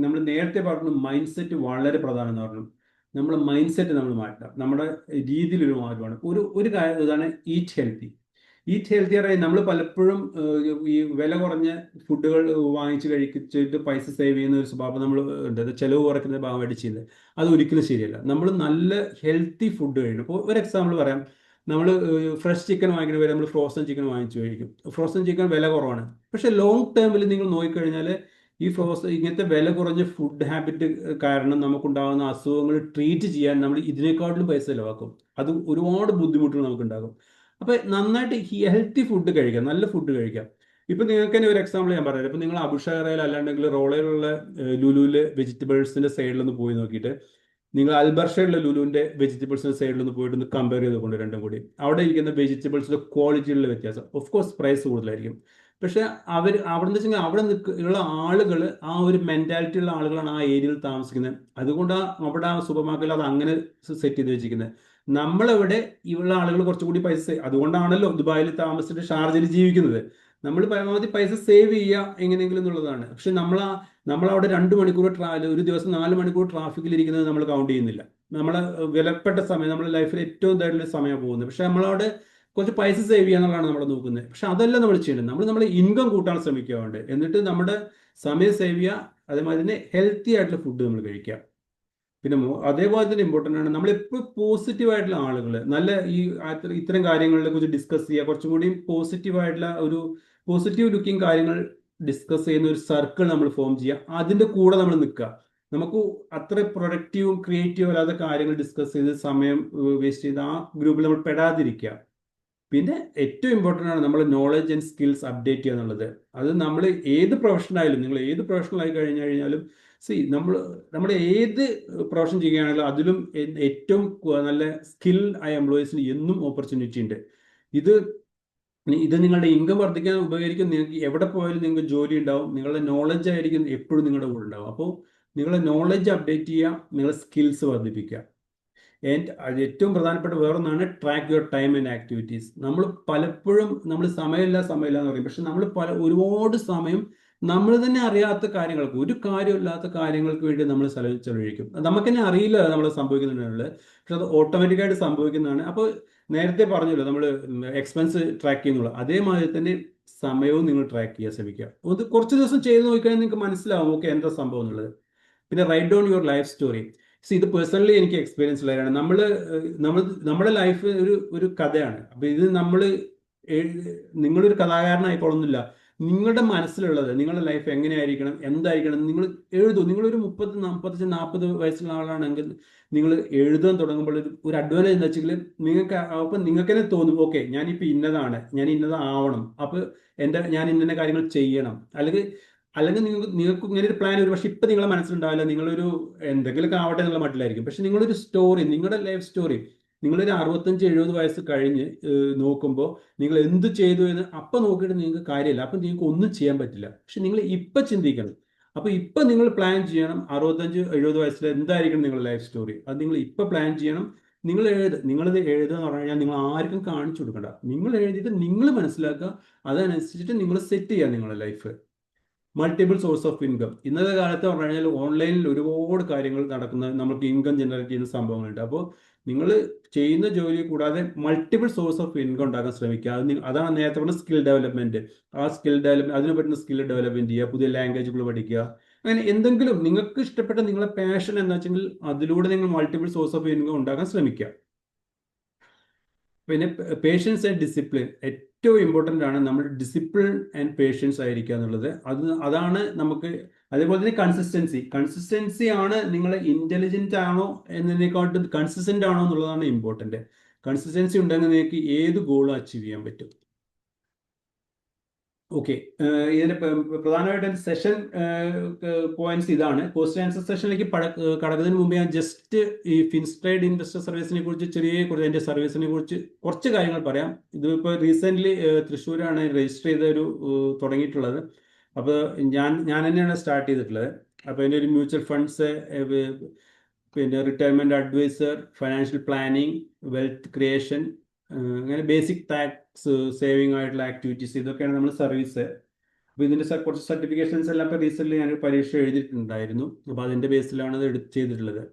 നമ്മൾ നേരത്തെ പറഞ്ഞു മൈൻഡ് സെറ്റ് വളരെ പ്രധാനം എന്ന് പറഞ്ഞു. നമ്മുടെ മൈൻഡ് സെറ്റ് നമ്മൾ മാറ്റുക, നമ്മുടെ രീതിയിലൊരു മാറ്റമാണ്. ഒരു കാര്യം ഇതാണ്, ഈറ്റ് ഹെൽത്തി. ഈറ്റ് ഹെൽത്തി അറിയാൻ നമ്മൾ പലപ്പോഴും ഈ വില കുറഞ്ഞ ഫുഡുകൾ വാങ്ങിച്ച് കഴിച്ചിട്ട് പൈസ സേവ് ചെയ്യുന്ന ഒരു സ്വഭാവം നമ്മൾ ഉണ്ട്. ചെലവ് കുറയ്ക്കുന്ന ഭാഗമായിട്ട് ചെയ്യുന്നത് അത് ഒരിക്കലും ശരിയല്ല. നമ്മൾ നല്ല ഹെൽത്തി ഫുഡ് കഴിക്കണം. ഇപ്പോൾ ഒരു എക്സാമ്പിൾ പറയാം, നമ്മൾ ഫ്രഷ് ചിക്കൻ വാങ്ങിക്കുന്ന വരെ നമ്മൾ ഫ്രോസൺ ചിക്കൻ വാങ്ങിച്ചു കഴിക്കും. ഫ്രോസൺ ചിക്കൻ വില കുറവാണ്. പക്ഷെ ലോങ് ടേമിൽ നിങ്ങൾ നോക്കിക്കഴിഞ്ഞാൽ ഈ ഇങ്ങനത്തെ വില കുറഞ്ഞ ഫുഡ് ഹാബിറ്റ് കാരണം നമുക്കുണ്ടാകുന്ന അസുഖങ്ങൾ ട്രീറ്റ് ചെയ്യാൻ നമ്മൾ ഇതിനേക്കാട്ടിലും പൈസ ചിലവാക്കും. അത് ഒരുപാട് ബുദ്ധിമുട്ടുകൾ നമുക്കുണ്ടാകും. അപ്പൊ നന്നായിട്ട് ഹെൽത്തി ഫുഡ് കഴിക്കാം, നല്ല ഫുഡ് കഴിക്കാം. ഇപ്പൊ നിങ്ങൾക്ക് തന്നെ ഒരു എക്സാമ്പിൾ ഞാൻ പറയാം. ഇപ്പൊ നിങ്ങൾ അബുഷാറയിൽ അല്ലാണ്ടെങ്കിൽ റോളയിലുള്ള ലുലുവിലെ വെജിറ്റബിൾസിന്റെ സൈഡിലൊന്ന് പോയി നോക്കിയിട്ട് നിങ്ങൾ അൽബർഷയിലുള്ള ലുലുവിന്റെ വെജിറ്റബിൾസിന്റെ സൈഡിലൊന്ന് പോയിട്ട് കമ്പയർ ചെയ്ത് കൊണ്ട് രണ്ടും കൂടി, അവിടെ ഇരിക്കുന്ന വെജിറ്റബിൾസിന്റെ ക്വാളിറ്റിയിലുള്ള വ്യത്യാസം, ഓഫ് കോഴ്സ് പ്രൈസ് കൂടുതലായിരിക്കും. പക്ഷെ അവിടെ എന്ന് വെച്ചാൽ അവിടെ ഉള്ള ആളുകൾ ആ ഒരു മെന്റാലിറ്റി ഉള്ള ആളുകളാണ് ആ ഏരിയയിൽ താമസിക്കുന്നത്. അതുകൊണ്ട് അവിടെ ആ സൂപ്പർ മാർക്കറ്റിൽ അത് അങ്ങനെ സെറ്റ് ചെയ്ത് വെച്ചിരിക്കുന്നത്. നമ്മളെവിടെ ഇവിടെയുള്ള ആളുകൾ കുറച്ചുകൂടി പൈസ, അതുകൊണ്ടാണല്ലോ ദുബായിൽ താമസിച്ചിട്ട് ഷാർജയിൽ ജീവിക്കുന്നത്. നമ്മൾ പരമാവധി പൈസ സേവ് ചെയ്യുക എങ്ങനെയെങ്കിലും എന്നുള്ളതാണ്. പക്ഷെ നമ്മളവിടെ 2 മണിക്കൂർ ഒരു ദിവസം 4 മണിക്കൂർ ട്രാഫിക്കിൽ ഇരിക്കുന്നത് നമ്മൾ കൗണ്ട് ചെയ്യുന്നില്ല. നമ്മളെ വിലപ്പെട്ട സമയം, നമ്മുടെ ലൈഫിൽ ഏറ്റവും ഇതായിട്ടുള്ള സമയം പോകുന്നത്. പക്ഷെ നമ്മളവിടെ കുറച്ച് പൈസ സേവ് ചെയ്യാന്നുള്ളതാണ് നമ്മൾ നോക്കുന്നത്. പക്ഷെ അതല്ല നമ്മൾ ചെയ്യേണ്ടത്. നമ്മുടെ ഇൻകം കൂട്ടാൻ ശ്രമിക്കുക വേണ്ടത്. എന്നിട്ട് നമ്മുടെ സമയം സേവ് ചെയ്യുക, അതേമാതിരി തന്നെ ഹെൽത്തി ആയിട്ടുള്ള ഫുഡ് നമ്മൾ കഴിക്കുക. പിന്നെ അതേപോലെ തന്നെ ഇമ്പോർട്ടൻ്റ് ആണ് നമ്മൾ എപ്പോഴും പോസിറ്റീവ് ആയിട്ടുള്ള ആളുകൾ, നല്ല ഇത്തരം കാര്യങ്ങളെ കുറിച്ച് ഡിസ്കസ് ചെയ്യുക, കുറച്ചും കൂടി പോസിറ്റീവ് ആയിട്ടുള്ള ഒരു പോസിറ്റീവ് ലുക്കിംഗ് കാര്യങ്ങൾ ഡിസ്കസ് ചെയ്യുന്ന ഒരു സർക്കിൾ നമ്മൾ ഫോം ചെയ്യുക. അതിന്റെ കൂടെ നമ്മൾ നിൽക്കുക. നമുക്ക് അത്ര പ്രൊഡക്റ്റീവും ക്രിയേറ്റീവും അല്ലാത്ത കാര്യങ്ങൾ ഡിസ്കസ് ചെയ്ത് സമയം വേസ്റ്റ് ചെയ്ത് ആ ഗ്രൂപ്പിൽ നമ്മൾ പെടാതിരിക്കുക. പിന്നെ ഏറ്റവും ഇമ്പോർട്ടൻ്റ് ആണ് നമ്മൾ നോളജ് ആൻഡ് സ്കിൽസ് അപ്ഡേറ്റ് ചെയ്യുക എന്നുള്ളത്. അത് നമ്മൾ ഏത് പ്രൊഫഷനായാലും, നിങ്ങൾ ഏത് പ്രൊഫഷണൽ ആയി കഴിഞ്ഞാലും നമ്മൾ ഏത് പ്രൊഫഷൻ ചെയ്യുകയാണെങ്കിലും അതിലും ഏറ്റവും നല്ല സ്കിൽ ആയ എംപ്ലോയീസിന് എന്നും ഓപ്പർച്യൂണിറ്റി ഉണ്ട്. ഇത് ഇത് നിങ്ങളുടെ ഇൻകം വർദ്ധിക്കാൻ ഉപകരിക്കും. നിങ്ങൾക്ക് എവിടെ പോയാലും നിങ്ങൾക്ക് ജോലി ഉണ്ടാവും. നിങ്ങളുടെ നോളജ് ആയിരിക്കും എപ്പോഴും നിങ്ങളുടെ കൂടെ ഉണ്ടാവും. അപ്പോൾ നിങ്ങളുടെ നോളജ് അപ്ഡേറ്റ് ചെയ്യുക, നിങ്ങളുടെ സ്കിൽസ് വർദ്ധിപ്പിക്കുക. ആൻഡ് അത് ഏറ്റവും പ്രധാനപ്പെട്ട വേറൊന്നാണ് track your time and activities. നമ്മൾ പലപ്പോഴും നമ്മൾ സമയമില്ല എന്ന് പറയും. പക്ഷെ നമ്മൾ ഒരുപാട് സമയം നമ്മൾ തന്നെ അറിയാത്ത കാര്യങ്ങൾക്ക്, ഒരു കാര്യമില്ലാത്ത കാര്യങ്ങൾക്ക് വേണ്ടി നമ്മൾ ചെലവഴിക്കും. നമുക്ക് തന്നെ അറിയില്ല നമ്മൾ സംഭവിക്കുന്നുണ്ടെന്നുള്ളത്. പക്ഷെ അത് ഓട്ടോമാറ്റിക്കായിട്ട് സംഭവിക്കുന്നതാണ്. അപ്പോൾ നേരത്തെ പറഞ്ഞല്ലോ നമ്മൾ എക്സ്പെൻസ് ട്രാക്ക് ചെയ്യുന്നുള്ളൂ, അതേമാതിരി തന്നെ സമയവും നിങ്ങൾ ട്രാക്ക് ചെയ്യാൻ ശ്രമിക്കുക. അത് കുറച്ച് ദിവസം ചെയ്ത് നോക്കിക്കഴിഞ്ഞാൽ നിങ്ങൾക്ക് മനസ്സിലാവും ഓക്കെ എന്താ സംഭവം എന്നുള്ളത്. പിന്നെ write down your life story. ഇത് പേഴ്സണലി എനിക്ക് എക്സ്പീരിയൻസ് ഉള്ളതാണ്. നമ്മുടെ ലൈഫ് ഒരു കഥയാണ്. അപ്പൊ ഇത് നിങ്ങളൊരു കഥാകാരനായിക്കോളൊന്നുമില്ല. നിങ്ങളുടെ മനസ്സിലുള്ളത്, നിങ്ങളുടെ ലൈഫ് എങ്ങനെയായിരിക്കണം, എന്തായിരിക്കണം നിങ്ങൾ എഴുതൂ. നിങ്ങളൊരു 35-40 വയസ്സുള്ള ആളാണെങ്കിൽ നിങ്ങൾ എഴുതാൻ തുടങ്ങുമ്പോൾ ഒരു അഡ്വാൻറ്റേജ് എന്താ വെച്ചെങ്കിൽ നിങ്ങൾക്ക് തന്നെ തോന്നും ഓക്കെ ഞാനിപ്പോൾ ഇന്നതാണ്, ഞാൻ ഇന്നതാവണം, അപ്പൊ ഞാൻ ഇന്ന കാര്യങ്ങൾ ചെയ്യണം. അല്ലെങ്കിൽ നിങ്ങൾക്ക് ഇങ്ങനെ ഒരു പ്ലാൻ ഒരു പക്ഷെ ഇപ്പം നിങ്ങളെ മനസ്സിലുണ്ടാവില്ല. നിങ്ങളൊരു എന്തെങ്കിലുമൊക്കെ ആവട്ടെ എന്നുള്ള മട്ടിലായിരിക്കും. പക്ഷെ നിങ്ങളൊരു സ്റ്റോറി, നിങ്ങളുടെ ലൈഫ് സ്റ്റോറി നിങ്ങളൊരു 65-70 വയസ്സ് കഴിഞ്ഞ് നോക്കുമ്പോൾ നിങ്ങൾ എന്ത് ചെയ്തു എന്ന് അപ്പം നോക്കിയിട്ട് നിങ്ങൾക്ക് കാര്യമില്ല. അപ്പം നിങ്ങൾക്ക് ഒന്നും ചെയ്യാൻ പറ്റില്ല. പക്ഷെ നിങ്ങൾ ഇപ്പം ചിന്തിക്കണം. അപ്പോൾ ഇപ്പം നിങ്ങൾ പ്ലാൻ ചെയ്യണം 65-70 വയസ്സിൽ എന്തായിരിക്കണം നിങ്ങളുടെ ലൈഫ് സ്റ്റോറി. അത് നിങ്ങൾ ഇപ്പം പ്ലാൻ ചെയ്യണം. നിങ്ങളിത് എഴുതുക എന്ന് പറഞ്ഞു കഴിഞ്ഞാൽ നിങ്ങൾ ആർക്കും കാണിച്ചു കൊടുക്കണ്ട. നിങ്ങൾ എഴുതിയിട്ട് നിങ്ങൾ മനസ്സിലാക്കുക, അതനുസരിച്ചിട്ട് നിങ്ങൾ സെറ്റ് ചെയ്യുക നിങ്ങളുടെ life. Multiple source of income. ഇന്നത്തെ കാലത്ത് പറഞ്ഞു കഴിഞ്ഞാൽ ഓൺലൈനിൽ ഒരുപാട് കാര്യങ്ങൾ നടക്കുന്ന, നമുക്ക് ഇൻകം ജനറേറ്റ് ചെയ്യുന്ന സംഭവങ്ങളുണ്ട്. അപ്പോൾ നിങ്ങൾ ചെയ്യുന്ന ജോലി കൂടാതെ മൾട്ടിപ്പിൾ സോഴ്സ് ഓഫ് ഇൻകം ഉണ്ടാക്കാൻ ശ്രമിക്കുക. അതാണ് നേരത്തെ പറഞ്ഞ സ്കിൽ ഡെവലപ്മെന്റ്. ആ സ്കിൽ ഡെവലപ്മെന്റ്, അതിനെ പറ്റുന്ന സ്കിൽ ഡെവലപ്മെന്റ് ചെയ്യുക, പുതിയ ലാംഗ്വേജുകൾ പഠിക്കുക. അങ്ങനെ എന്തെങ്കിലും നിങ്ങൾക്ക് ഇഷ്ടപ്പെട്ട നിങ്ങളെ പാഷൻ എന്താ വെച്ചെങ്കിൽ അതിലൂടെ നിങ്ങൾ മൾട്ടിപ്പിൾ സോഴ്സ് ഓഫ് ഇൻകം ഉണ്ടാക്കാൻ ശ്രമിക്കുക. പിന്നെ പേഷ്യൻസ് ആൻഡ് ഡിസിപ്ലിൻ ഏറ്റവും ഇമ്പോർട്ടൻ്റ് ആണ്. നമ്മൾ ഡിസിപ്ലിൻ ആൻഡ് പേഷ്യൻസ് ആയിരിക്കുക എന്നുള്ളത്. അതാണ് നമുക്ക്. അതേപോലെ തന്നെ കൺസിസ്റ്റൻസി ആണ്. നിങ്ങൾ ഇന്റലിജന്റ് ആണോ എന്നതിനെക്കാട്ടും കൺസിസ്റ്റന്റ് ആണോ എന്നുള്ളതാണ് ഇമ്പോർട്ടൻ്റ്. കൺസിസ്റ്റൻസി ഉണ്ടെങ്കിൽ നിങ്ങൾക്ക് ഏത് ഗോളും അച്ചീവ് ചെയ്യാൻ പറ്റും. ഓക്കെ, ഇതിന്റെ പ്രധാനമായിട്ടും സെഷൻ പോയിന്റ്സ് ഇതാണ്. ക്വസ്റ്റ്യൻ ആൻസർ സെഷനിലേക്ക് കടക്കുന്നതിന് മുമ്പ് ഞാൻ ജസ്റ്റ് ഈ ഫിൻസ്ട്രേഡ് ഇൻവെസ്റ്റർ സർവീസിനെ കുറിച്ച് അതിന്റെ സർവീസിനെ കുറിച്ച് കുറച്ച് കാര്യങ്ങൾ പറയാം. ഇതിപ്പോൾ റീസെന്റ് തൃശ്ശൂരാണ് രജിസ്റ്റർ ചെയ്ത തുടങ്ങിയിട്ടുള്ളത്. അപ്പോൾ ഞാൻ തന്നെയാണ് സ്റ്റാർട്ട് ചെയ്തിട്ടുള്ളത്. അപ്പോൾ അതിൻ്റെ ഒരു മ്യൂച്വൽ ഫണ്ട്സ്, പിന്നെ retirement adviser, financial planning, wealth creation, അങ്ങനെ ബേസിക് ടാക്സ് സേവിങ് ആയിട്ടുള്ള ആക്ടിവിറ്റീസ്, ഇതൊക്കെയാണ് നമ്മൾ സർവീസ്. അപ്പോൾ ഇതിൻ്റെ കുറച്ച് സർട്ടിഫിക്കേഷൻസ് എല്ലാം ഇപ്പോൾ റീസെൻ്റ്ലി ഞാൻ പരീക്ഷ എഴുതിയിട്ടുണ്ടായിരുന്നു. അപ്പോൾ അതിൻ്റെ ബേസിലാണ് ഇത് ചെയ്തിട്ടുള്ളത്.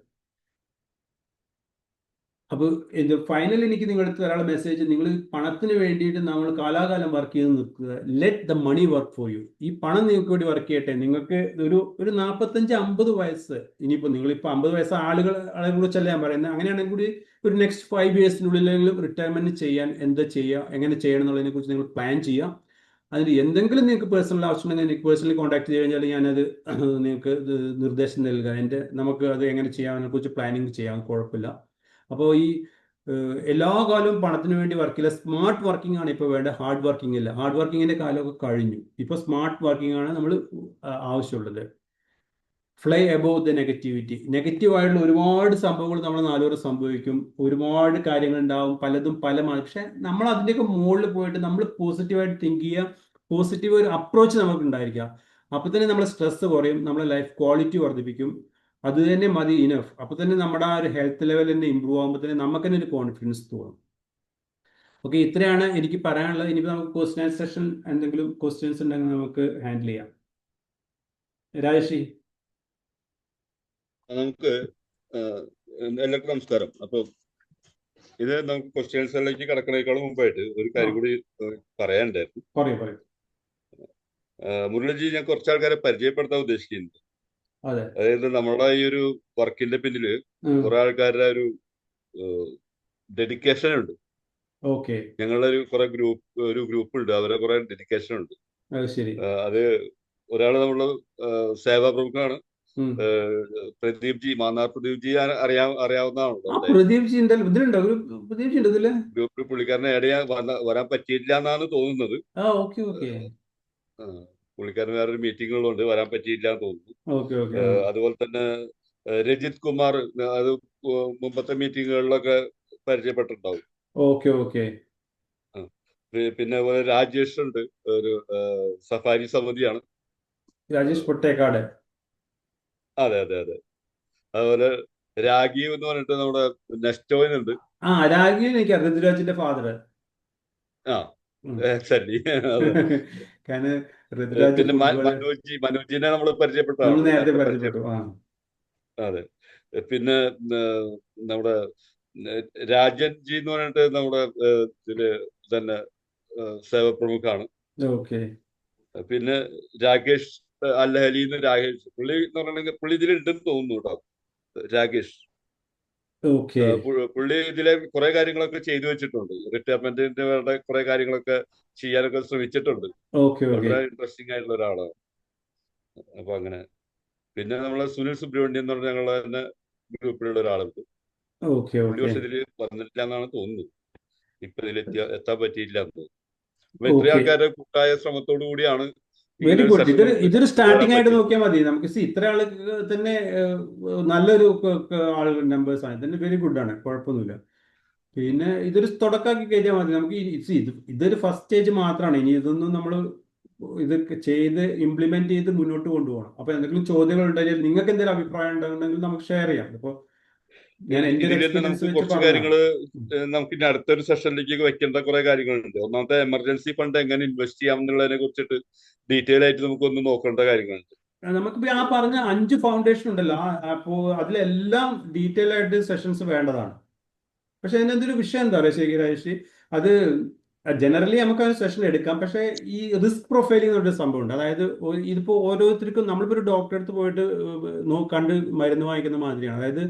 അപ്പോൾ ഇത് ഫൈനൽ എനിക്ക് നിങ്ങൾക്ക് തരാനുള്ള മെസ്സേജ്, നിങ്ങൾ പണത്തിന് വേണ്ടിയിട്ട് നമ്മൾ കാലാകാലം വർക്ക് ചെയ്ത് നിൽക്കുക. Let the money work for you. ഈ പണം നിങ്ങൾക്ക് വേണ്ടി വർക്ക് ചെയ്യട്ടെ. നിങ്ങൾക്ക് ഒരു 45-50 വയസ്സ്, ഇനിയിപ്പോൾ നിങ്ങളിപ്പോൾ 50 വയസ്സ് ആളുകളെ കുറിച്ചല്ല ഞാൻ പറയുന്നത്. അങ്ങനെയാണെങ്കിൽ കൂടി ഒരു നെക്സ്റ്റ് 5 ഇയേഴ്സിനുള്ളിലെങ്കിലും റിട്ടയർമെന്റ് ചെയ്യാൻ എന്താ ചെയ്യുക, എങ്ങനെ ചെയ്യണം എന്നുള്ളതിനെ കുറിച്ച് നിങ്ങൾ പ്ലാൻ ചെയ്യുക. അതിന് എന്തെങ്കിലും നിങ്ങൾക്ക് പേഴ്സണൽ ആവശ്യമുണ്ടെങ്കിൽ എനിക്ക് പേഴ്സണലി കോൺടാക്ട് ചെയ്ത് കഴിഞ്ഞാൽ ഞാനത് നിങ്ങൾക്ക് നിർദ്ദേശം നൽകുക. നമുക്ക് അത് എങ്ങനെ ചെയ്യാമെന്നെ കുറിച്ച് പ്ലാനിങ് ചെയ്യാം, കുഴപ്പമില്ല. അപ്പോൾ ഈ എല്ലാ കാലവും പണത്തിന് വേണ്ടി വർക്കില്ല. സ്മാർട്ട് വർക്കിംഗ് ആണ് ഇപ്പോൾ വേണ്ടത്, ഹാർഡ് വർക്കിംഗ് ഇല്ല. ഹാർഡ് വർക്കിങ്ങിന്റെ കാലമൊക്കെ കഴിഞ്ഞു. ഇപ്പോൾ സ്മാർട്ട് വർക്കിംഗ് ആണ് നമ്മൾ ആവശ്യമുള്ളത്. Fly above the negativity. നെഗറ്റീവായിട്ടുള്ള ഒരുപാട് സംഭവങ്ങൾ നമ്മുടെ നാലുപേർ സംഭവിക്കും. ഒരുപാട് കാര്യങ്ങൾ ഉണ്ടാവും, പലതും പക്ഷെ നമ്മൾ അതിൻ്റെയൊക്കെ മുകളിൽ പോയിട്ട് നമ്മൾ പോസിറ്റീവായിട്ട് തിങ്ക് ചെയ്യുക. പോസിറ്റീവ് ഒരു അപ്രോച്ച് നമുക്ക് ഉണ്ടായിരിക്കുക. അപ്പോൾ തന്നെ നമ്മുടെ സ്ട്രെസ് കുറയും, നമ്മുടെ ലൈഫ് ക്വാളിറ്റി വർദ്ധിപ്പിക്കും. അത് തന്നെ മതി, ഇനഫ്. അപ്പോൾ തന്നെ നമ്മുടെ ആ ഒരു ഹെൽത്ത് ലെവൽ തന്നെ ഇമ്പ്രൂവ് ആകുമ്പോൾ തന്നെ നമുക്ക് തന്നെ ഒരു കോൺഫിഡൻസ് തോന്നും. ഓക്കെ, ഇത്രയാണ് എനിക്ക് പറയാനുള്ളത്. ഇനിയിപ്പോൾ നമുക്ക് ക്വസ്റ്റ്യൻ സെഷൻ എന്തെങ്കിലും ക്വസ്റ്റ്യൻസ് ഉണ്ടെങ്കിൽ നമുക്ക് ഹാൻഡിൽ ചെയ്യാം. രാജശ്രീ. നമുക്ക് എല്ലാവർക്കും നമസ്കാരം. അപ്പോൾ ഇത് നമുക്ക് ക്വസ്റ്റ്യൻസിലേക്ക് കടക്കുന്നതിനേക്കാളും മുമ്പായിട്ട് ഒരു കാര്യം കൂടി പറയാനുണ്ടായിരുന്നു. പറയൂ. മുരളിജി, ഞാൻ കുറച്ച് ആൾക്കാരെ പരിചയപ്പെടുത്താൻ ഉദ്ദേശിക്കുന്നുണ്ട്. അതായത് നമ്മുടെ ഈ ഒരു വർക്കിന്റെ പിന്നില് കുറെ ആൾക്കാരുടെ ഡെഡിക്കേഷൻ ഉണ്ട്. ഞങ്ങളുടെ ഒരു ഗ്രൂപ്പ് ഉണ്ട്, അവരെ കുറെ ഡെഡിക്കേഷൻ ഉണ്ട്. അത് ഒരാള് നമ്മള് സേവാ പ്രമുഖാണ്, പ്രദീപ് ജി, മാന്നാർ പ്രദീപ് ജി. അറിയാവുന്നതാണല്ലോ ഗ്രൂപ്പിൽ. പുള്ളിക്കാരനെ ആഡ് ചെയ്യാൻ വരാൻ പറ്റിയില്ല എന്നാണ് തോന്നുന്നത്. പുള്ളിക്കാരൻ വേറൊരു മീറ്റിങ്ങുകളുണ്ട്, വരാൻ പറ്റിയില്ല എന്ന് തോന്നുന്നു. Okay okay. ആ അതുപോലെ തന്നെ രജിത് കുമാർ, അത് മുമ്പത്തെ മീറ്റിങ്ങുകളിലൊക്കെ പരിചയപ്പെട്ടിട്ടുണ്ടാവും. Okay okay. ആ. പിന്നെ അതുപോലെ രാജേഷ് ഉണ്ട്, ഒരു സഫാരി സമിതിയാണ്. രാജേഷ് പൊട്ടേക്കാട്. അതെ അതെ അതെ. അതുപോലെ രാഗീവ് എന്ന് പറഞ്ഞിട്ട് നമ്മുടെ നെസ്റ്റോയിൻ ഉണ്ട്. ആ രാഗിയെ എനിക്കറിയാം, ഋതുരാജിന്റെ ഫാദർ. ആ, എക്സാക്ട്ലി. അതെ. കാരണം ഋതുരാജ് പിന്നെ ഫുട്ബോള് മനോജിനെ നമ്മൾ നമ്മൾ പരിചയപ്പെട്ടതാണ്, നേരത്തെ നേരത്തെ പരിചയപ്പെട്ടു. പരിചയപ്പെട്ടു. ആ അതെ. പിന്നെ നമ്മുടെ രാജൻ ജി എന്ന് പറഞ്ഞിട്ട് നമ്മുടെ ഇതില് തന്നെ സേവപ്രമുഖാണ്. ഓക്കെ പിന്നെ രാകേഷ് അല്ലഹലിന്ന്, രാകേഷ് പുള്ളി എന്ന് പറഞ്ഞിട്ടുണ്ടെങ്കിൽ പുള്ളി ഇതിലുണ്ടെന്ന് തോന്നുന്നു കേട്ടോ. രാകേഷ് ഓക്കെ പുള്ളി ഇതിലെ കുറെ കാര്യങ്ങളൊക്കെ ചെയ്തു വെച്ചിട്ടുണ്ട്. റിട്ടയർമെന്റിന്റെ വേണ്ട കുറെ കാര്യങ്ങളൊക്കെ ചെയ്യാനൊക്കെ ശ്രമിച്ചിട്ടുണ്ട്. ഓക്കെ ഓക്കെ വളരെ ഇൻട്രസ്റ്റിംഗ് ആയിട്ടുള്ള ഒരാളാണ്. അപ്പൊ അങ്ങനെ. പിന്നെ നമ്മളെ സുനിൽ സുബ്രഹ്മണ്യം എന്ന് പറഞ്ഞ ഞങ്ങളെ തന്നെ ഗ്രൂപ്പിലുള്ള ഒരാളുണ്ട്. ഓക്കെ പുള്ളി ഓക്കെ പക്ഷെ ഇതിൽ വന്നിട്ടില്ല എന്നാണ് തോന്നുന്നത്. ഇപ്പൊ ഇതിൽ എത്താൻ പറ്റിയില്ല എന്ന് തോന്നുന്നു. അപ്പൊ ഇത്രയും ഓക്കെ. ആൾക്കാരുടെ കൂട്ടായ ശ്രമത്തോടു കൂടിയാണ് വെരി ഇങ്ങനെ ഒരു ഗുഡ്. സെഷൻ ഇതൊരു നമുക്ക് ഇതൊരു കൊണ്ടുവരാൻ സ്റ്റാർട്ടിംഗ് ആയിട്ട് പറ്റിയത്. നോക്കിയാൽ മതി നമുക്ക്. ഇത്ര ആൾക്ക് തന്നെ നല്ലൊരു ആൾ നമ്പേഴ്സ് ആണ്. ഇതിന് വെരി ഗുഡ് ആണ്, കുഴപ്പമൊന്നുമില്ല. പിന്നെ ഇതൊരു തുടക്കമാക്കി കഴിഞ്ഞാൽ മതി നമുക്ക്. ഇതൊരു ഫസ്റ്റ് സ്റ്റേജ് മാത്രമാണ്. ഇനി ഇതൊന്നും നമ്മൾ ഇത് ചെയ്ത് ഇംപ്ലിമെന്റ് ചെയ്ത് മുന്നോട്ട് കൊണ്ടുപോകണം. അപ്പൊ എന്തെങ്കിലും ചോദ്യങ്ങൾ ഉണ്ടെങ്കിൽ, നിങ്ങൾക്ക് എന്തെങ്കിലും അഭിപ്രായം ഉണ്ടെങ്കിൽ നമുക്ക് ഷെയർ ചെയ്യാം. അപ്പോൾ ഞാൻ എൻ്റെ ഒരു ഇതിൽ തന്നെ എക്സ്പീരിയൻസ് നമുക്ക് വെച്ച് കുറച്ച് പറഞ്ഞതാണ്. കാര്യങ്ങൾ നമുക്ക് ഇനി അടുത്തൊരു സെഷനിലേക്ക് വെക്കേണ്ട കുറെ കാര്യങ്ങളുണ്ട്. ഒന്നാമത്തെ, എമർജൻസി ഫണ്ട് എങ്ങനെ ഇൻവെസ്റ്റ് ചെയ്യാം എന്നുള്ളതിനെ കുറിച്ചിട്ട് ഡീറ്റെയിൽ ആയിട്ട് നമുക്കൊന്ന് നോക്കേണ്ട കാര്യങ്ങളുണ്ട്. നമുക്കിപ്പോ ആ പറഞ്ഞ 5 ഫൗണ്ടേഷൻ ഉണ്ടല്ലോ, അപ്പോ അതിലെല്ലാം ഡീറ്റെയിൽ ആയിട്ട് സെഷൻസ് വേണ്ടതാണ്. പക്ഷെ അതിനെന്തൊരു വിഷയം എന്താ പറയുക ശരി രാജേഷ്, അത് ജനറലി നമുക്ക് ആ സെഷൻ എടുക്കാം. പക്ഷേ ഈ റിസ്ക് പ്രൊഫൈലിംഗ് എന്നൊരു സംഭവമുണ്ട്. അതായത് ഇതിപ്പോ ഓരോരുത്തർക്കും, നമ്മളിപ്പോ ഒരു ഡോക്ടറെ അടുത്ത് പോയിട്ട് കണ്ട് മരുന്ന് വാങ്ങിക്കുന്ന മാതിരിയാണ്. അതായത്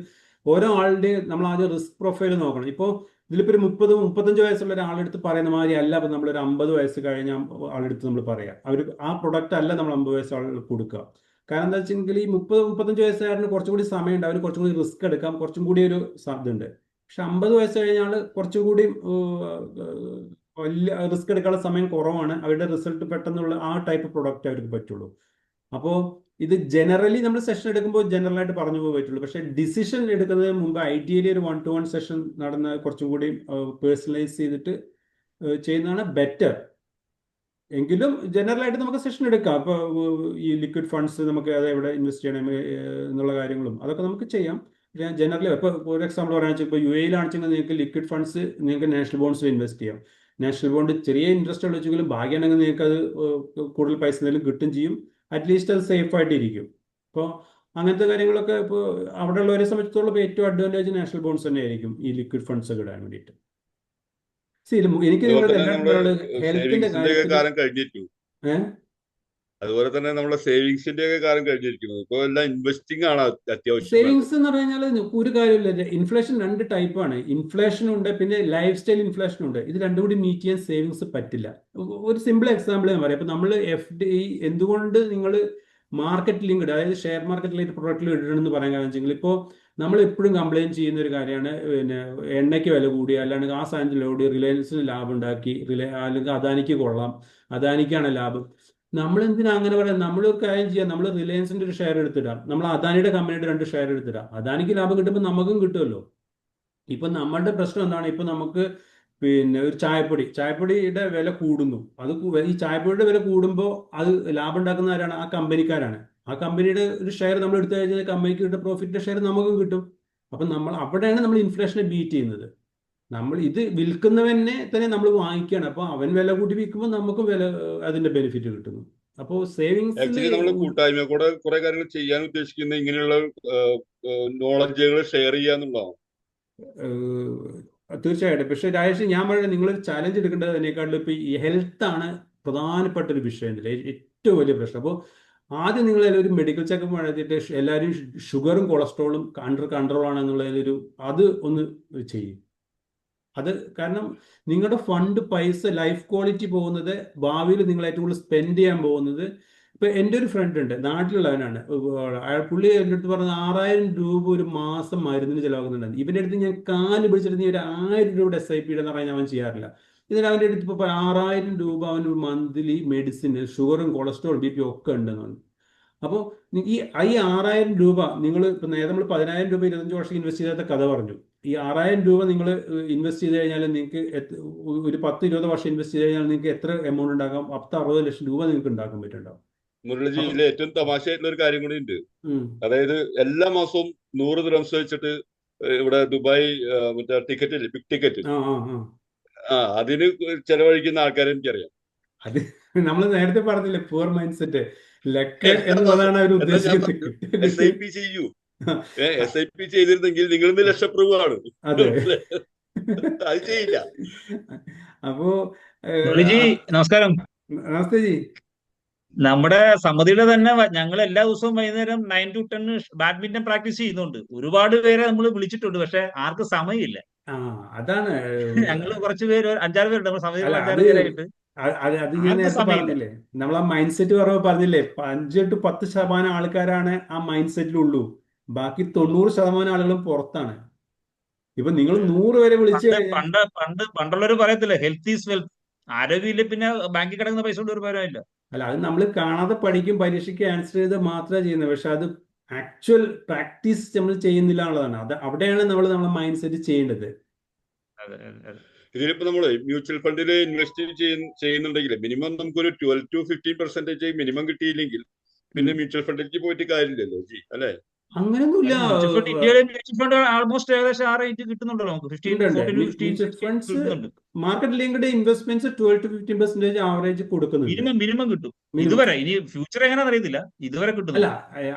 ഓരോ ആളുടെയും നമ്മൾ ആദ്യം റിസ്ക് പ്രൊഫൈൽ നോക്കണം. ഇപ്പോൾ ഇതിലിപ്പോ ഒരു 30-35 വയസ്സുള്ള ഒരാളെടുത്ത് പറയുന്ന മാതിരി അല്ല ഇപ്പൊ നമ്മളൊരു 50 വയസ്സ് കഴിഞ്ഞ ആളെടുത്ത് നമ്മൾ പറയാം. അവർ ആ പ്രൊഡക്റ്റ് അല്ല നമ്മൾ 50 വയസ്സ് ആളുകൾ കൊടുക്കുക. കാരണം എന്താ വെച്ചെങ്കിൽ ഈ 30-35 വയസ്സുകാരന് കുറച്ചും കൂടി സമയമുണ്ട്, അവർ കുറച്ചും കൂടി റിസ്ക് എടുക്കാം, കുറച്ചും കൂടി ഒരു ഇതുണ്ട്. പക്ഷെ 50 വയസ്സ് കഴിഞ്ഞ ആള് കുറച്ചുകൂടി വലിയ റിസ്ക് എടുക്കാനുള്ള സമയം കുറവാണ്. അവരുടെ റിസൾട്ട് പെട്ടെന്നുള്ള ആ ടൈപ്പ് പ്രൊഡക്റ്റ് അവർക്ക് പറ്റുള്ളൂ. അപ്പോൾ ഇത് ജനറലി നമ്മൾ സെഷൻ എടുക്കുമ്പോൾ ജനറൽ ആയിട്ട് പറഞ്ഞു പോകാൻ പറ്റുള്ളൂ. പക്ഷേ ഡിസിഷൻ എടുക്കുന്നതിന് മുമ്പ് ഐഡിയലി ഒരു 1-to-1 സെഷൻ നടന്ന് കുറച്ചും കൂടി പേഴ്സണലൈസ് ചെയ്തിട്ട് ചെയ്യുന്നതാണ് ബെറ്റർ. എങ്കിലും ജനറൽ ആയിട്ട് നമുക്ക് സെഷൻ എടുക്കാം. അപ്പോൾ ഈ ലിക്വിഡ് ഫണ്ട്സ് നമുക്ക് അത് എവിടെ ഇൻവെസ്റ്റ് ചെയ്യണം എന്നുള്ള കാര്യങ്ങളും അതൊക്കെ നമുക്ക് ചെയ്യാം. ഞാൻ ജനറലി ഇപ്പോൾ ഒരു എക്സാമ്പിൾ പറയാന്ന് വെച്ചാൽ, ഇപ്പോൾ UAE-ലാണെന്നുവെച്ചെങ്കിൽ നിങ്ങൾക്ക് ലിക്വിഡ് ഫണ്ട്സ് നിങ്ങൾക്ക് നാഷണൽ ബോണ്ട്സിൽ ഇൻവെസ്റ്റ് ചെയ്യാം. നാഷണൽ ബോണ്ട് ചെറിയ ഇൻട്രസ്റ്റ് ഉള്ളെങ്കിലും ഭാഗ്യമാണെങ്കിൽ നിങ്ങൾക്ക് അത് കൂടുതൽ പൈസ എന്തെങ്കിലും കിട്ടും ചെയ്യും. അറ്റ്ലീസ്റ്റ് അത് സേഫ് ആയിട്ട് ഇരിക്കും. അപ്പോൾ അങ്ങനത്തെ കാര്യങ്ങളൊക്കെ ഇപ്പോൾ അവിടെ ഉള്ളവരെ സംബന്ധിച്ചിടത്തോളം ഏറ്റവും അഡ്വാൻറ്റേജ് നാഷണൽ ബോണ്ട്സ് തന്നെ ആയിരിക്കും ഈ ലിക്വിഡ് ഫണ്ട്സ് ഒക്കെ ഇടാൻ വേണ്ടിയിട്ട്. എനിക്ക് അതുപോലെ നിങ്ങളുടെ തന്നെ എല്ലാവരും നമ്മള് പറയാനുള്ളത് ഹെൽത്തിന്റെ സേവിങ്സിന്റെ ഒക്കെ കാര്യത്തിൽ. കാലം കഴിഞ്ഞിരിക്കുന്നു. ഏഹ് അതുപോലെ തന്നെ നമ്മളെ സേവിങ്സിന്റെ ഒക്കെ കാലം കഴിഞ്ഞിരിക്കുന്നത്. ഇപ്പോൾ എല്ലാം ഇൻവെസ്റ്റിംഗ് ആണ് അത്യാവശ്യം സേവിങ്സ് വേണ്ടത്. എന്ന് പറഞ്ഞാൽ ഒരു കാര്യമില്ല. ഇൻഫ്ലേഷൻ 2 ടൈപ്പാണ്. ഇൻഫ്ലേഷൻ ഉണ്ട്, പിന്നെ ലൈഫ് സ്റ്റൈൽ ഇൻഫ്ലേഷൻ ഉണ്ട്. ഇത് രണ്ടും കൂടി മീറ്റ് ചെയ്യാൻ സേവിങ്സ് പറ്റില്ല. ഒരു സിമ്പിൾ എക്സാമ്പിൾ ഞാൻ പറയാം. ഇപ്പൊ നമ്മൾ FD എന്തുകൊണ്ട് നിങ്ങൾ മാർക്കറ്റ് ലിങ്ക്ഡ്, അതായത് ഷെയർ മാർക്കറ്റിലേക്ക് പ്രൊഡക്റ്റിൽ ഇടണമെന്ന് പറയാൻ കാരണം വെച്ചെങ്കിൽ, ഇപ്പോൾ നമ്മൾ എപ്പോഴും കംപ്ലൈന്റ് ചെയ്യുന്ന ഒരു കാര്യമാണ്, പിന്നെ എണ്ണയ്ക്ക് വില കൂടി, അല്ലാണ്ട് ആ സാധനത്തിലോടി റിലയൻസിന് ലാഭം ഉണ്ടാക്കി, അല്ലെങ്കിൽ അദാനിക്ക് കൊള്ളാം, അദാനിക്കാണ് ലാഭം. നമ്മൾ എന്തിനാ അങ്ങനെ പറയാം? നമ്മൾ ഒരു കാര്യം ചെയ്യാം, നമ്മൾ റിലയൻസിന്റെ ഒരു ഷെയർ എടുത്തിടാം, നമ്മൾ അദാനിയുടെ കമ്പനിയുടെ 2 ഷെയർ എടുത്തിടാം. അദാനിക്ക് ലാഭം കിട്ടുമ്പോൾ നമുക്കും കിട്ടുമല്ലോ. ഇപ്പൊ നമ്മളുടെ പ്രശ്നം എന്താണ്? ഇപ്പൊ നമുക്ക് പിന്നെ ഒരു ചായപ്പൊടിയുടെ വില കൂടുന്നു. ഈ ചായപ്പൊടിയുടെ വില കൂടുമ്പോൾ അത് ലാഭം ഉണ്ടാക്കുന്ന ആരാണ്? ആ കമ്പനിക്കാരാണ്. ആ കമ്പനിയുടെ ഒരു ഷെയർ നമ്മൾ എടുത്തു കഴിഞ്ഞാൽ കമ്പനിക്ക് കിട്ടുന്ന പ്രോഫിറ്റിന്റെ ഷെയർ നമുക്കും കിട്ടും. അപ്പൊ നമ്മൾ അവിടെയാണ് നമ്മൾ ഇൻഫ്ലേഷനെ ബീറ്റ് ചെയ്യുന്നത്. നമ്മൾ ഇത് വിൽക്കുന്നവനെ തന്നെ നമ്മൾ വാങ്ങിക്കുകയാണ്. അപ്പൊ അവൻ വില കൂട്ടി വിൽക്കുമ്പോൾ നമുക്കും അതിന്റെ ബെനിഫിറ്റ് കിട്ടുന്നു. അപ്പോൾ സേവിങ്സിൽ ആക്ച്വലി നമ്മൾ കൂട്ടായ്മ കൂടെ കുറെ കാര്യങ്ങൾ ചെയ്യാൻ ഉദ്ദേശിക്കുന്ന ഇങ്ങനെയുള്ള നോളജുകൾ ഷെയർ ചെയ്യുക എന്നുള്ളതാണ്. തീർച്ചയായിട്ടും. പക്ഷെ രാജേഷ്, ഞാൻ പറയുന്നത് നിങ്ങളൊരു ചാലഞ്ച് എടുക്കേണ്ടതിനേക്കാളും ഇപ്പൊ ഈ ഹെൽത്ത് ആണ് പ്രധാനപ്പെട്ട ഒരു വിഷയം, ഏറ്റവും വലിയ പ്രശ്നം. അപ്പോൾ ആദ്യം നിങ്ങൾ ഒരു മെഡിക്കൽ ചെക്കപ്പ് നടത്തിയിട്ട് എല്ലാവരും ഷുഗറും കൊളസ്ട്രോളും കൺട്രോൾ ആണെന്നുള്ളതിലൊരു അത് ഒന്ന് ചെയ്യും. അത് കാരണം നിങ്ങളുടെ ഫണ്ട് പൈസ ലൈഫ് ക്വാളിറ്റി പോകുന്നത്, ഭാവിയിൽ നിങ്ങൾ ഏറ്റവും കൂടുതൽ സ്പെൻഡ് ചെയ്യാൻ പോകുന്നത്. ഇപ്പൊ എൻ്റെ ഒരു ഫ്രണ്ട് ഉണ്ട്, നാട്ടിലുള്ളവനാണ്. പുള്ളി എൻ്റെ അടുത്ത് പറഞ്ഞത് 6000 രൂപ ഒരു മാസം മരുന്നിന് ചിലവാക്കുന്നുണ്ട്. ഇവൻ്റെ അടുത്ത് ഞാൻ കാല് പിടിച്ചിട്ട് നീ ഒരു 1000 രൂപയുടെ SIP എന്ന് പറഞ്ഞാൽ അവൻ ചെയ്യാറില്ല. ഇതിന് അവൻ്റെ അടുത്ത് ഇപ്പോൾ 6,000 രൂപ അവന് മന്ത്ലി മെഡിസിന്, ഷുഗറും കൊളസ്ട്രോൾ BP ഒക്കെ ഉണ്ടെന്ന് പറഞ്ഞു. അപ്പോൾ ഈ 6,000 രൂപ നിങ്ങൾ ഇപ്പം നേരെ നമ്മൾ 10,000 രൂപ 25 വർഷം ഇൻവെസ്റ്റ് ചെയ്യാത്ത കഥ പറഞ്ഞു. ഈ 6,000 രൂപ നിങ്ങൾ ഇൻവെസ്റ്റ് ചെയ്ത് കഴിഞ്ഞാൽ നിങ്ങൾക്ക് ഒരു 10-20 വർഷം ഇൻവെസ്റ്റ് ചെയ്ത് കഴിഞ്ഞാൽ നിങ്ങൾക്ക് എത്ര എമൗണ്ട് ഉണ്ടാക്കാം? 10-60 ലക്ഷം രൂപ നിങ്ങൾക്ക് ഉണ്ടാക്കാൻ പറ്റുന്നുണ്ടാവും. മുരളിജി, അപ്പൊ ഇതിൽ ഏറ്റവും തമാശയായിട്ടുള്ള ഒരു കാര്യം കൂടി ഉണ്ട്. ഉം. അതായത് എല്ലാ മാസവും 100 ദിറംസ് വെച്ചിട്ട് ഇവിടെ ദുബായ് മറ്റേ ടിക്കറ്റ് ഇല്ലേ, ബിഗ് ടിക്കറ്റ്, ആ ആ ആ അതിന് ചെലവഴിക്കുന്ന ആൾക്കാരെ എനിക്കറിയാം. അത് നമ്മൾ നേരത്തെ പറഞ്ഞില്ലേ, പുവർ മൈൻഡ് സെറ്റ്. ലക്ക് എല്ലാ മാസം എന്നുള്ളതാണ് അവർ എന്താ ഞാൻ ഉദ്ദേശിക്കുന്നത്. പറഞ്ഞു, SIP ചെയ്യൂ. SIP ചെയ്തിരുന്നെങ്കിൽ നിങ്ങൾ ഇന്ന് ലക്ഷപ്രഭുവാണ്. അതെ. അത് ചെയ്യില്ല. അപ്പോ മുരളിജി നമസ്കാരം. നമസ്തേ ജി. നമ്മുടെ സമിതിയുടെ തന്നെ ഞങ്ങൾ എല്ലാ ദിവസവും വൈകുന്നേരം 9 to 10 ബാഡ്മിന്റൺ പ്രാക്ടീസ് ചെയ്യുന്നുണ്ട്. ഒരുപാട് പേരെ നമ്മൾ വിളിച്ചിട്ടുണ്ട്, പക്ഷെ ആർക്കും സമയമില്ല. അതാണ് ഞങ്ങൾ കുറച്ച് പേര് 5-6 പേരുണ്ട് നമ്മുടെ സമിതിയിൽ, അല്ല, 5-6 പേരായിട്ട്. അത് ഞാൻ ആർക്കും നേരത്തെ സമയമില്ല. പറഞ്ഞില്ലേ, നമ്മൾ ആ മൈൻഡ് സെറ്റ് പറയുമ്പോൾ പറഞ്ഞില്ലേ, 5-10% ആൾക്കാരാണ് ആ മൈൻഡ് സെറ്റിലുള്ളൂ. ബാക്കി 90% ആളുകളും പുറത്താണ്. ഇപ്പൊ നിങ്ങൾ 100 പേരെ വിളിച്ചു കഴിഞ്ഞാൽ, പണ്ടുള്ളവർ പറയത്തില്ല, ഹെൽത്ത് ഈസ് വെൽത്ത്. ആരോഗ്യമില്ല പിന്നെ ബാങ്കിൽ കിടക്കുന്ന പൈസ കൊണ്ട് ഒരു പരമില്ല. അല്ല, അത് നമ്മൾ കാണാതെ പഠിക്കും, പരീക്ഷയ്ക്ക് ആൻസർ ചെയ്ത് മാത്രമേ ചെയ്യുന്നത്. പക്ഷെ അത് ആക്ച്വൽ പ്രാക്ടീസ് നമ്മൾ ചെയ്യുന്നില്ല എന്നുള്ളതാണ്. അത് അവിടെയാണ് നമ്മളെ മൈൻഡ് സെറ്റ് ചെയ്യേണ്ടത്. ഇതിലിപ്പോ നമ്മള് മ്യൂച്വൽ ഫണ്ടിൽ ഇൻവെസ്റ്റ് ചെയ്യുന്നുണ്ടെങ്കിൽ മിനിമം നമുക്കൊരു 12-15% മിനിമം കിട്ടിയില്ലെങ്കിൽ പിന്നെ മ്യൂച്വൽ ഫണ്ടിലേക്ക് പോയിട്ട് കാര്യമില്ലല്ലോ ജി, അല്ലെ? അങ്ങനെയൊന്നുമില്ല. ഇന്ത്യയിലെ മ്യൂച്വൽ ഫണ്ട് ആൾമോസ്റ്റ് ഏകദേശം ആ റേഞ്ച് കിട്ടുന്നുണ്ടല്ലോ നമുക്ക്. 15 ഫണ്ട്സ് കിട്ടുന്നുണ്ട്. മാർക്കറ്റ് ലിങ്ക്ഡ് ഇൻവെസ്റ്റ്മെന്റ്സ് 12-15% ആവറേജ് കൊടുക്കുന്നുണ്ട്. മിനിമം കിട്ടും ഇതുവരെ. ഇനി ഫ്യൂച്ചർ എങ്ങനെയാണെന്ന് അറിയത്തില്ല, ഇതുവരെ കിട്ടും. അല്ല,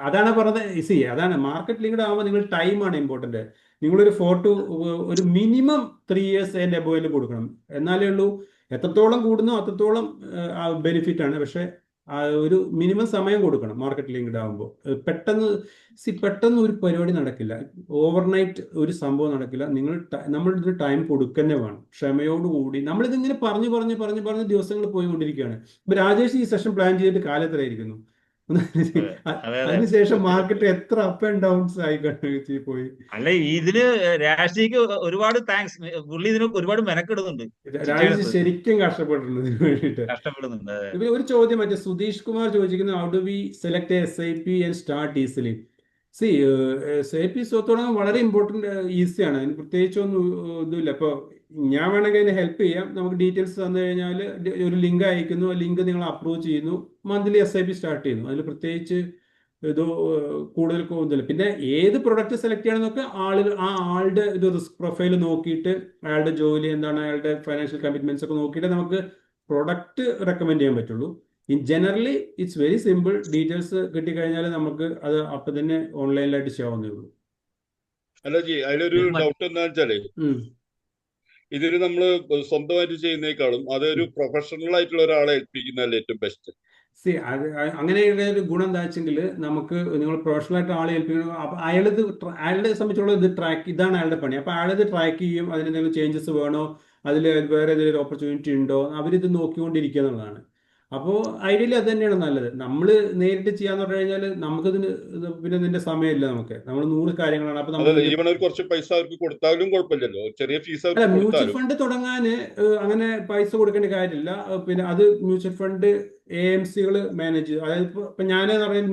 അതാണ് പറഞ്ഞത്. അതാണ് മാർക്കറ്റ് ലിങ്ക്ഡ് ആവുമ്പോൾ നിങ്ങൾ ടൈമാണ് ഇമ്പോർട്ടന്റ്. നിങ്ങളൊരു ഒരു മിനിമം 3 years അതിന്റെ എബോയിൽ കൊടുക്കണം. എന്നാലേ ഉള്ളൂ. എത്രത്തോളം കൂടുന്നോ അത്രത്തോളം ബെനിഫിറ്റ് ആണ്. പക്ഷെ ഒരു മിനിമം സമയം കൊടുക്കണം മാർക്കറ്റ് ലിങ്ക്ഡ് ആകുമ്പോൾ. പെട്ടെന്ന് ഒരു പരിപാടി നടക്കില്ല. ഓവർനൈറ്റ് ഒരു സംഭവം നടക്കില്ല. നമ്മളിതിന് ടൈം കൊടുക്കന്നെ വേണം, ക്ഷമയോടുകൂടി. നമ്മളിതിങ്ങനെ പറഞ്ഞ് ദിവസങ്ങൾ പോയിക്കൊണ്ടിരിക്കുകയാണ്. ഇപ്പൊ രാജേഷ് ഈ സെഷൻ പ്ലാൻ ചെയ്തിട്ട് കാലത്തിലായിരിക്കുന്നു. അതിനുശേഷം മാർക്കറ്റ് എത്ര അപ്പ് ആൻഡ് ഡൗൺസ് ആയി പോയി. അല്ല, ഇതിന് രാഷ്ട്രീയക്ക് ഒരുപാട് താങ്ക്സ്. പുള്ളി ഇതിന് ഒരുപാട് മെനക്കെടുന്നുണ്ട്. രാജേഷ് ശരിക്കും കഷ്ടപ്പെട്ടിട്ടുണ്ട് ഇതിന് വേണ്ടിയിട്ട്. കഷ്ടപ്പെടുന്നുണ്ട്. ഒരു ചോദ്യം മറ്റേ സുധീഷ് കുമാർ ചോദിക്കുന്നു, how do we select SIP and start easily? SIP തുടങ്ങാൻ വളരെ ഈസിയാണ്. അതിന് പ്രത്യേകിച്ചൊന്നും ഇതുമില്ല. ഇപ്പോൾ ഞാൻ വേണമെങ്കിൽ അതിന് ഹെൽപ്പ് ചെയ്യാം. നമുക്ക് ഡീറ്റെയിൽസ് തന്നു കഴിഞ്ഞാൽ ഒരു ലിങ്ക് അയക്കുന്നു, ആ ലിങ്ക് നിങ്ങൾ അപ്രൂവ് ചെയ്യുന്നു, മന്ത്ലി SIP സ്റ്റാർട്ട് ചെയ്യുന്നു. അതിൽ പ്രത്യേകിച്ച് ഇത് കൂടുതൽ ഒന്നുമില്ല. പിന്നെ ഏത് പ്രൊഡക്റ്റ് സെലക്ട് ചെയ്യണമെന്നൊക്കെ ആ ആളുടെ ഒരു റിസ്ക് പ്രൊഫൈൽ നോക്കിയിട്ട്, അയാളുടെ ജോലി എന്താണ്, അയാളുടെ ഫൈനാൻഷ്യൽ കമ്മിറ്റ്മെന്റ്സ് ഒക്കെ നോക്കിയിട്ട് നമുക്ക് പ്രൊഡക്റ്റ് റെക്കമെൻഡ് ചെയ്യാൻ പറ്റുള്ളൂ. Generally it's very simple. Details കിട്ടിക്കഴിഞ്ഞാൽ നമുക്ക് അത് അപ്പം തന്നെ ഓൺലൈനിലായിട്ട് ചെയ്യാവുന്നേ ഉള്ളൂ. അല്ല ജി, അതിലൊരു ഡൗട്ട് എന്താ വെച്ചാല്, ഇതൊരു നമ്മള് സ്വന്തമായിട്ട് ചെയ്യുന്നേക്കാളും അതൊരു പ്രൊഫഷണൽ ആയിട്ടുള്ള ഒരാളെ ഏൽപ്പിക്കുന്നതല്ലേ ഏറ്റവും ബെസ്റ്റ്? അങ്ങനെയുള്ള ഒരു ഗുണം എന്താ വെച്ചെങ്കിൽ, നമുക്ക് നിങ്ങൾ പ്രൊഫഷണൽ ആയിട്ട് ആളെ ഏൽപ്പിക്കണം. അപ്പൊ അയാളുടെ സംബന്ധിച്ചുള്ള ഇതാണ് അയാളുടെ പണി. അപ്പൊ അയാളിത് ട്രാക്ക് ചെയ്യും. അതിനെന്തെങ്കിലും ചേഞ്ചസ് വേണോ, അതിൽ വേറെ എന്തെങ്കിലും ഓപ്പർച്യൂണിറ്റി ഉണ്ടോ, അവരിത് നോക്കിക്കൊണ്ടിരിക്കുക എന്നുള്ളതാണ്. അപ്പോൾ ഐഡിയലി അത് തന്നെയാണ് നല്ലത്. നമ്മൾ നേരിട്ട് ചെയ്യാന്ന് പറഞ്ഞു കഴിഞ്ഞാൽ നമുക്കിതിന് പിന്നെ ഇതിന്റെ സമയമില്ല. നമ്മൾ 100 കാര്യങ്ങളാണ്. അപ്പൊ നമ്മൾ കുറച്ച് പൈസ അവർക്ക് കൊടുത്താലും കുഴപ്പമില്ലല്ലോ, ചെറിയ ഫീസ്. അല്ല, മ്യൂച്വൽ ഫണ്ട് തുടങ്ങാൻ അങ്ങനെ പൈസ കൊടുക്കേണ്ട കാര്യമില്ല. പിന്നെ അത് മ്യൂച്വൽ ഫണ്ട് AMCകൾ മാനേജ് ചെയ്യും. അതായത് ഇപ്പൊ ഞാനെന്ന് പറഞ്ഞാൽ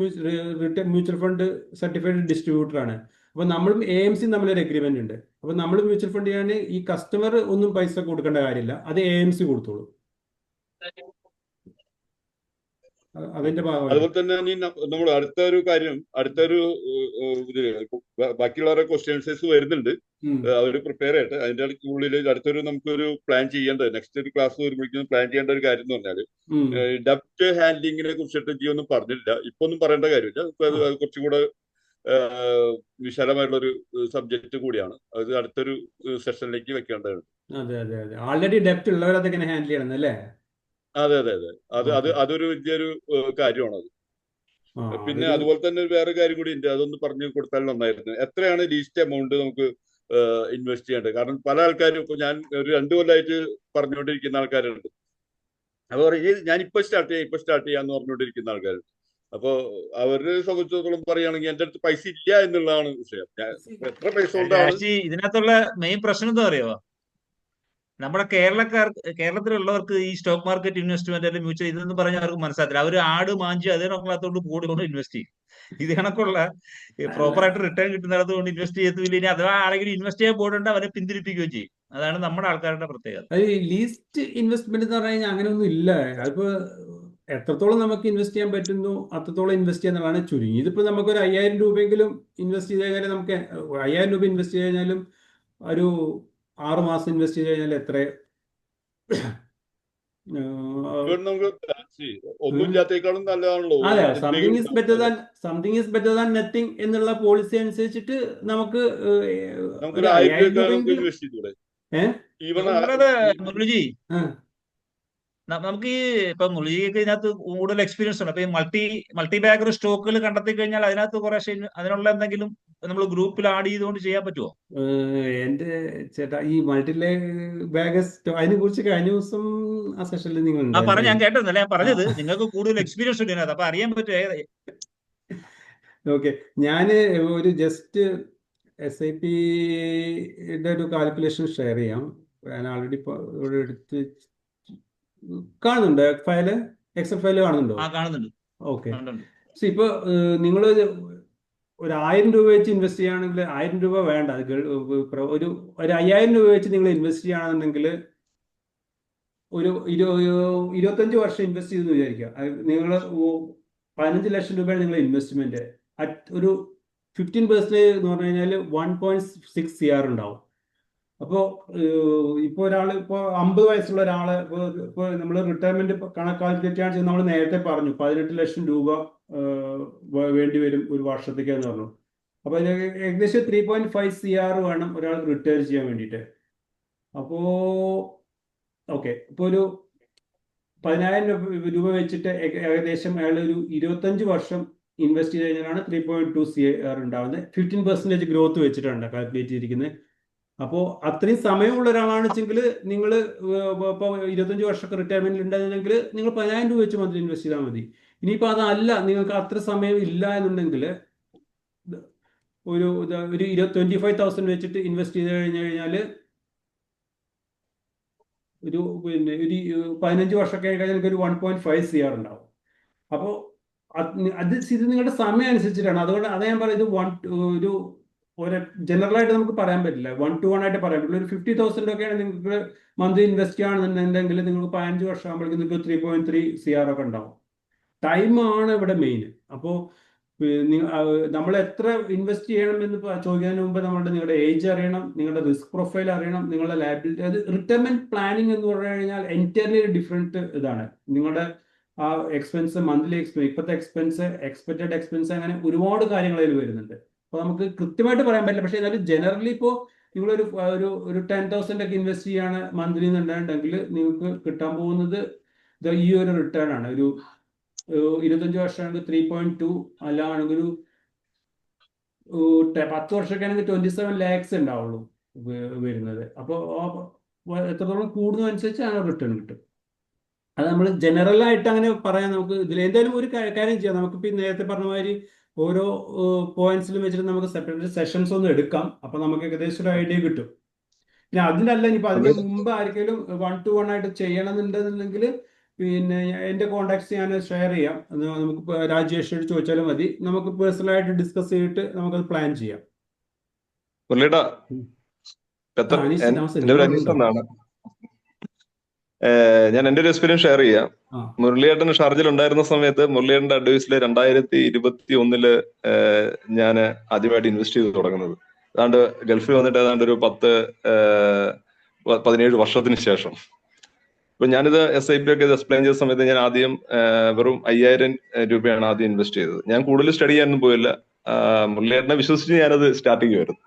മ്യൂച്വൽ ഫണ്ട് സർട്ടിഫൈഡ് ഡിസ്ട്രിബ്യൂട്ടർ ആണ്. അപ്പൊ നമ്മളും AMC തമ്മിലൊരു എഗ്രിമെന്റ് ഉണ്ട്. അപ്പൊ നമ്മൾ മ്യൂച്വൽ ഫണ്ട് ചെയ്യാൻ ഈ കസ്റ്റമർ ഒന്നും പൈസ കൊടുക്കേണ്ട കാര്യമില്ല, അത് AMC കൊടുത്തോളൂ. അതിന്റെ ഭാഗമാണ്. അതുപോലെ തന്നെ നമ്മൾ അടുത്തൊരു ഇതില് ബാക്കിയുള്ളവരെ ക്വസ്റ്റ്യൻസസ് വരുന്നുണ്ട്, അവർ പ്രിപ്പയർ ചെയ്യട്ടെ. അതിന്റെ ഉള്ളിൽ അടുത്തൊരു നമുക്കൊരു പ്ലാൻ ചെയ്യേണ്ടത്, നെക്സ്റ്റ് ഒരു ക്ലാസ് വരുമ്പോഴേക്കും പ്ലാൻ ചെയ്യേണ്ട ഒരു കാര്യം എന്ന് പറഞ്ഞാൽ, ഡെപ്റ്റ് ഹാൻഡ്ലിങ്ങിനെ കുറിച്ചിട്ട് ജി ഒന്നും പറഞ്ഞില്ല. ഇപ്പൊ ഒന്നും പറയേണ്ട കാര്യമില്ല. അത് കുറച്ചും കൂടെ വിശാലമായിട്ടുള്ള ഒരു സബ്ജക്ട് കൂടിയാണ്. അത് അടുത്തൊരു സെഷനിലേക്ക് വെക്കേണ്ടതാണ്. ആൾറെഡി ഡെപ്റ്റ് ഉള്ളവർ അതൊക്കെ ഹാൻഡിൽ ചെയ്യണം അല്ലേ? അതെ. അതൊരു വലിയൊരു കാര്യമാണ് അത്. പിന്നെ അതുപോലെ തന്നെ വേറെ കാര്യം കൂടി ഉണ്ട്, അതൊന്ന് പറഞ്ഞു കൊടുത്താൽ നന്നായിരുന്നു. എത്രയാണ് ലീസ്റ്റ് എമൗണ്ട് നമുക്ക് ഇൻവെസ്റ്റ് ചെയ്യേണ്ടത്? കാരണം പല ആൾക്കാരും, ഇപ്പൊ ഞാൻ ഒരു 2 കൊല്ലമായിട്ട് പറഞ്ഞുകൊണ്ടിരിക്കുന്ന ആൾക്കാരുണ്ട്. അപ്പൊ ഞാൻ ഇപ്പൊ സ്റ്റാർട്ട് ചെയ്യാന്ന് പറഞ്ഞുകൊണ്ടിരിക്കുന്ന ആൾക്കാരുണ്ട്. അപ്പൊ അവരെ സംബന്ധിച്ചിടത്തോളം പറയുകയാണെങ്കിൽ എന്റെ അടുത്ത് പൈസ ഇല്ല എന്നുള്ളതാണ് വിഷയം. എത്ര പൈസ കൊണ്ടാണ് ഇതിനകത്തുള്ള മെയിൻ പ്രശ്നം എന്താ അറിയോ? നമ്മുടെ കേരളത്തിലുള്ളവർക്ക് ഈ സ്റ്റോക്ക് മാർക്കറ്റ് ഇൻവെസ്റ്റ്മെന്റ് അല്ലെങ്കിൽ മ്യൂച്വൽ ഇതെന്ന് പറഞ്ഞാൽ അവർക്ക് മനസ്സിലാത്തില്ല. അവർ ആട് മാഞ്ചി അതേ കണക്കുള്ളത്തോണ്ട് കൂടി കൊണ്ട് ഇൻവെസ്റ്റ് ചെയ്യും. ഇത് കണക്കുള്ള അല്ല, പ്രോപ്പറായിട്ട് റിട്ടേൺ കിട്ടുന്നിടത്ത് കൊണ്ട് ഇൻവെസ്റ്റ് ചെയ്യത്തില്ല. ഇനി അഥവാ ആരെങ്കിലും ഇൻവെസ്റ്റ് ചെയ്യാൻ പോയിട്ടുണ്ട് അവരെ പിന്തിരിപ്പിക്കുകയും ചെയ്യും. അതാണ് നമ്മുടെ ആൾക്കാരുടെ പ്രത്യേകത. അത് ലീസ്റ്റ് ഇൻവെസ്റ്റ്മെന്റ് എന്ന് പറഞ്ഞു കഴിഞ്ഞാൽ അങ്ങനെയൊന്നും ഇല്ല. അതിപ്പോ എത്രത്തോളം നമുക്ക് ഇൻവെസ്റ്റ് ചെയ്യാൻ പറ്റുന്നു അത്രത്തോളം ഇൻവെസ്റ്റ് ചെയ്യുന്നതാണ് ചുരുങ്ങി. ഇതിപ്പോ നമുക്കൊരു 5000 രൂപയെങ്കിലും ഇൻവെസ്റ്റ് ചെയ്ത് കഴിഞ്ഞാൽ നമുക്ക് 5000 രൂപ ഇൻവെസ്റ്റ് ചെയ്ത് കഴിഞ്ഞാലും ഒരു 6 മാസം ഇൻവെസ്റ്റ് ചെയ്ത് കഴിഞ്ഞാൽ എത്ര ഇവിടെ നമുക്ക് ഒന്നും ഇല്ലാത്തേക്കാളും നല്ലതാണല്ലോ അതെ, എന്തെങ്കിലും something is better than nothing എന്നുള്ള പോളിസി അനുസരിച്ചിട്ട് നമുക്ക് നമുക്കൊരു ഒരു 1000 5000 രൂപ നമുക്ക് രൂപയെങ്കിലും ഇൻവെസ്റ്റ് ചെയ്തൂടെ? ഏഹ് ഈവൺ മുരളിജി, ആ നമുക്ക് ഈ ഇപ്പൊ മുരളിജിക്ക് ഇതിനകത്ത് കൂടുതൽ എക്സ്പീരിയൻസ് ഉണ്ട്. അപ്പൊ ഈ മൾട്ടി ബാഗർ സ്റ്റോക്കുകൾ കണ്ടെത്തി കഴിഞ്ഞാൽ അതിനകത്ത് കുറെ അതിനുള്ള എന്തെങ്കിലും നമ്മൾ ഗ്രൂപ്പിൽ ആഡ് ചെയ്തുകൊണ്ട് ചെയ്യാൻ പറ്റുമോ? എന്റെ ചേട്ടാ, ഈ മൾട്ടിലെ ബാഗസ് അതിനെ കുറിച്ച് കഴിഞ്ഞ ദിവസം ആ സെഷനിൽ നിങ്ങൾ ഞാൻ ഉണ്ടായിരുന്നു. കേട്ടിരുന്നല്ലേ, ഞാൻ പറഞ്ഞത് നിങ്ങൾക്ക് കൂടുതൽ എക്സ്പീരിയൻസ് ഉണ്ട് ഇതിനകത്ത്. അപ്പൊ അറിയാൻ പറ്റുമോ? ഓക്കെ, ഞാന് ഒരു ജസ്റ്റ് SIPയുടെ ഒരു കാൽക്കുലേഷൻ ഷെയർ ചെയ്യാം. ഞാൻ ആൾറെഡി ഇവിടെ എടുത്ത് കാണുന്നുണ്ടോ? എക്സൽ ഫയല് കാണുന്നുണ്ടോ? കാണുന്നുണ്ട്. ഓക്കെ, ഇപ്പൊ നിങ്ങൾ ഒരു 1000 രൂപ വെച്ച് ഇൻവെസ്റ്റ് ചെയ്യുകയാണെങ്കിൽ 1000 രൂപ വേണ്ട, ഒരു 5000 രൂപ വെച്ച് നിങ്ങൾ ഇൻവെസ്റ്റ് ചെയ്യുകയാണെന്നുണ്ടെങ്കിൽ ഒരു 25 വർഷം ഇൻവെസ്റ്റ് ചെയ്തെന്ന് വിചാരിക്കുക. നിങ്ങൾ 15 ലക്ഷം രൂപയാണ് നിങ്ങളുടെ ഇൻവെസ്റ്റ്മെന്റ്. ഒരു 15% എന്ന് പറഞ്ഞു കഴിഞ്ഞാൽ 1.6 CR ഉണ്ടാവും. അപ്പോൾ ഇപ്പോൾ ഇപ്പോൾ 50 വയസ്സുള്ള ഒരാള് ഇപ്പോൾ നമ്മൾ റിട്ടയർമെന്റ് കണക്കാക്കിയിട്ടാണ് ചെയ്യുന്നത്. നമ്മൾ നേരത്തെ പറഞ്ഞു 18 ലക്ഷം രൂപ വേണ്ടി വരും ഒരു വർഷത്തേക്കാന്ന് പറഞ്ഞു. അപ്പൊ ഏകദേശം 3.5 CR വേണം ഒരാൾ റിട്ടയർ ചെയ്യാൻ വേണ്ടിയിട്ട്. അപ്പോ ഓക്കെ, ഇപ്പോൾ ഒരു 10000 രൂപ വെച്ചിട്ട് ഏകദേശം അയാൾ ഒരു 25 വർഷം ഇൻവെസ്റ്റ് ചെയ്ത് കഴിഞ്ഞാലാണ് 3.2 CR ഉണ്ടാവുന്നത്. 15% ഗ്രോത്ത് വെച്ചിട്ടാണ് കാൽക്കുലേറ്റ് ചെയ്തിരിക്കുന്നത്. അപ്പോൾ അത്രയും സമയമുള്ള ഒരാളാണെന്ന് വെച്ചെങ്കിൽ നിങ്ങൾ ഇപ്പോൾ 25 വർഷമൊക്കെ റിട്ടയർമെന്റിൽ ഉണ്ടെന്നുണ്ടെങ്കിൽ നിങ്ങൾ 10000 രൂപ വെച്ച് മന്ത്ലി ഇൻവെസ്റ്റ് ചെയ്താൽ മതി. ഇനിയിപ്പോൾ അതല്ല, നിങ്ങൾക്ക് അത്ര സമയം ഇല്ല എന്നുണ്ടെങ്കിൽ ഒരു 25,000 വെച്ചിട്ട് ഇൻവെസ്റ്റ് ചെയ്ത് കഴിഞ്ഞാൽ ഒരു 15 വർഷമൊക്കെ കഴിഞ്ഞാൽ നിങ്ങൾക്ക് ഒരു 1.5 CR ഉണ്ടാവും. അപ്പോൾ ഇത് നിങ്ങളുടെ സമയം അനുസരിച്ചിട്ടാണ്. അതുകൊണ്ട് അത് ഞാൻ പറയുന്നത് ഒരു ജനറലായിട്ട് നമുക്ക് പറയാൻ പറ്റില്ല, 1 to 1 ആയിട്ട് പറയാൻ പറ്റില്ല. ഒരു 50,000 ഒക്കെയാണ് നിങ്ങൾക്ക് മന്ത്ലി ഇൻവെസ്റ്റ് ചെയ്യുകയാണെന്നുണ്ടെങ്കിൽ നിങ്ങൾക്ക് 15 വർഷം ആകുമ്പോഴേക്കും നിങ്ങൾക്ക് 3.3 CR ഒക്കെ ഉണ്ടാവും. ടൈമാണ് ഇവിടെ മെയിൻ. അപ്പോൾ നമ്മൾ എത്ര ഇൻവെസ്റ്റ് ചെയ്യണം എന്ന് ചോദിക്കുന്നതിന് മുമ്പ് നിങ്ങളുടെ ഏജ് അറിയണം, നിങ്ങളുടെ റിസ്ക് പ്രൊഫൈൽ അറിയണം, നിങ്ങളുടെ ലയബിലിറ്റി. അത് റിട്ടയർമെന്റ് പ്ലാനിങ് എന്ന് പറഞ്ഞു കഴിഞ്ഞാൽ എൻറ്റയർലി ഡിഫറെന്റ് ഇതാണ്. നിങ്ങളുടെ ആ എക്സ്പെൻസ്, മന്ത്ലി എക്സ്പെൻസ്, ഇപ്പോഴത്തെ എക്സ്പെൻസ്, എക്സ്പെക്റ്റഡ് എക്സ്പെൻസ്, അങ്ങനെ ഒരുപാട് കാര്യങ്ങൾ അതിൽ വരുന്നുണ്ട്. അപ്പോൾ നമുക്ക് കൃത്യമായിട്ട് പറയാൻ പറ്റില്ല. പക്ഷേ എന്നാലും ജനറലി ഇപ്പോൾ നിങ്ങളൊരു 10,000 ഒക്കെ ഇൻവെസ്റ്റ് ചെയ്യാണ് മന്ത്ലി എന്നുണ്ടെങ്കിൽ നിങ്ങൾക്ക് കിട്ടാൻ പോകുന്നത് ഈ ഒരു റിട്ടേൺ ആണ്. ഒരു 25 വർഷമാണെങ്കിൽ 3.2, അല്ലാണെങ്കിൽ ഒരു 10 വർഷമൊക്കെ ആണെങ്കിൽ 27 lakhs ഉണ്ടാവുള്ളൂ വരുന്നത്. അപ്പോൾ എത്രത്തോളം കൂടുന്നതനുസരിച്ച് ആ റിട്ടേൺ കിട്ടും. അത് നമ്മൾ ജനറൽ ആയിട്ട് അങ്ങനെ പറയാൻ നമുക്ക് ഇതിൽ എന്തായാലും ഒരു കാര്യം ചെയ്യാം. നമുക്കിപ്പോൾ നേരത്തെ പറഞ്ഞ മാതിരി ഓരോ പോയിന്റ്സിലും വെച്ചിട്ട് നമുക്ക് സെപ്പറേറ്റ് സെഷൻസ് ഒന്ന് എടുക്കാം. അപ്പൊ നമുക്ക് ഏകദേശം ഒരു ഐഡിയ കിട്ടും. പിന്നെ അതിനല്ല, ഇനിയിപ്പോൾ അതിന് മുമ്പ് ആർക്കെങ്കിലും 1 to 1 ആയിട്ട് ചെയ്യണമെന്നുണ്ടെന്നുണ്ടെങ്കിൽ പിന്നെ എൻ്റെ കോണ്ടാക്ട്സ് ഞാൻ ഷെയർ ചെയ്യാം. നമുക്ക് രാജേഷോട് ചോദിച്ചാലും മതി. നമുക്ക് പേഴ്സണലായിട്ട് ഡിസ്കസ് ചെയ്തിട്ട് നമുക്കത് പ്ലാൻ ചെയ്യാം. ഞാൻ എൻ്റെ ഒരു എക്സ്പീരിയൻസ് ഷെയർ ചെയ്യാം. മുരളിയേട്ടൻ ഷാർജയിൽ ഉണ്ടായിരുന്ന സമയത്ത് മുരളിയേട്ടന്റെ അഡ്വൈസില് 2021 ഞാൻ ആദ്യമായിട്ട് ഇൻവെസ്റ്റ് ചെയ്ത് തുടങ്ങുന്നത്. ഏതാണ്ട് ഗൾഫിൽ വന്നിട്ട് ഏതാണ്ട് ഒരു 17 വർഷത്തിന് ശേഷം. ഇപ്പൊ ഞാനിത് SIP ഒക്കെ എക്സ്പ്ലെയിൻ ചെയ്ത സമയത്ത് ഞാൻ ആദ്യം വെറും 5000 രൂപയാണ് ആദ്യം ഇൻവെസ്റ്റ് ചെയ്തത്. ഞാൻ കൂടുതൽ സ്റ്റഡി ചെയ്യാനൊന്നും പോയില്ല. മുരളിയേട്ടനെ വിശ്വസിച്ച് ഞാനത് സ്റ്റാർട്ട് ചെയ്യുമായിരുന്നു.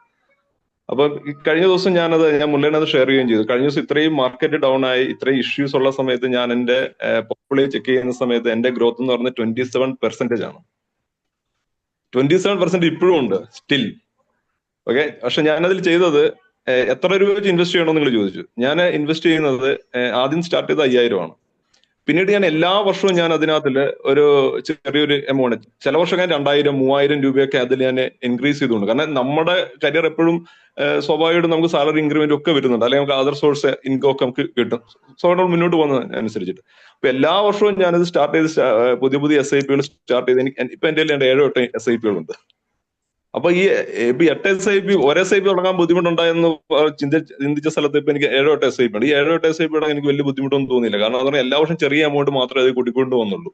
അപ്പൊ കഴിഞ്ഞ ദിവസം ഞാൻ മുരളിയേട്ടൻ അത് ഷെയർ ചെയ്യുകയും ചെയ്തു. കഴിഞ്ഞ ദിവസം ഇത്രയും മാർക്കറ്റ് ഡൗൺ ആയി, ഇത്രയും ഇഷ്യൂസ് ഉള്ള സമയത്ത് ഞാൻ എന്റെ പോർട്ട്ഫോളിയോ ചെക്ക് ചെയ്യുന്ന സമയത്ത് എന്റെ ഗ്രോത്ത് എന്ന് പറഞ്ഞത് 27% ആണ്. 27% ഇപ്പോഴും ഉണ്ട് സ്റ്റിൽ. ഓക്കെ, പക്ഷെ ഞാനതിൽ ചെയ്തത് എത്ര രൂപ വെച്ച് ഇൻവെസ്റ്റ് ചെയ്യണമെന്ന് നിങ്ങൾ ചോദിച്ചു. ഞാൻ ഇൻവെസ്റ്റ് ചെയ്യുന്നത് ആദ്യം സ്റ്റാർട്ട് ചെയ്ത് 5000 ആണ്. പിന്നീട് ഞാൻ എല്ലാ വർഷവും ഞാൻ അതിനകത്തില് ഒരു ചെറിയൊരു എമൗണ്ട്, ചില വർഷം ഞാൻ 2000-3000 രൂപയൊക്കെ അതിൽ ഞാൻ ഇൻക്രീസ് ചെയ്തുകൊണ്ട്, കാരണം നമ്മുടെ കരിയർ എപ്പോഴും സ്വാഭാവികമായിട്ടും നമുക്ക് സാലറി ഇൻക്രിമെന്റ് ഒക്കെ വരുന്നുണ്ട്, അല്ലെങ്കിൽ നമുക്ക് അതർ സോഴ്സ് ഇൻകം ഒക്കെ നമുക്ക് കിട്ടും സ്വാഭാവികം മുന്നോട്ട് പോകുന്നത് അനുസരിച്ചിട്ട്. അപ്പൊ എല്ലാ വർഷവും ഞാനത് സ്റ്റാർട്ട് ചെയ്ത് പുതിയ SIP-കൾ സ്റ്റാർട്ട് ചെയ്ത് ഇപ്പൊ എന്റെ 7-8 SIP-കളുണ്ട്. അപ്പൊ ഈ 8 SIP ഒരു SIP തുടങ്ങാൻ ബുദ്ധിമുട്ടുണ്ടായെന്ന് ചിന്തിച്ച സ്ഥലത്ത് ഇപ്പൊ എനിക്ക് 7-8 SIP ഉണ്ട്. ഈ 7-8 SIP തുടങ്ങാൻ എനിക്ക് വലിയ ബുദ്ധിമുട്ടൊന്നും തോന്നിയില്ല, കാരണം അതാണ് എല്ലാ വർഷം ചെറിയ എമൗണ്ട് മാത്രമേ അത് കൂട്ടിക്കൊണ്ട് വന്നുള്ളൂ.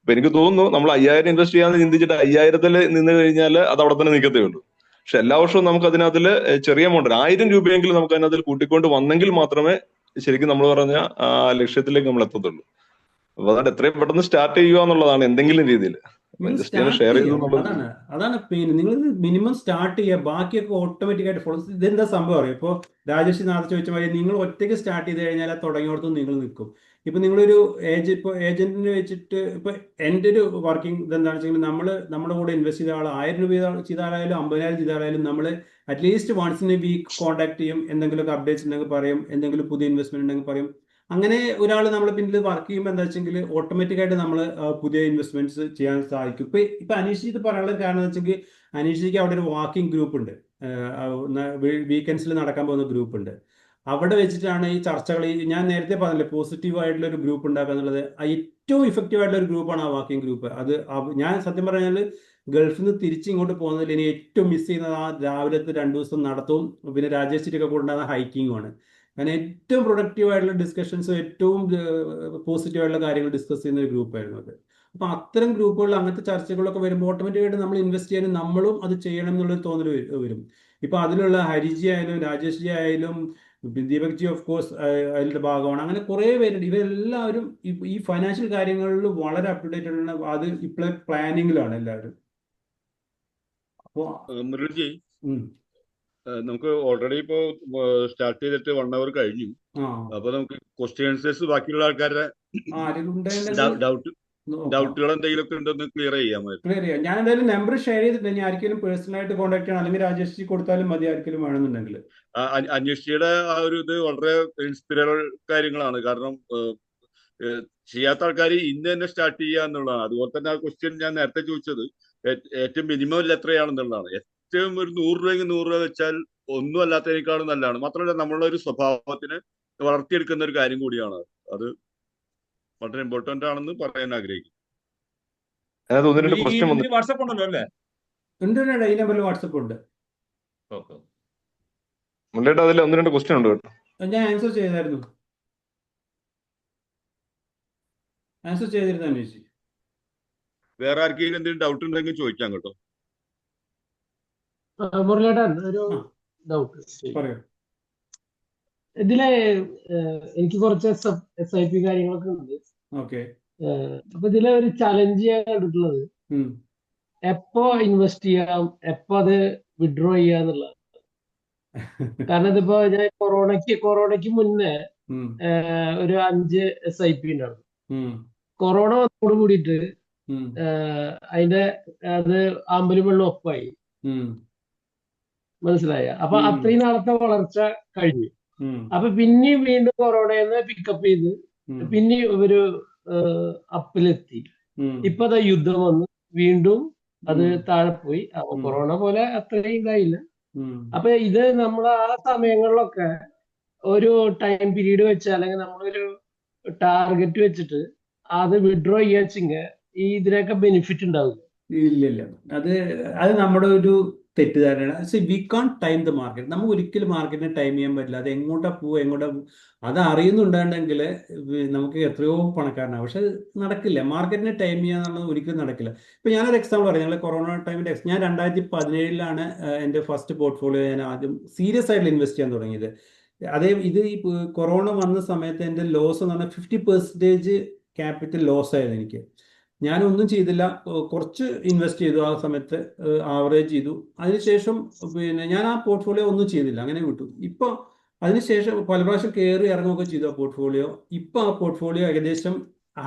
അപ്പൊ എനിക്ക് തോന്നുന്നു നമ്മൾ 5000 ഇൻവെസ്റ്റ് ചെയ്യാന്ന് ചിന്തിച്ചിട്ട് 5000-ൽ നിന്ന് കഴിഞ്ഞാൽ അത് അവിടെ തന്നെ നിൽക്കത്തേ ഉള്ളൂ. പക്ഷെ എല്ലാ വർഷവും നമുക്ക് അതിനകത്തിൽ ചെറിയ എമൗണ്ട് 1000 രൂപയെങ്കിലും നമുക്ക് അതിനകത്തിൽ കൂട്ടിക്കൊണ്ട് വന്നെങ്കിൽ മാത്രമേ ശരിക്കും നമ്മൾ പറഞ്ഞ ആ ലക്ഷ്യത്തിലേക്ക് നമ്മൾ എത്തത്തുള്ളൂ. അപ്പൊ അതുകൊണ്ട് എത്രയും പെട്ടെന്ന് സ്റ്റാർട്ട് ചെയ്യുക എന്നുള്ളതാണ് എന്തെങ്കിലും രീതിയിൽ. ഷെയർ അതാണ് നിങ്ങൾ മിനിമം സ്റ്റാർട്ട് ചെയ്യുക, ബാക്കിയൊക്കെ ഓട്ടോമാറ്റിക് ആയിട്ട് ഫോളോ. ഇതെന്താ സംഭവം അറിയാം, ഇപ്പോൾ രാജേഷ് നേരത്തെ ചോദിച്ച മാതിരി നിങ്ങൾ ഒറ്റയ്ക്ക് സ്റ്റാർട്ട് ചെയ്ത് കഴിഞ്ഞാൽ ആ തുടങ്ങിയോടത്തും നിങ്ങൾ നിൽക്കും. ഇപ്പൊ നിങ്ങളൊരു ഏജന്റിനെ വെച്ചിട്ട് ഇപ്പൊ എൻ്റെ ഒരു വർക്കിംഗ് ഇതെന്താണെന്ന് വെച്ചെങ്കിൽ നമ്മുടെ കൂടെ ഇൻവെസ്റ്റ് ചെയ്ത ആൾ 1000 രൂപ ചെയ്താലായാലും 50,000 ചെയ്താലായാലും നമ്മൾ at least once in a week contact ചെയ്യും, എന്തെങ്കിലുമൊക്കെ അപ്ഡേറ്റ്സ് ഉണ്ടെങ്കിൽ പറയും, എന്തെങ്കിലും പുതിയ ഇൻവെസ്റ്റ്മെന്റ് ഉണ്ടെങ്കിൽ പറയും. അങ്ങനെ ഒരാൾ നമ്മളെ പിന്നിൽ വർക്ക് ചെയ്യുമ്പോൾ എന്താ വെച്ചെങ്കിൽ ഓട്ടോമാറ്റിക് ആയിട്ട് നമ്മൾ പുതിയ ഇൻവെസ്റ്റ്മെന്റ്സ് ചെയ്യാൻ സാധിക്കും. ഇപ്പൊ അനീഷ് ഇത് പറയാനുള്ള കാരണം എന്ന് വെച്ചെങ്കിൽ അനീഷിക്ക് അവിടെ ഒരു വാക്കിംഗ് ഗ്രൂപ്പ് ഉണ്ട്, വീക്കെൻഡ്സിൽ നടക്കാൻ പോകുന്ന ഗ്രൂപ്പ് ഉണ്ട്. അവിടെ വെച്ചിട്ടാണ് ഈ ചർച്ചകൾ, ഞാൻ നേരത്തെ പറഞ്ഞില്ലേ പോസിറ്റീവ് ആയിട്ടുള്ള ഒരു ഗ്രൂപ്പ് ഉണ്ടാക്കുക എന്നുള്ളത്, ഏറ്റവും ഇഫക്റ്റീവ് ആയിട്ടുള്ള ഒരു ഗ്രൂപ്പാണ് ആ വാക്കിംഗ് ഗ്രൂപ്പ്. ഞാൻ സത്യം പറഞ്ഞാൽ ഗൾഫിൽ നിന്ന് തിരിച്ച് ഇങ്ങോട്ട് പോകുന്നതിൽ ഇനി ഏറ്റവും മിസ് ചെയ്യുന്നത് ആ രാവിലത്തെ 2 ദിവസം നടത്തവും പിന്നെ രാജേഷിറ്റൊക്കെ കൊണ്ടുവന്ന ഹൈക്കിങ്ങുമാണ്. കാരണം ഏറ്റവും പ്രൊഡക്റ്റീവ് ആയിട്ടുള്ള ഡിസ്കഷൻസും ഏറ്റവും പോസിറ്റീവ് ആയിട്ടുള്ള കാര്യങ്ങൾ ഡിസ്കസ് ചെയ്യുന്ന ഒരു ഗ്രൂപ്പായിരുന്നു അത്. അപ്പൊ അത്തരം ഗ്രൂപ്പുകളിൽ അങ്ങനത്തെ ചർച്ചകളൊക്കെ വരുമ്പോൾ ഓട്ടോമാറ്റിക്കായിട്ട് നമ്മൾ ഇൻവെസ്റ്റ് ചെയ്യാനും നമ്മളും അത് ചെയ്യണം എന്നുള്ളൊരു തോന്നൽ വരും. ഇപ്പൊ അതിലുള്ള ഹരിജി ആയാലും രാജേഷ് ജി ആയാലും ദീപക് ജി ഓഫ് കോഴ്സ് അതിന്റെ ഭാഗമാണ്. അങ്ങനെ കുറെ പേരുണ്ട്. ഇവരെല്ലാവരും ഈ ഫൈനാൻഷ്യൽ കാര്യങ്ങളിൽ വളരെ അപ് ടു ഡേറ്റ് ആണ്. അത് ഇപ്പോഴെ പ്ലാനിങ്ങിലാണ് എല്ലാവരും. അപ്പോ മുരളിജി, നമുക്ക് ഓൾറെഡി ഇപ്പോ സ്റ്റാർട്ട് ചെയ്തിട്ട് 1 hour കഴിഞ്ഞു. അപ്പൊ നമുക്ക് ക്വസ്റ്റ്യൻ ആൻസേഴ്സ് ബാക്കിയുള്ള ആൾക്കാരുടെ ഡൗട്ടുകൾ എന്തെങ്കിലുമൊക്കെ ഉണ്ടെന്ന് ക്ലിയർ ചെയ്യാമായിരുന്നു. ഞാൻ എന്തായാലും നമ്പർ ഷെയർ ചെയ്തിട്ടുണ്ട്. ഞാൻ ആർക്കെങ്കിലും പേഴ്സണൽ ആയിട്ട് കോൺടാക്ട് ചെയ്യണം, അല്ലെങ്കിൽ രാജേഷ് ജി കൊടുത്താലും മതി, ആർക്കെങ്കിലും വേണമെന്നുണ്ടെങ്കിൽ. അന്വേഷിയുടെ ആ ഒരു ഇത് വളരെ ഇൻസ്പിറബിൾ കാര്യങ്ങളാണ്. കാരണം ചെയ്യാത്ത ആൾക്കാർ ഇന്ന് തന്നെ സ്റ്റാർട്ട് ചെയ്യുക എന്നുള്ളതാണ്. അതുപോലെ തന്നെ ആ ക്വസ്റ്റ്യൻ ഞാൻ നേരത്തെ ചോദിച്ചത് ഏറ്റവും മിനിമം എത്രയാണെന്നുള്ളതാണ്. ഏറ്റവും ഒരു 100 രൂപയെങ്കിൽ 100 രൂപ വെച്ചാൽ ഒന്നും അല്ലാത്തതിനേക്കാളും നല്ലതാണ്. മാത്രമല്ല നമ്മളുടെ ഒരു സ്വഭാവത്തിന് വളർത്തിയെടുക്കുന്ന ഒരു കാര്യം കൂടിയാണ്. അത് വളരെ ഇമ്പോർട്ടന്റ് ആണെന്ന് പറയാൻ ആഗ്രഹിക്കുന്നു. വാട്സാപ്പ് ഉണ്ടല്ലോ അല്ലേ? ഈ നമ്പറിൽ വാട്സാപ്പ് ഉണ്ട്. അതിൽ 1-2 ക്വസ്റ്റ്യൻ ഉണ്ട് കേട്ടോ. ഞാൻ ആൻസർ ചെയ്തിരുന്നു അന്വേഷിച്ചു. വേറെ ആർക്കെങ്കിലും എന്തെങ്കിലും ഡൗട്ട് ഉണ്ടെങ്കിൽ ചോദിക്കാം കേട്ടോ. മുരളിയേട്ടൻ, ഒരു ഡൗട്ട്. ഇതിലെ എനിക്ക് കുറച്ച് SIP കാര്യങ്ങളൊക്കെ ഉണ്ട്. അപ്പൊ ഇതിലെ ഒരു ചലഞ്ച് ചെയ്യാൻ കണ്ടിട്ടുള്ളത് എപ്പോ ഇൻവെസ്റ്റ് ചെയ്യാം, എപ്പോ അത് വിഡ്രോ ചെയ്യാന്നുള്ളത്. കാരണം ഇതിപ്പോ ഞാൻ കൊറോണയ്ക്ക് മുന്നേ ഒരു 5 SIP ഉണ്ടായിരുന്നു. കൊറോണ വന്നോട് കൂടിയിട്ട് അത് ആമ്പലും വെള്ളം ഒപ്പായി, മനസ്സിലായ. അപ്പൊ അത്രയും നാളത്തെ വളർച്ച കഴിഞ്ഞു. അപ്പൊ പിന്നെയും വീണ്ടും കൊറോണയെന്ന് പിക്കപ്പ് ചെയ്ത് പിന്നെ ഒരു അപ്പിലെത്തി. ഇപ്പൊ അത് യുദ്ധം വന്ന് വീണ്ടും അത് താഴെ പോയി. അപ്പൊ കൊറോണ പോലെ അത്രയും ഇതായില്ല. അപ്പൊ ഇത് നമ്മൾ ആ സമയങ്ങളിലൊക്കെ ഒരു ടൈം പീരീഡ് വെച്ച്, അല്ലെങ്കിൽ നമ്മളൊരു ടാർഗറ്റ് വെച്ചിട്ട് അത് വിഡ്രോ ചെയ്യാച്ചെങ്കിൽ ഇതിനൊക്കെ ബെനിഫിറ്റ് ഉണ്ടാവില്ല. ഇല്ല, അത് നമ്മുടെ ഒരു തെറ്റിദ്ധാരണയാണ്. We can't time the market. നമുക്ക് ഒരിക്കലും മാർക്കറ്റിനെ ടൈം ചെയ്യാൻ പറ്റില്ല. അത് എങ്ങോട്ടാ അത് അറിയുന്നുണ്ടെങ്കിൽ നമുക്ക് എത്രയോ പണക്കാരനാണ്. പക്ഷെ നടക്കില്ല. മാർക്കറ്റിനെ ടൈം ചെയ്യാന്നുള്ളത് ഒരിക്കലും നടക്കില്ല. ഇപ്പൊ ഞാനൊരു എക്സാമ്പിൾ പറയാം. ഞങ്ങൾ കൊറോണ ടൈമിന്റെ ഞാൻ 2017 എൻ്റെ ഫസ്റ്റ് പോർട്ട്ഫോളിയോ ഞാൻ ആദ്യം സീരിയസ് ആയിട്ട് ഇൻവെസ്റ്റ് ചെയ്യാൻ തുടങ്ങിയത്. ഇത് ഈ കൊറോണ വന്ന സമയത്ത് എൻ്റെ ലോസ് എന്ന് പറഞ്ഞാൽ 50% ക്യാപിറ്റൽ ലോസ് ആയിരുന്നു എനിക്ക്. ഞാനൊന്നും ചെയ്തില്ല, കുറച്ച് ഇൻവെസ്റ്റ് ചെയ്തു. ആ സമയത്ത് ആവറേജ് ചെയ്തു. അതിനുശേഷം പിന്നെ ഞാൻ ആ പോർട്ട്ഫോളിയോ ഒന്നും ചെയ്തില്ല, അങ്ങനെ വിട്ടു. ഇപ്പൊ അതിനുശേഷം പല പ്രാവശ്യം കയറി ഇറങ്ങുകയൊക്കെ ചെയ്തു ആ പോർട്ട്ഫോളിയോ. ഇപ്പൊ ആ പോർട്ട്ഫോളിയോ ഏകദേശം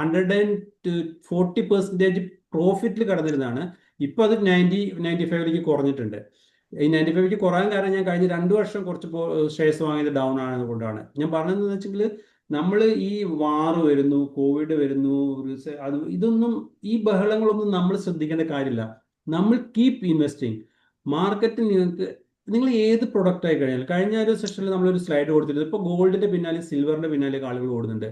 140% പ്രോഫിറ്റിൽ കടന്നിരുന്നതാണ്. ഇപ്പൊ അത് 95 കുറഞ്ഞിട്ടുണ്ട്. ഈ 95 കുറയാൻ കാരണം ഞാൻ കഴിഞ്ഞ 2 വർഷം കുറച്ച് ഷെയർസ് വാങ്ങിയത് ഡൗൺ ആയത് കൊണ്ടാണ്. ഞാൻ പറഞ്ഞതെന്ന് വെച്ചെങ്കിൽ നമ്മൾ ഈ വാറ് വരുന്നു, കോവിഡ് വരുന്നു, ഇതൊന്നും, ഈ ബഹളങ്ങളൊന്നും നമ്മൾ ശ്രദ്ധിക്കേണ്ട കാര്യമില്ല. നമ്മൾ കീപ് ഇൻവെസ്റ്റിംഗ്. മാർക്കറ്റ് നിങ്ങൾ ഏത് പ്രൊഡക്റ്റ് ആയി കഴിഞ്ഞ ഒരു സെഷനിൽ നമ്മളൊരു സ്ലൈഡ് കൊടുത്തിരുന്നത്, ഇപ്പോൾ ഗോൾഡിന്റെ പിന്നാലെ സിൽവറിന്റെ പിന്നാലെ ആളുകൾ ഓടുന്നുണ്ട്.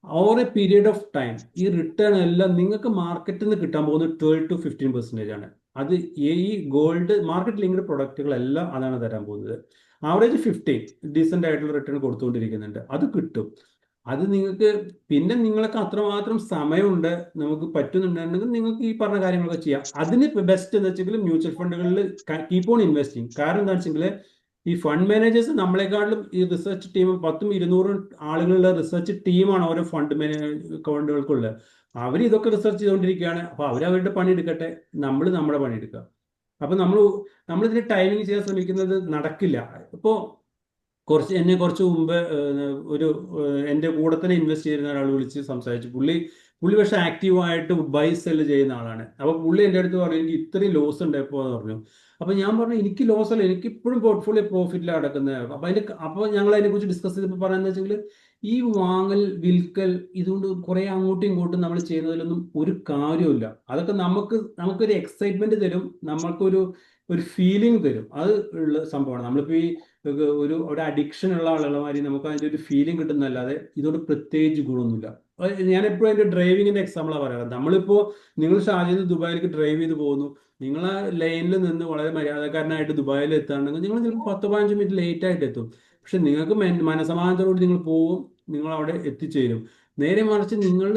Over A period of time ഈ റിട്ടേൺ എല്ലാം നിങ്ങൾക്ക് മാർക്കറ്റിൽ നിന്ന് കിട്ടാൻ പോകുന്നത് 12-15% ആണ്. അത് ഈ ഗോൾഡ് മാർക്കറ്റ് ലിങ്ക്ഡ് പ്രൊഡക്റ്റുകളെല്ലാം അതാണ് തരാൻ പോകുന്നത്. ആവറേജ് 15 ഡീസെന്റ് ആയിട്ടുള്ള റിട്ടേൺ കൊടുത്തുകൊണ്ടിരിക്കുന്നുണ്ട്. അത് കിട്ടും. അത് നിങ്ങൾക്ക്, പിന്നെ നിങ്ങൾക്ക് അത്രമാത്രം സമയമുണ്ട്, നമുക്ക് പറ്റുന്നുണ്ടെങ്കിൽ നിങ്ങൾക്ക് ഈ പറഞ്ഞ കാര്യങ്ങളൊക്കെ ചെയ്യാം. അതിന് ബെസ്റ്റ് എന്ന് വെച്ചെങ്കിൽ മ്യൂച്വൽ ഫണ്ടുകളിൽ കീപ്പ് ഓൺ ഇൻവെസ്റ്റിംഗ്. കാരണം എന്താ വെച്ചെങ്കിൽ ഈ ഫണ്ട് മാനേജേഴ്സ് നമ്മളെക്കാളും ഈ റിസർച്ച് ടീം 10-200 ആളുകളുടെ റിസർച്ച് ടീമാണ് ഓരോ ഫണ്ടുകൾക്കുള്ളത്. അവർ ഇതൊക്കെ റിസർച്ച് ചെയ്തുകൊണ്ടിരിക്കുകയാണ്. അപ്പോൾ അവരവരുടെ പണി എടുക്കട്ടെ, നമ്മൾ നമ്മുടെ പണി എടുക്കുക. അപ്പം നമ്മളിതിന് ടൈമിങ് ചെയ്യാൻ ശ്രമിക്കുന്നത് നടക്കില്ല. ഇപ്പോൾ എന്നെ കുറച്ച് മുമ്പ് എൻ്റെ കൂടെ തന്നെ ഇൻവെസ്റ്റ് ചെയ്യുന്ന ഒരാൾ വിളിച്ച് സംസാരിച്ചു. പുള്ളി പക്ഷെ ആക്റ്റീവായിട്ട് ബൈ സെല് ചെയ്യുന്ന ആളാണ്. അപ്പോൾ പുള്ളി എൻ്റെ അടുത്ത് പറഞ്ഞു, എനിക്ക് ഇത്രയും ലോസ് ഉണ്ട് ഇപ്പോൾ എന്ന് പറഞ്ഞു. അപ്പോൾ ഞാൻ പറഞ്ഞു, എനിക്ക് ലോസ് അല്ല, എനിക്ക് ഇപ്പോഴും പോർട്ട്ഫോളിയോ പ്രോഫിറ്റിലാണ് നടക്കുന്നത്. അപ്പോൾ ഞങ്ങൾ അതിനെക്കുറിച്ച് ഡിസ്കസ് ചെയ്തപ്പോൾ പറയുന്നത് വെച്ചെങ്കിൽ ഈ വാങ്ങൽ വിൽക്കൽ ഇതുകൊണ്ട് കുറേ അങ്ങോട്ടും ഇങ്ങോട്ടും നമ്മൾ ചെയ്യുന്നതിലൊന്നും ഒരു കാര്യമില്ല. അതൊക്കെ നമുക്കൊരു എക്സൈറ്റ്മെന്റ് തരും, നമുക്കൊരു ഫീലിംഗ് തരും. അത് ഉള്ള സംഭവമാണ്. നമ്മളിപ്പോൾ ഈ ഒരു അഡിക്ഷൻ ഉള്ള ആളുകളമാതിരി നമുക്ക് അതിൻ്റെ ഒരു ഫീലിംഗ് കിട്ടുന്നല്ലാതെ ഇതുകൊണ്ട് പ്രത്യേകിച്ച് ഗുണമൊന്നുമില്ല. ഞാനെപ്പോഴും എൻ്റെ ഡ്രൈവിങ്ങിന്റെ എക്സാമ്പിളാണ് പറയാറ്. നമ്മളിപ്പോൾ നിങ്ങൾ ഷാർജയിൽ നിന്ന് ദുബായിലേക്ക് ഡ്രൈവ് ചെയ്ത് പോകുന്നു, നിങ്ങൾ ആ ലൈനിൽ നിന്ന് വളരെ മര്യാദക്കാരനായിട്ട് ദുബായിൽ എത്താണെങ്കിൽ നിങ്ങൾ ചിലപ്പോൾ 10-15 മിനിറ്റ് ലേറ്റ് ആയിട്ട് എത്തും. പക്ഷെ നിങ്ങൾക്ക് മനസമാധാനത്തോടുകൂടി നിങ്ങൾ പോവും, നിങ്ങൾ അവിടെ എത്തിച്ചേരും. നേരെ മറിച്ച് നിങ്ങൾ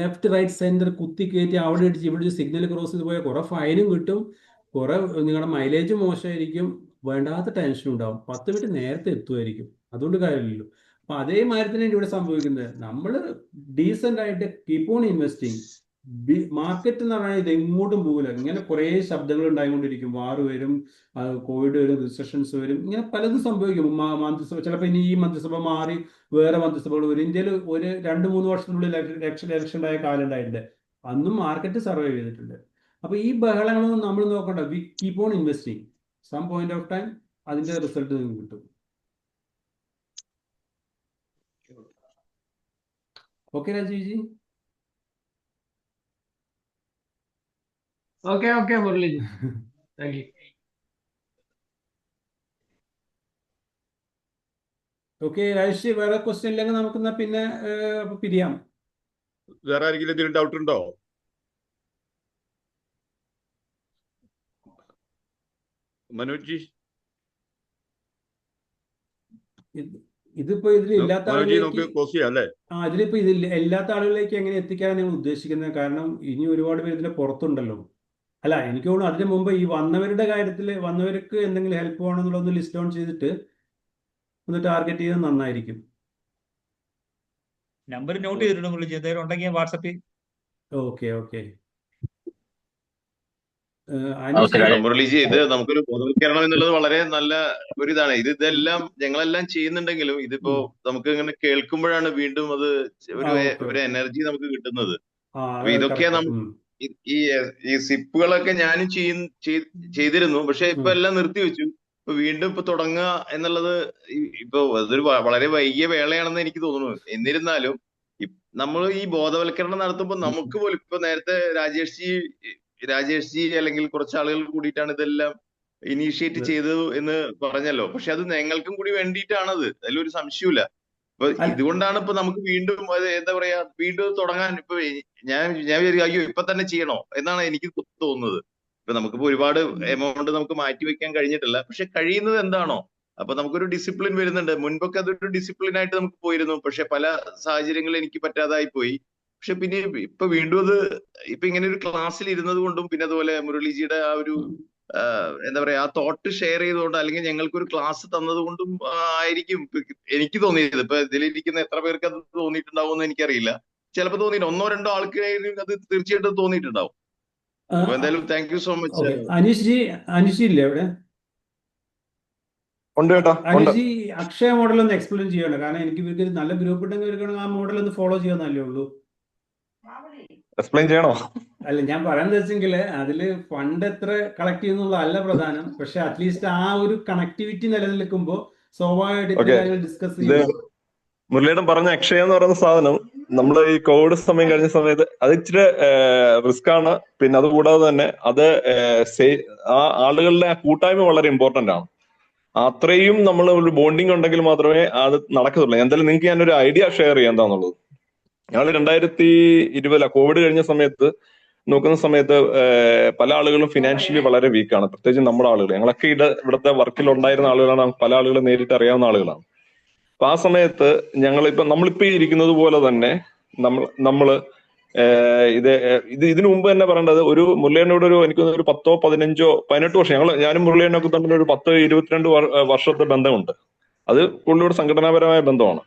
ലെഫ്റ്റ് റൈറ്റ് സെന്റർ കുത്തി കയറ്റി അവിടെ ഇടിച്ച് ഇവിടെ സിഗ്നൽ ക്രോസ് ചെയ്ത് പോയാൽ കുറെ ഫൈനും കിട്ടും, കുറെ നിങ്ങളുടെ മൈലേജ് മോശമായിരിക്കും, വേണ്ടാത്ത ടെൻഷൻ ഉണ്ടാവും, 10 മിനിറ്റ് നേരത്തെ എത്തുമായിരിക്കും. അതുകൊണ്ട് കാര്യമില്ലല്ലോ. അപ്പൊ അതേമാതിരി തന്നെ ഇവിടെ സംഭവിക്കുന്നത്, നമ്മൾ ഡീസെന്റ് ആയിട്ട് കീപ്പ് ഓൺ ഇൻവെസ്റ്റിംഗ്. മാർക്കറ്റ് എന്ന് പറഞ്ഞാൽ ഇത് എങ്ങോട്ടും പോകില്ല. ഇങ്ങനെ കുറെ ശബ്ദങ്ങൾ ഉണ്ടായിക്കൊണ്ടിരിക്കും. വാർ വരും, കോവിഡ് വരും, റിസഷൻസ് വരും, ഇങ്ങനെ പലതും സംഭവിക്കും. മന്ത്രിസഭ ചിലപ്പോൾ ഇനി ഈ മന്ത്രിസഭ മാറി വേറെ മന്ത്രിസഭകൾ വരും. ഇന്ത്യയിൽ ഒരു 2-3 വർഷത്തിനുള്ളിൽ ഇലക്ഷൻ ആയ കാലം ഉണ്ടായിട്ടുണ്ട്. അന്നും മാർക്കറ്റ് സർവൈവ് ചെയ്തിട്ടുണ്ട്. അപ്പൊ ഈ ബഹളങ്ങളൊന്നും നമ്മൾ നോക്കണ്ട. We keep on investing. Some point of time അതിന്റെ റിസൾട്ട് നിങ്ങൾക്ക് കിട്ടും. Okay Rajeev ji? Okay Murali, thank you. Okay Rajesh, വേറെ ക്വസ്റ്റ്യൻ ഇല്ലെങ്കിൽ നമുക്ക് പിന്നെ പിരിയാം. വേറെ ആരെങ്കിലും എന്തെങ്കിലും ഡൗട്ട് ഉണ്ടോ? മനോജ് ജി? ഇതിപ്പോ ഇതിൽ ഇല്ലാത്ത ഇതിലിപ്പോ ഇല്ലാത്ത ആളുകളിലേക്ക് എങ്ങനെ എത്തിക്കാനാണ് നിങ്ങൾ ഉദ്ദേശിക്കുന്നത്? കാരണം ഇനി ഒരുപാട് പേര് ഇതിന്റെ പുറത്തുണ്ടല്ലോ. അല്ല, എനിക്ക് തോന്നുന്നു അതിന് മുമ്പ് ഈ വന്നവരുടെ കാര്യത്തിൽ വന്നവർക്ക് എന്തെങ്കിലും ഹെൽപ്പ് വേണമെന്നുള്ളതൊന്ന് ലിസ്റ്റ് ഡൗൺ ചെയ്തിട്ട് ഒന്ന് ടാർഗറ്റ് ചെയ്ത് നന്നായിരിക്കും. നമ്പർ നോട്ട് ചെയ്തിട്ടുണ്ടെങ്കിൽ വാട്സാപ്പിൽ. ഓക്കെ. മുരളിജി, ഇത് നമുക്കൊരു ബോധവൽക്കരണം എന്നുള്ളത് വളരെ നല്ല ഒരു ഇതാണ്. ഇതെല്ലാം ഞങ്ങളെല്ലാം ചെയ്യുന്നുണ്ടെങ്കിലും ഇതിപ്പോ നമുക്ക് ഇങ്ങനെ കേൾക്കുമ്പോഴാണ് വീണ്ടും അത് ഒരു എനർജി നമുക്ക് കിട്ടുന്നത്. അപ്പൊ ഇതൊക്കെ ഈ സിപ്പുകളൊക്കെ ഞാനും ചെയ്തിരുന്നു, പക്ഷെ ഇപ്പൊ എല്ലാം നിർത്തിവെച്ചു. ഇപ്പൊ വീണ്ടും ഇപ്പൊ തുടങ്ങുക എന്നുള്ളത് ഇപ്പൊ അതൊരു വളരെ വൈകിയ വേളയാണെന്ന് എനിക്ക് തോന്നുന്നു. എന്നിരുന്നാലും നമ്മൾ ഈ ബോധവൽക്കരണം നടത്തുമ്പോൾ നമുക്ക് പോലും ഇപ്പൊ നേരത്തെ രാജേഷ് ജി അല്ലെങ്കിൽ കുറച്ച് ആളുകൾ കൂടിയിട്ടാണ് ഇതെല്ലാം ഇനീഷ്യേറ്റ് ചെയ്തത് എന്ന് പറഞ്ഞല്ലോ. പക്ഷെ അത് ഞങ്ങൾക്കും കൂടി വേണ്ടിയിട്ടാണത്, അതിലൊരു സംശയമില്ല. അപ്പൊ ഇതുകൊണ്ടാണ് ഇപ്പൊ നമുക്ക് വീണ്ടും എന്താ പറയാ, വീണ്ടും തുടങ്ങാൻ ഇപ്പൊ ഞാൻ വിചാരിക്കും, അയ്യോ ഇപ്പൊ തന്നെ ചെയ്യണോ എന്നാണ് എനിക്ക് തോന്നുന്നത്. ഇപ്പൊ നമുക്കിപ്പോ ഒരുപാട് എമൗണ്ട് നമുക്ക് മാറ്റി വെക്കാൻ കഴിഞ്ഞിട്ടില്ല, പക്ഷെ കഴിയുന്നത് എന്താണോ അപ്പൊ നമുക്കൊരു ഡിസിപ്ലിൻ വരുന്നുണ്ട്. മുൻപൊക്കെ അതൊരു ഡിസിപ്ലിൻ ആയിട്ട് നമുക്ക് പോയിരുന്നു, പക്ഷെ പല സാഹചര്യങ്ങളിൽ എനിക്ക് പറ്റാതായി പോയി. പക്ഷെ പിന്നെ ഇപ്പൊ വീണ്ടും അത് ഇപ്പൊ ഇങ്ങനെ ഒരു ക്ലാസ്സിൽ ഇരുന്നത് കൊണ്ടും പിന്നെ അതുപോലെ മുരളിജിയുടെ ആ ഒരു എന്താ പറയാ ആ തോട്ട് ഷെയർ ചെയ്തുകൊണ്ട് അല്ലെങ്കിൽ ഞങ്ങൾക്കൊരു ക്ലാസ് തന്നത് കൊണ്ടും ആയിരിക്കും എനിക്ക് തോന്നിയത്. ഇപ്പൊ ഇതിലിരിക്കുന്ന എത്ര പേർക്ക് അത് തോന്നിയിട്ടുണ്ടാവുമെന്ന് എനിക്കറിയില്ല. ചിലപ്പോൾ തോന്നിയിട്ട് 1-2 ആൾക്ക് അത് തീർച്ചയായിട്ടും തോന്നിയിട്ടുണ്ടാവും. അപ്പൊ എന്തായാലും thank you so much. Aneesh ഇല്ലേ അവിടെ? അനീഷ്, അക്ഷയ മോഡൽ ഒന്ന് എക്സ്പ്ലെയിൻ ചെയ്യണം. കാരണം എനിക്ക് ഇവർക്ക് നല്ല ഗ്രൂപ്പ് ഉണ്ടെങ്കിൽ ആ മോഡൽ ഒന്ന് ഫോളോ ചെയ്യാന്നല്ലേ ഉള്ളൂ. എക്സ്പ്ലെയിൻ ചെയ്യണോ? അല്ല, ഞാൻ പറയാന്ന് വെച്ചെങ്കിൽ അതില് ഫണ്ട് എത്ര കളക്ട് ചെയ്യുന്നുള്ളതല്ല പ്രധാനം, പക്ഷെ അറ്റ്ലീസ്റ്റ് ആ ഒരു കണക്ടിവിറ്റി നിലനിൽക്കുമ്പോൾ സ്വാഭാവികമായിട്ട് ഡിസ്കസ് ചെയ്യും. മുരളിയേട്ടൻ പറഞ്ഞ അക്ഷയ എന്ന് പറയുന്ന സാധനം നമ്മൾ ഈ കോവിഡ് സമയം കഴിഞ്ഞ സമയത്ത് അത് ഇച്ചിരി റിസ്ക് ആണ്. പിന്നെ അതുകൂടാതെ തന്നെ അത് ആ ആളുകളുടെ ആ കൂട്ടായ്മ വളരെ ഇമ്പോർട്ടന്റ് ആണ്. അത്രയും നമ്മൾ ഒരു ബോണ്ടിങ് ഉണ്ടെങ്കിൽ മാത്രമേ അത് നടക്കത്തുള്ളൂ. എന്തായാലും നിങ്ങൾക്ക് ഞാനൊരു ഐഡിയ ഷെയർ ചെയ്യാം എന്താന്നുള്ളത്. ഞങ്ങൾ 2020 കോവിഡ് കഴിഞ്ഞ സമയത്ത് നോക്കുന്ന സമയത്ത് പല ആളുകളും ഫിനാൻഷ്യലി വളരെ വീക്കാണ്, പ്രത്യേകിച്ച് നമ്മുടെ ആളുകൾ. ഞങ്ങളൊക്കെ ഇവിടുത്തെ വർക്കിൽ ഉണ്ടായിരുന്ന ആളുകളാണ്, പല ആളുകളും നേരിട്ട് അറിയാവുന്ന ആളുകളാണ്. അപ്പൊ ആ സമയത്ത് നമ്മളിപ്പോ ഇരിക്കുന്നത് പോലെ തന്നെ നമ്മള് ഇതിനു മുമ്പ് തന്നെ പറയേണ്ടത്, ഒരു മുരളിയേട്ടനോട് എനിക്ക് ഒരു 10, 15, 18 വർഷം ഞാനും മുരളിയേട്ടനൊക്കെ തമ്മിൽ ഒരു 10, 22 വർഷത്തെ ബന്ധമുണ്ട്. അത് പുള്ളിയോട് സംഘടനാപരമായ ബന്ധമാണ്.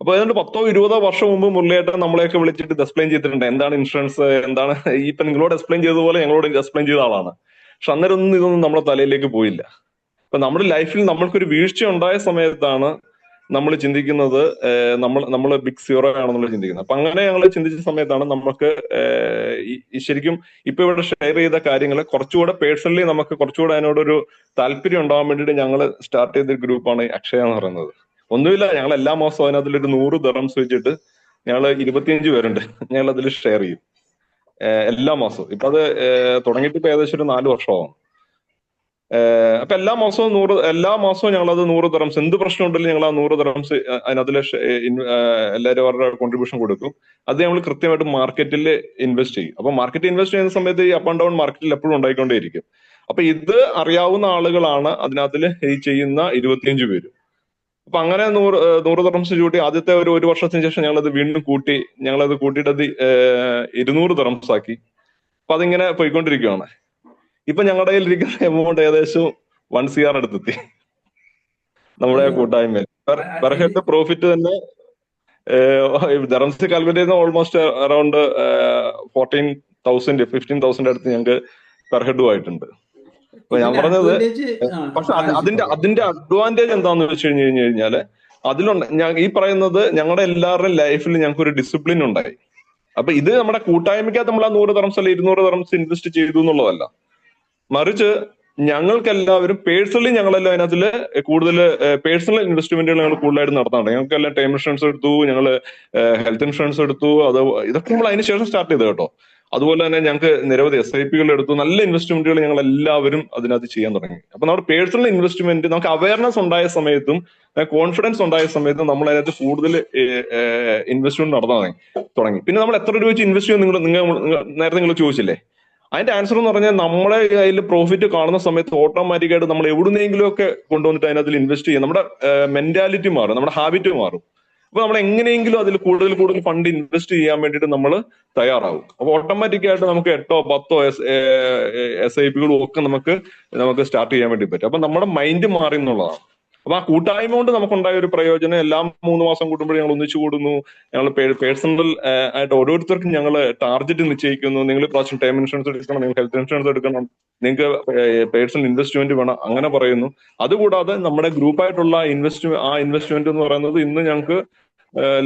അപ്പൊ ഏതാണ്ട് 10, 20 വർഷം മുമ്പ് മുരളിയേട്ടൻ നമ്മളെയൊക്കെ വിളിച്ചിട്ട് എക്സ്പ്ലെയിൻ ചെയ്തിട്ടുണ്ട് എന്താണ് ഇൻഷുറൻസ്, എന്താണ് ഇപ്പൊ നിങ്ങളോട് എക്സ്പ്ലെയിൻ ചെയ്തതുപോലെ ഞങ്ങളോട് എക്സ്പ്ലെയിൻ ചെയ്ത ആളാണ്. പക്ഷെ അന്നേരം ഇതൊന്നും നമ്മുടെ തലയിലേക്ക് പോയില്ല. അപ്പൊ നമ്മുടെ ലൈഫിൽ നമ്മൾക്കൊരു വീഴ്ച ഉണ്ടായ സമയത്താണ് നമ്മൾ ചിന്തിക്കുന്നത് നമ്മൾ ബിഗ് സീറോ ആണെന്നുള്ള ചിന്തിക്കുന്നത്. അപ്പൊ അങ്ങനെ ഞങ്ങൾ ചിന്തിച്ച സമയത്താണ് നമുക്ക് ശരിക്കും ഇപ്പൊ ഇവിടെ ഷെയർ ചെയ്ത കാര്യങ്ങൾ കുറച്ചുകൂടെ പേഴ്സണലി നമുക്ക് കുറച്ചുകൂടെ അതിനോടൊരു താല്പര്യം ഉണ്ടാവാൻ വേണ്ടിയിട്ട് ഞങ്ങൾ സ്റ്റാർട്ട് ചെയ്ത ഗ്രൂപ്പാണ് അക്ഷയ എന്ന് പറയുന്നത്. ഒന്നുമില്ല, ഞങ്ങൾ എല്ലാ മാസവും അതിനകത്തിലൊരു 100 ദിർഹംസ് വെച്ചിട്ട് ഞങ്ങൾ 25 പേരുണ്ട്, ഞങ്ങൾ അതിൽ ഷെയർ ചെയ്യും എല്ലാ മാസവും. ഇപ്പൊ അത് തുടങ്ങിയിട്ട് ഇപ്പൊ ഏകദേശം ഒരു 4 വർഷമാവും. അപ്പൊ എല്ലാ മാസവും ഞങ്ങൾ അത് 100 ദിർഹംസ്, എന്ത് പ്രശ്നം ഉണ്ടെങ്കിലും ഞങ്ങൾ ആ 100 ദിർഹംസ് അതിനകത്തിൽ എല്ലാവരും അവരുടെ കോൺട്രിബ്യൂഷൻ കൊടുക്കും. അത് ഞങ്ങൾ കൃത്യമായിട്ട് മാർക്കറ്റിൽ ഇൻവെസ്റ്റ് ചെയ്യും. അപ്പൊ മാർക്കറ്റിൽ ഇൻവെസ്റ്റ് ചെയ്യുന്ന സമയത്ത് ഈ അപ്പ് ആൻഡ് ഡൗൺ മാർക്കറ്റിൽ എപ്പോഴും ഉണ്ടായിക്കൊണ്ടേയിരിക്കും. അപ്പൊ ഇത് അറിയാവുന്ന ആളുകളാണ് അതിനകത്തിൽ ഈ ചെയ്യുന്ന 25 പേര്. അപ്പൊ അങ്ങനെ 100 ദിർഹംസ് കൂട്ടി ആദ്യത്തെ ഒരു വർഷത്തിന് ശേഷം ഞങ്ങളത് വീണ്ടും കൂട്ടിയിട്ട് അത് 200 ദിർഹംസ് ആക്കി. അപ്പൊ അതിങ്ങനെ പോയിക്കൊണ്ടിരിക്കുകയാണ്. ഇപ്പൊ ഞങ്ങളുടെ കയ്യിൽ ഇരിക്കുന്ന എമൗണ്ട് ഏകദേശം 1 CR അടുത്തെത്തി നമ്മുടെ കൂട്ടായ്മയിൽ. പെർ ഹെഡ് പ്രോഫിറ്റ് തന്നെ ദിർഹംസ് കാൽക്കുലേറ്റ് ചെയ്യുന്ന ഓൾമോസ്റ്റ് അറൌണ്ട് 14,000 15,000 അടുത്ത് ഞങ്ങൾക്ക് പെർ ഹെഡും ആയിട്ടുണ്ട്. അപ്പൊ ഞാൻ പറഞ്ഞത്, പക്ഷെ അതിന്റെ അഡ്വാൻറ്റേജ് എന്താന്ന് വെച്ച് കഴിഞ്ഞാല് ഞാൻ ഈ പറയുന്നത് ഞങ്ങളുടെ എല്ലാവരുടെയും ലൈഫിൽ ഞങ്ങൾക്ക് ഒരു ഡിസിപ്ലിൻ ഉണ്ടായി. അപ്പൊ ഇത് നമ്മുടെ കൂട്ടായ്മയ്ക്കകത്ത് നമ്മൾ ആ 100 ദിർഹംസ് അല്ലെ 200 ദിർഹംസ് ഇൻവെസ്റ്റ് ചെയ്തു എന്നുള്ളതല്ല, മറിച്ച് ഞങ്ങൾക്കെല്ലാവരും പേഴ്സണലി ഞങ്ങളെല്ലാം അതിനകത്തിൽ കൂടുതൽ പേഴ്സണൽ ഇൻവെസ്റ്റ്മെന്റുകൾ ഞങ്ങൾ കൂടുതലായിട്ട് നടത്താറുണ്ട്. ഞങ്ങൾക്കെല്ലാം ടൈം ഇൻഷുറൻസ് എടുത്തു, ഞങ്ങൾ ഹെൽത്ത് ഇൻഷുറൻസ് എടുത്തു. ഇതൊക്കെ നമ്മൾ അതിന് ശേഷം സ്റ്റാർട്ട് ചെയ്തത് കേട്ടോ. അതുപോലെ തന്നെ ഞങ്ങൾക്ക് നിരവധി SIP-കൾ എടുത്തു. നല്ല ഇൻവെസ്റ്റ്മെന്റുകൾ ഞങ്ങൾ എല്ലാവരും അതിനകത്ത് ചെയ്യാൻ തുടങ്ങി. അപ്പൊ നമ്മുടെ പേഴ്സണൽ ഇൻവെസ്റ്റ്മെന്റ് നമുക്ക് അവയർനെസ് ഉണ്ടായ സമയത്തും കോൺഫിഡൻസ് ഉണ്ടായ സമയത്തും നമ്മൾ അതിനകത്ത് കൂടുതൽ ഇൻവെസ്റ്റ്മെന്റ് നടത്താൻ തുടങ്ങി. പിന്നെ നമ്മൾ എത്ര രൂപ വെച്ച് ഇൻവെസ്റ്റ് ചെയ്യുമെന്ന് നിങ്ങൾ നേരത്തെ നിങ്ങൾ ചോദിച്ചില്ലേ, അതിന്റെ ആൻസർ എന്ന് പറഞ്ഞാൽ നമ്മളെ കയ്യിൽ പ്രോഫിറ്റ് കാണുന്ന സമയത്ത് ഓട്ടോമാറ്റിക്കായിട്ട് നമ്മൾ എവിടുന്നെങ്കിലും ഒക്കെ കൊണ്ടുവന്നിട്ട് അതിനകത്തിൽ ഇൻവെസ്റ്റ് ചെയ്യും. നമ്മുടെ മെന്റാലിറ്റി മാറും, നമ്മുടെ ഹാബിറ്റ് മാറും. അപ്പൊ നമ്മൾ എങ്ങനെയെങ്കിലും അതിൽ കൂടുതൽ ഫണ്ട് ഇൻവെസ്റ്റ് ചെയ്യാൻ വേണ്ടിയിട്ട് നമ്മൾ തയ്യാറാവും. അപ്പൊ ഓട്ടോമാറ്റിക് ആയിട്ട് നമുക്ക് 8, 10 SIP-കളും ഒക്കെ നമുക്ക് സ്റ്റാർട്ട് ചെയ്യാൻ വേണ്ടി പറ്റും. അപ്പൊ നമ്മുടെ മൈൻഡ് മാറി എന്നുള്ളതാണ്. അപ്പൊ ആ കൂട്ടായ്മ കൊണ്ട് നമുക്കുണ്ടായ ഒരു പ്രയോജനം, എല്ലാം 3 മാസം കൂടുമ്പോൾ ഞങ്ങൾ ഒന്നിച്ചു കൂടുന്നു. ഞങ്ങൾ പേഴ്സണൽ ആയിട്ട് ഓരോരുത്തർക്കും ഞങ്ങൾ ടാർഗറ്റ് നിശ്ചയിക്കുന്നു. നിങ്ങൾ പ്രാവശ്യം ടൈം ഇൻഷുറൻസ് എടുക്കണം, നിങ്ങൾ ഹെൽത്ത് ഇൻഷുറൻസ് എടുക്കണം, നിങ്ങൾക്ക് പേഴ്സണൽ ഇൻവെസ്റ്റ്മെന്റ് വേണം, അങ്ങനെ പറയുന്നു. അതുകൂടാതെ നമ്മുടെ ഗ്രൂപ്പായിട്ടുള്ള ഇൻവെസ്റ്റ്മെന്റ് എന്ന് പറയുന്നത് ഇന്ന് ഞങ്ങൾക്ക്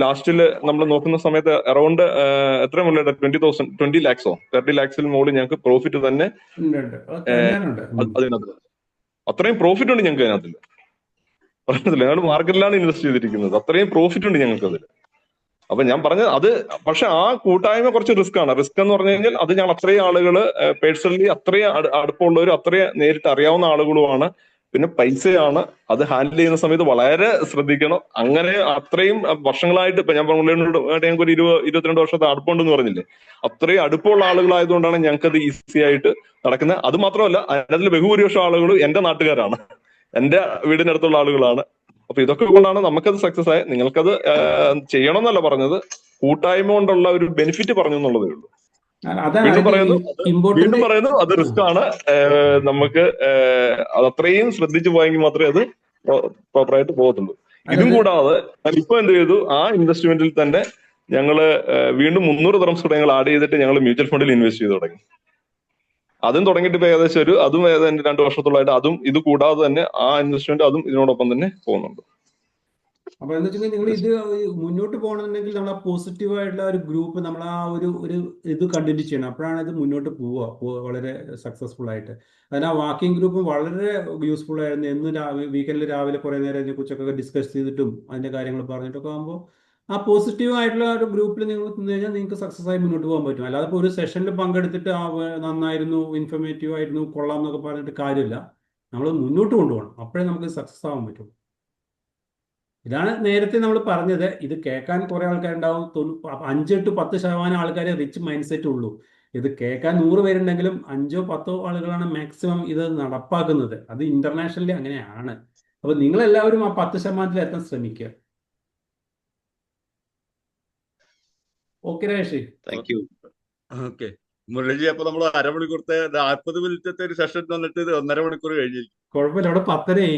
ലാസ്റ്റില് നമ്മൾ നോക്കുന്ന സമയത്ത് അറൌണ്ട് എത്ര മുകളിൽ 20 lakhs 30 lakhs മുകളിൽ ഞങ്ങൾക്ക് പ്രോഫിറ്റ് തന്നെ അതിനകത്ത് അത്രയും പ്രോഫിറ്റ് ഉണ്ട് ഞങ്ങൾക്ക് അതിനകത്ത്. പറഞ്ഞില്ല, ഞങ്ങൾ മാർക്കറ്റിലാണ് ഇൻവെസ്റ്റ് ചെയ്തിരിക്കുന്നത്, അത്രയും പ്രോഫിറ്റ് ഉണ്ട് ഞങ്ങൾക്ക് അതിൽ. അപ്പൊ ഞാൻ പറഞ്ഞത് അത്, പക്ഷെ ആ കൂട്ടായ്മ കുറച്ച് റിസ്ക് ആണ്. റിസ്ക് എന്ന് പറഞ്ഞു കഴിഞ്ഞാൽ അത് ഞങ്ങൾ അത്രയും ആളുകൾ പേഴ്സണലി അത്രയും അടുപ്പമുള്ളവരും അത്രയും നേരിട്ട് അറിയാവുന്ന ആളുകളുമാണ്. പിന്നെ പൈസയാണ്, അത് ഹാൻഡിൽ ചെയ്യുന്ന സമയത്ത് വളരെ ശ്രദ്ധിക്കണം. അങ്ങനെ അത്രയും വർഷങ്ങളായിട്ട് ഇപ്പൊ ഞാൻ ഞങ്ങൾക്ക് ഒരു 22 വർഷത്തെ അടുപ്പമുണ്ടെന്ന് പറഞ്ഞില്ലേ, അത്രയും അടുപ്പമുള്ള ആളുകളായതുകൊണ്ടാണ് ഞങ്ങൾക്ക് അത് ഈസി ആയിട്ട് നടക്കുന്നത്. അത് മാത്രമല്ല, അതിൽ ബഹുഭൂരിപക്ഷം ആളുകൾ എന്റെ നാട്ടുകാരാണ്, എന്റെ വീടിനടുത്തുള്ള ആളുകളാണ്. അപ്പൊ ഇതൊക്കെ കൊണ്ടാണ് നമുക്കത് സക്സസ് ആയത്. നിങ്ങൾക്കത് ചെയ്യണമെന്നല്ല പറഞ്ഞത്, കൂട്ടായ്മ കൊണ്ടുള്ള ഒരു ബെനിഫിറ്റ് പറഞ്ഞു എന്നുള്ളതേ ഉള്ളൂ. വീണ്ടും പറയുന്നു അത് റിസ്ക് ആണ്. നമുക്ക് അത് അത്രയും ശ്രദ്ധിച്ചു പോയെങ്കിൽ മാത്രമേ അത് പ്രോപ്പറായിട്ട് പോകത്തുള്ളൂ. ഇതും കൂടാതെ ഇപ്പൊ എന്ത് ചെയ്തു, ആ ഇൻവെസ്റ്റ്മെന്റിൽ തന്നെ ഞങ്ങള് വീണ്ടും 300 ദിർഹംസ് കൂടെ ഞങ്ങൾ ആഡ് ചെയ്തിട്ട് ഞങ്ങൾ മ്യൂച്വൽ ഫണ്ടിൽ ഇൻവെസ്റ്റ് ചെയ്ത് തുടങ്ങി. അതും തുടങ്ങിയിട്ട് ഇപ്പൊ ഏകദേശം അതും 2 വർഷത്തോളമായിട്ട് അതും ഇത് കൂടാതെ തന്നെ ആ ഇൻവെസ്റ്റ്മെന്റ് അതും ഇതിനോടൊപ്പം തന്നെ പോകുന്നുണ്ട്. അപ്പൊ എന്താ വെച്ചിട്ടുണ്ടെങ്കിൽ നിങ്ങൾ ഇത് മുന്നോട്ട് പോകണമെന്നുണ്ടെങ്കിൽ നമ്മൾ ആ പോസിറ്റീവ് ആയിട്ടുള്ള ഒരു ഗ്രൂപ്പ് നമ്മൾ ആ ഒരു ഇത് കണ്ടിന്യൂ ചെയ്യണം. അപ്പോഴാണ് ഇത് മുന്നോട്ട് പോവുക വളരെ സക്സസ്ഫുൾ ആയിട്ട്. അതിന് ആ വാക്കിംഗ് ഗ്രൂപ്പ് വളരെ യൂസ്ഫുൾ ആയിരുന്നു. എന്നും വീക്കെൻഡിൽ രാവിലെ കുറേ നേരം ഇതിനെക്കുറിച്ചൊക്കെ ഡിസ്കസ് ചെയ്തിട്ടും അതിന്റെ കാര്യങ്ങൾ പറഞ്ഞിട്ടൊക്കെ ആകുമ്പോൾ ആ പോസിറ്റീവ് ആയിട്ടുള്ള ഒരു ഗ്രൂപ്പിൽ നിങ്ങൾ നിന്ന് കഴിഞ്ഞാൽ നിങ്ങൾക്ക് സക്സസ് ആയി മുന്നോട്ട് പോകാൻ പറ്റും. അല്ലാതെ ഇപ്പോൾ ഒരു സെഷനിൽ പങ്കെടുത്തിട്ട് നന്നായിരുന്നു, ഇൻഫർമേറ്റീവ് ആയിരുന്നു, കൊള്ളാം എന്നൊക്കെ പറഞ്ഞിട്ട് കാര്യമില്ല. നമ്മൾ മുന്നോട്ട് കൊണ്ടുപോകണം. അപ്പോഴേ നമുക്ക് സക്സസ് ആവാൻ പറ്റും. ഇതാണ് നേരത്തെ നമ്മൾ പറഞ്ഞത്. ഇത് കേൾക്കാൻ കുറെ ആൾക്കാരുണ്ടാവും. 5 to 10% ആൾക്കാരെ റിച്ച് മൈൻഡ് സെറ്റ് ഉള്ളൂ. ഇത് കേൾക്കാൻ 100 പേരുണ്ടെങ്കിലും 5 or 10 ആളുകളാണ് മാക്സിമം ഇത് നടപ്പാക്കുന്നത്. അത് ഇന്റർനാഷണലി അങ്ങനെയാണ്. അപ്പൊ നിങ്ങളെല്ലാവരും ആ 10% എത്താൻ ശ്രമിക്കുക. Okay Rajesh? Thank you. Okay മുരളിജി, അപ്പൊ നമ്മൾ അരമണിക്കൂറത്തെ 40 മിനിറ്റത്തെ ഒരു സെഷൻ തന്നിട്ട് ഇത് 1.5 മണിക്കൂർ കഴിഞ്ഞിരിക്കും. കുഴപ്പമില്ല, അവിടെ 10:30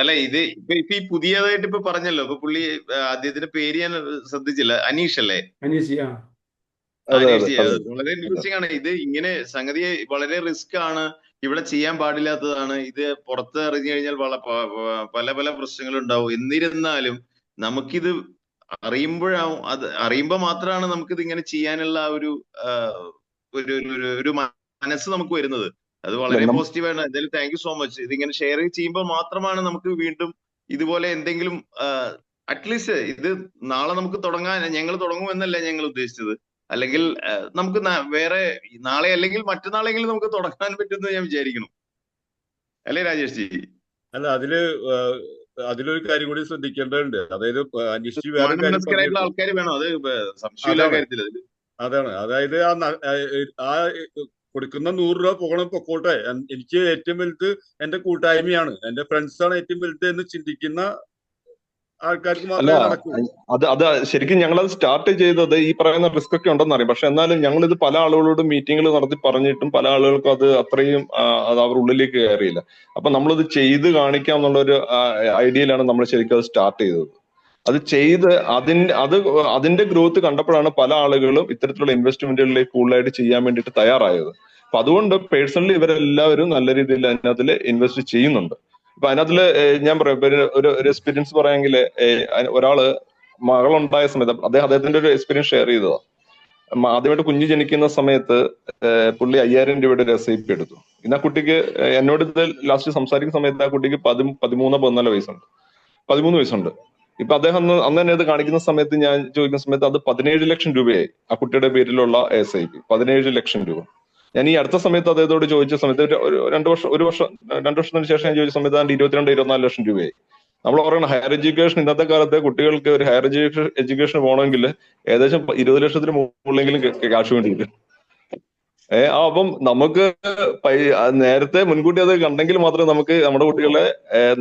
അല്ല ഇത് ഇപ്പൊ ഈ പുതിയതായിട്ട് ഇപ്പൊ പറഞ്ഞല്ലോ, ഇപ്പൊ പുള്ളി അദ്ദേഹത്തിന്റെ പേര് ഞാൻ ശ്രദ്ധിച്ചില്ല, അനീഷ് അല്ലേ? അനീഷ്. അനീഷ് വളരെ ഇൻട്രസ്റ്റിംഗ് ആണ്. ഇത് ഇങ്ങനെ സംഗതി വളരെ റിസ്ക് ആണ്, ഇവിടെ ചെയ്യാൻ പാടില്ലാത്തതാണ്. ഇത് പുറത്ത് അറിഞ്ഞു കഴിഞ്ഞാൽ പല പല പ്രശ്നങ്ങളുണ്ടാവും. എന്നിരുന്നാലും നമുക്കിത് അറിയുമ്പോ മാത്രമാണ് നമുക്കിത് ഇങ്ങനെ ചെയ്യാനുള്ള ഒരു മനസ്സ് നമുക്ക് വരുന്നത്. അത് വളരെ പോസിറ്റീവാണ്. എന്തായാലും താങ്ക് യു സോ മച്ച്. ഇതിങ്ങനെ ഷെയർ ചെയ്യുമ്പോൾ മാത്രമാണ് നമുക്ക് വീണ്ടും ഇതുപോലെ എന്തെങ്കിലും അറ്റ്ലീസ്റ്റ് ഇത് നാളെ നമുക്ക് ഞങ്ങൾ തുടങ്ങുമെന്നല്ല ഞങ്ങൾ ഉദ്ദേശിച്ചത്. അല്ലെങ്കിൽ നമുക്ക് വേറെ നാളെ അല്ലെങ്കിൽ മറ്റന്നാളെങ്കിലും നമുക്ക് തുടങ്ങാൻ പറ്റുമെന്ന് ഞാൻ വിചാരിക്കണം. അല്ലേ രാജേഷ് ജി? അല്ല, അതിലൊരു കാര്യം കൂടി ശ്രദ്ധിക്കേണ്ടതുണ്ട്. അതായത് അനീഷ് വേറെ ആൾക്കാർ വേണം, അത് സംശയമില്ല കാര്യത്തിൽ. അതാണ്, അതായത് ആ കൊടുക്കുന്ന 100 രൂപ പൊക്കോട്ടെ, എനിക്ക് ഏറ്റവും വലുത് എന്റെ കൂട്ടായ്മയാണ്, എന്റെ ഫ്രണ്ട്സാണ് ഏറ്റവും വലുത് എന്ന് ചിന്തിക്കുന്ന ആൾക്കാർക്ക് മാത്രമേ നടക്കൂ. അത് ശരിക്കും ഞങ്ങളത് സ്റ്റാർട്ട് ചെയ്തത് ഈ പറയുന്ന റിസ്ക് ഒക്കെ ഉണ്ടെന്ന് അറിയാം. പക്ഷെ എന്നാലും ഞങ്ങൾ ഇത് പല ആളുകളോട് മീറ്റിംഗുകൾ നടത്തി പറഞ്ഞിട്ടും പല ആളുകൾക്കും അത് അത്രയും അത് അവർ ഉള്ളിലേക്ക് കയറിയില്ല. അപ്പൊ നമ്മളിത് ചെയ്ത് കാണിക്കാം എന്നുള്ള ഒരു ഐഡിയയിലാണ് നമ്മൾ ശരിക്കും അത് സ്റ്റാർട്ട് ചെയ്തത്. അത് ചെയ്ത് അതിന്റെ ഗ്രോത്ത് കണ്ടപ്പോഴാണ് പല ആളുകളും ഇത്തരത്തിലുള്ള ഇൻവെസ്റ്റ്മെന്റുകളിലേക്ക് കൂടുതലായിട്ട് ചെയ്യാൻ വേണ്ടിയിട്ട് തയ്യാറായത്. അപ്പൊ അതുകൊണ്ട് പേഴ്സണലി ഇവരെല്ലാവരും നല്ല രീതിയിൽ അതിനകത്തിൽ ഇൻവെസ്റ്റ് ചെയ്യുന്നുണ്ട്. അപ്പൊ അതിനകത്തില് ഞാൻ പറയാം, ഒരു എക്സ്പീരിയൻസ് പറയാമെങ്കിൽ, ഒരാള് മകളുണ്ടായ സമയത്ത് അദ്ദേഹത്തിന്റെ ഒരു എക്സ്പീരിയൻസ് ഷെയർ ചെയ്തതാ. ആദ്യമായിട്ട് കുഞ്ഞ് ജനിക്കുന്ന സമയത്ത് പുള്ളി 5000 രൂപയുടെ ഒരു SIP എടുത്തു. ഇന്ന് ആ കുട്ടിക്ക് എന്നോട് ഇത് ലാസ്റ്റ് സംസാരിക്കുന്ന സമയത്ത് ആ കുട്ടിക്ക് 13-14 വയസ്സുണ്ട്, 13 വയസ്സുണ്ട്. ഇപ്പൊ അദ്ദേഹം അന്ന് തന്നെ ഇത് കാണിക്കുന്ന സമയത്ത് ഞാൻ ചോദിക്കുന്ന സമയത്ത് അത് 17 ലക്ഷം രൂപയായി ആ കുട്ടിയുടെ പേരിലുള്ള SIP. 17 ലക്ഷം രൂപ. ഞാൻ ഈ അടുത്ത സമയത്ത് അദ്ദേഹത്തോട് ചോദിച്ച സമയത്ത് ഒരു വർഷത്തിന് ശേഷം ഞാൻ ചോദിച്ച സമയത്ത് 22-24 ലക്ഷം രൂപയായി. നമ്മൾ പറയുന്നത് ഹയർ എഡ്യൂക്കേഷൻ, ഇന്നത്തെ കാലത്തെ കുട്ടികൾക്ക് ഒരു ഹയർ എഡ്യൂക്കേഷൻ പോകണമെങ്കിൽ ഏകദേശം 20 ലക്ഷത്തിന് മുകളിലെങ്കിലും കാശ് വേണ്ടി വരും. അപ്പം നമുക്ക് നേരത്തെ മുൻകൂട്ടി അത് കണ്ടെങ്കിൽ മാത്രമേ നമുക്ക് നമ്മുടെ കുട്ടികളെ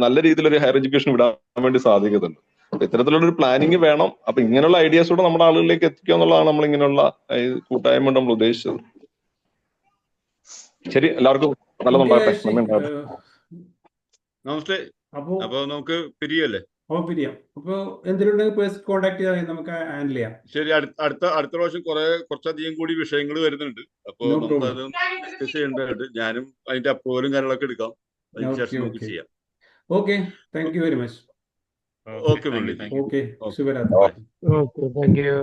നല്ല രീതിയിലൊരു ഹയർ എഡ്യൂക്കേഷൻ വിടാൻ വേണ്ടി സാധിക്കത്തുള്ളൂ. ഇത്തരത്തിലുള്ള ഒരു പ്ലാനിങ് വേണം. അപ്പൊ ഇങ്ങനെയുള്ള ഐഡിയാസ് കൂടെ നമ്മുടെ ആളുകളിലേക്ക് എത്തിക്കുക എന്നുള്ളതാണ് നമ്മൾ ഇങ്ങനെയുള്ള കൂട്ടായ്മ കൊണ്ട് നമ്മൾ ഉദ്ദേശിച്ചത്. ശരി, എല്ലാവർക്കും നല്ലതുണ്ടാകട്ടെ. നമസ്തേ. അപ്പൊ നമുക്ക് പിരിയല്ലേ? പിരിയാം. അപ്പൊ എന്തെങ്കിലും കോൺടാക്ട് ചെയ്യാൻ നമുക്ക് ഹാൻഡിൽ ചെയ്യാം. ശരി, അടുത്ത പ്രാവശ്യം കുറച്ചധികം കൂടി വിഷയങ്ങൾ വരുന്നുണ്ട്. അപ്പൊ നമുക്കത് ഡിസ്കസ് ചെയ്യേണ്ടതുണ്ട്. ഞാനും അതിന്റെ അപ്രൂവലും കാര്യങ്ങളൊക്കെ എടുക്കാം. അതിനുശേഷം നമുക്ക് ചെയ്യാം. Okay, thank you very much. Okay Murali. Okay, ശുഭരാത്രി. Okay, thank U.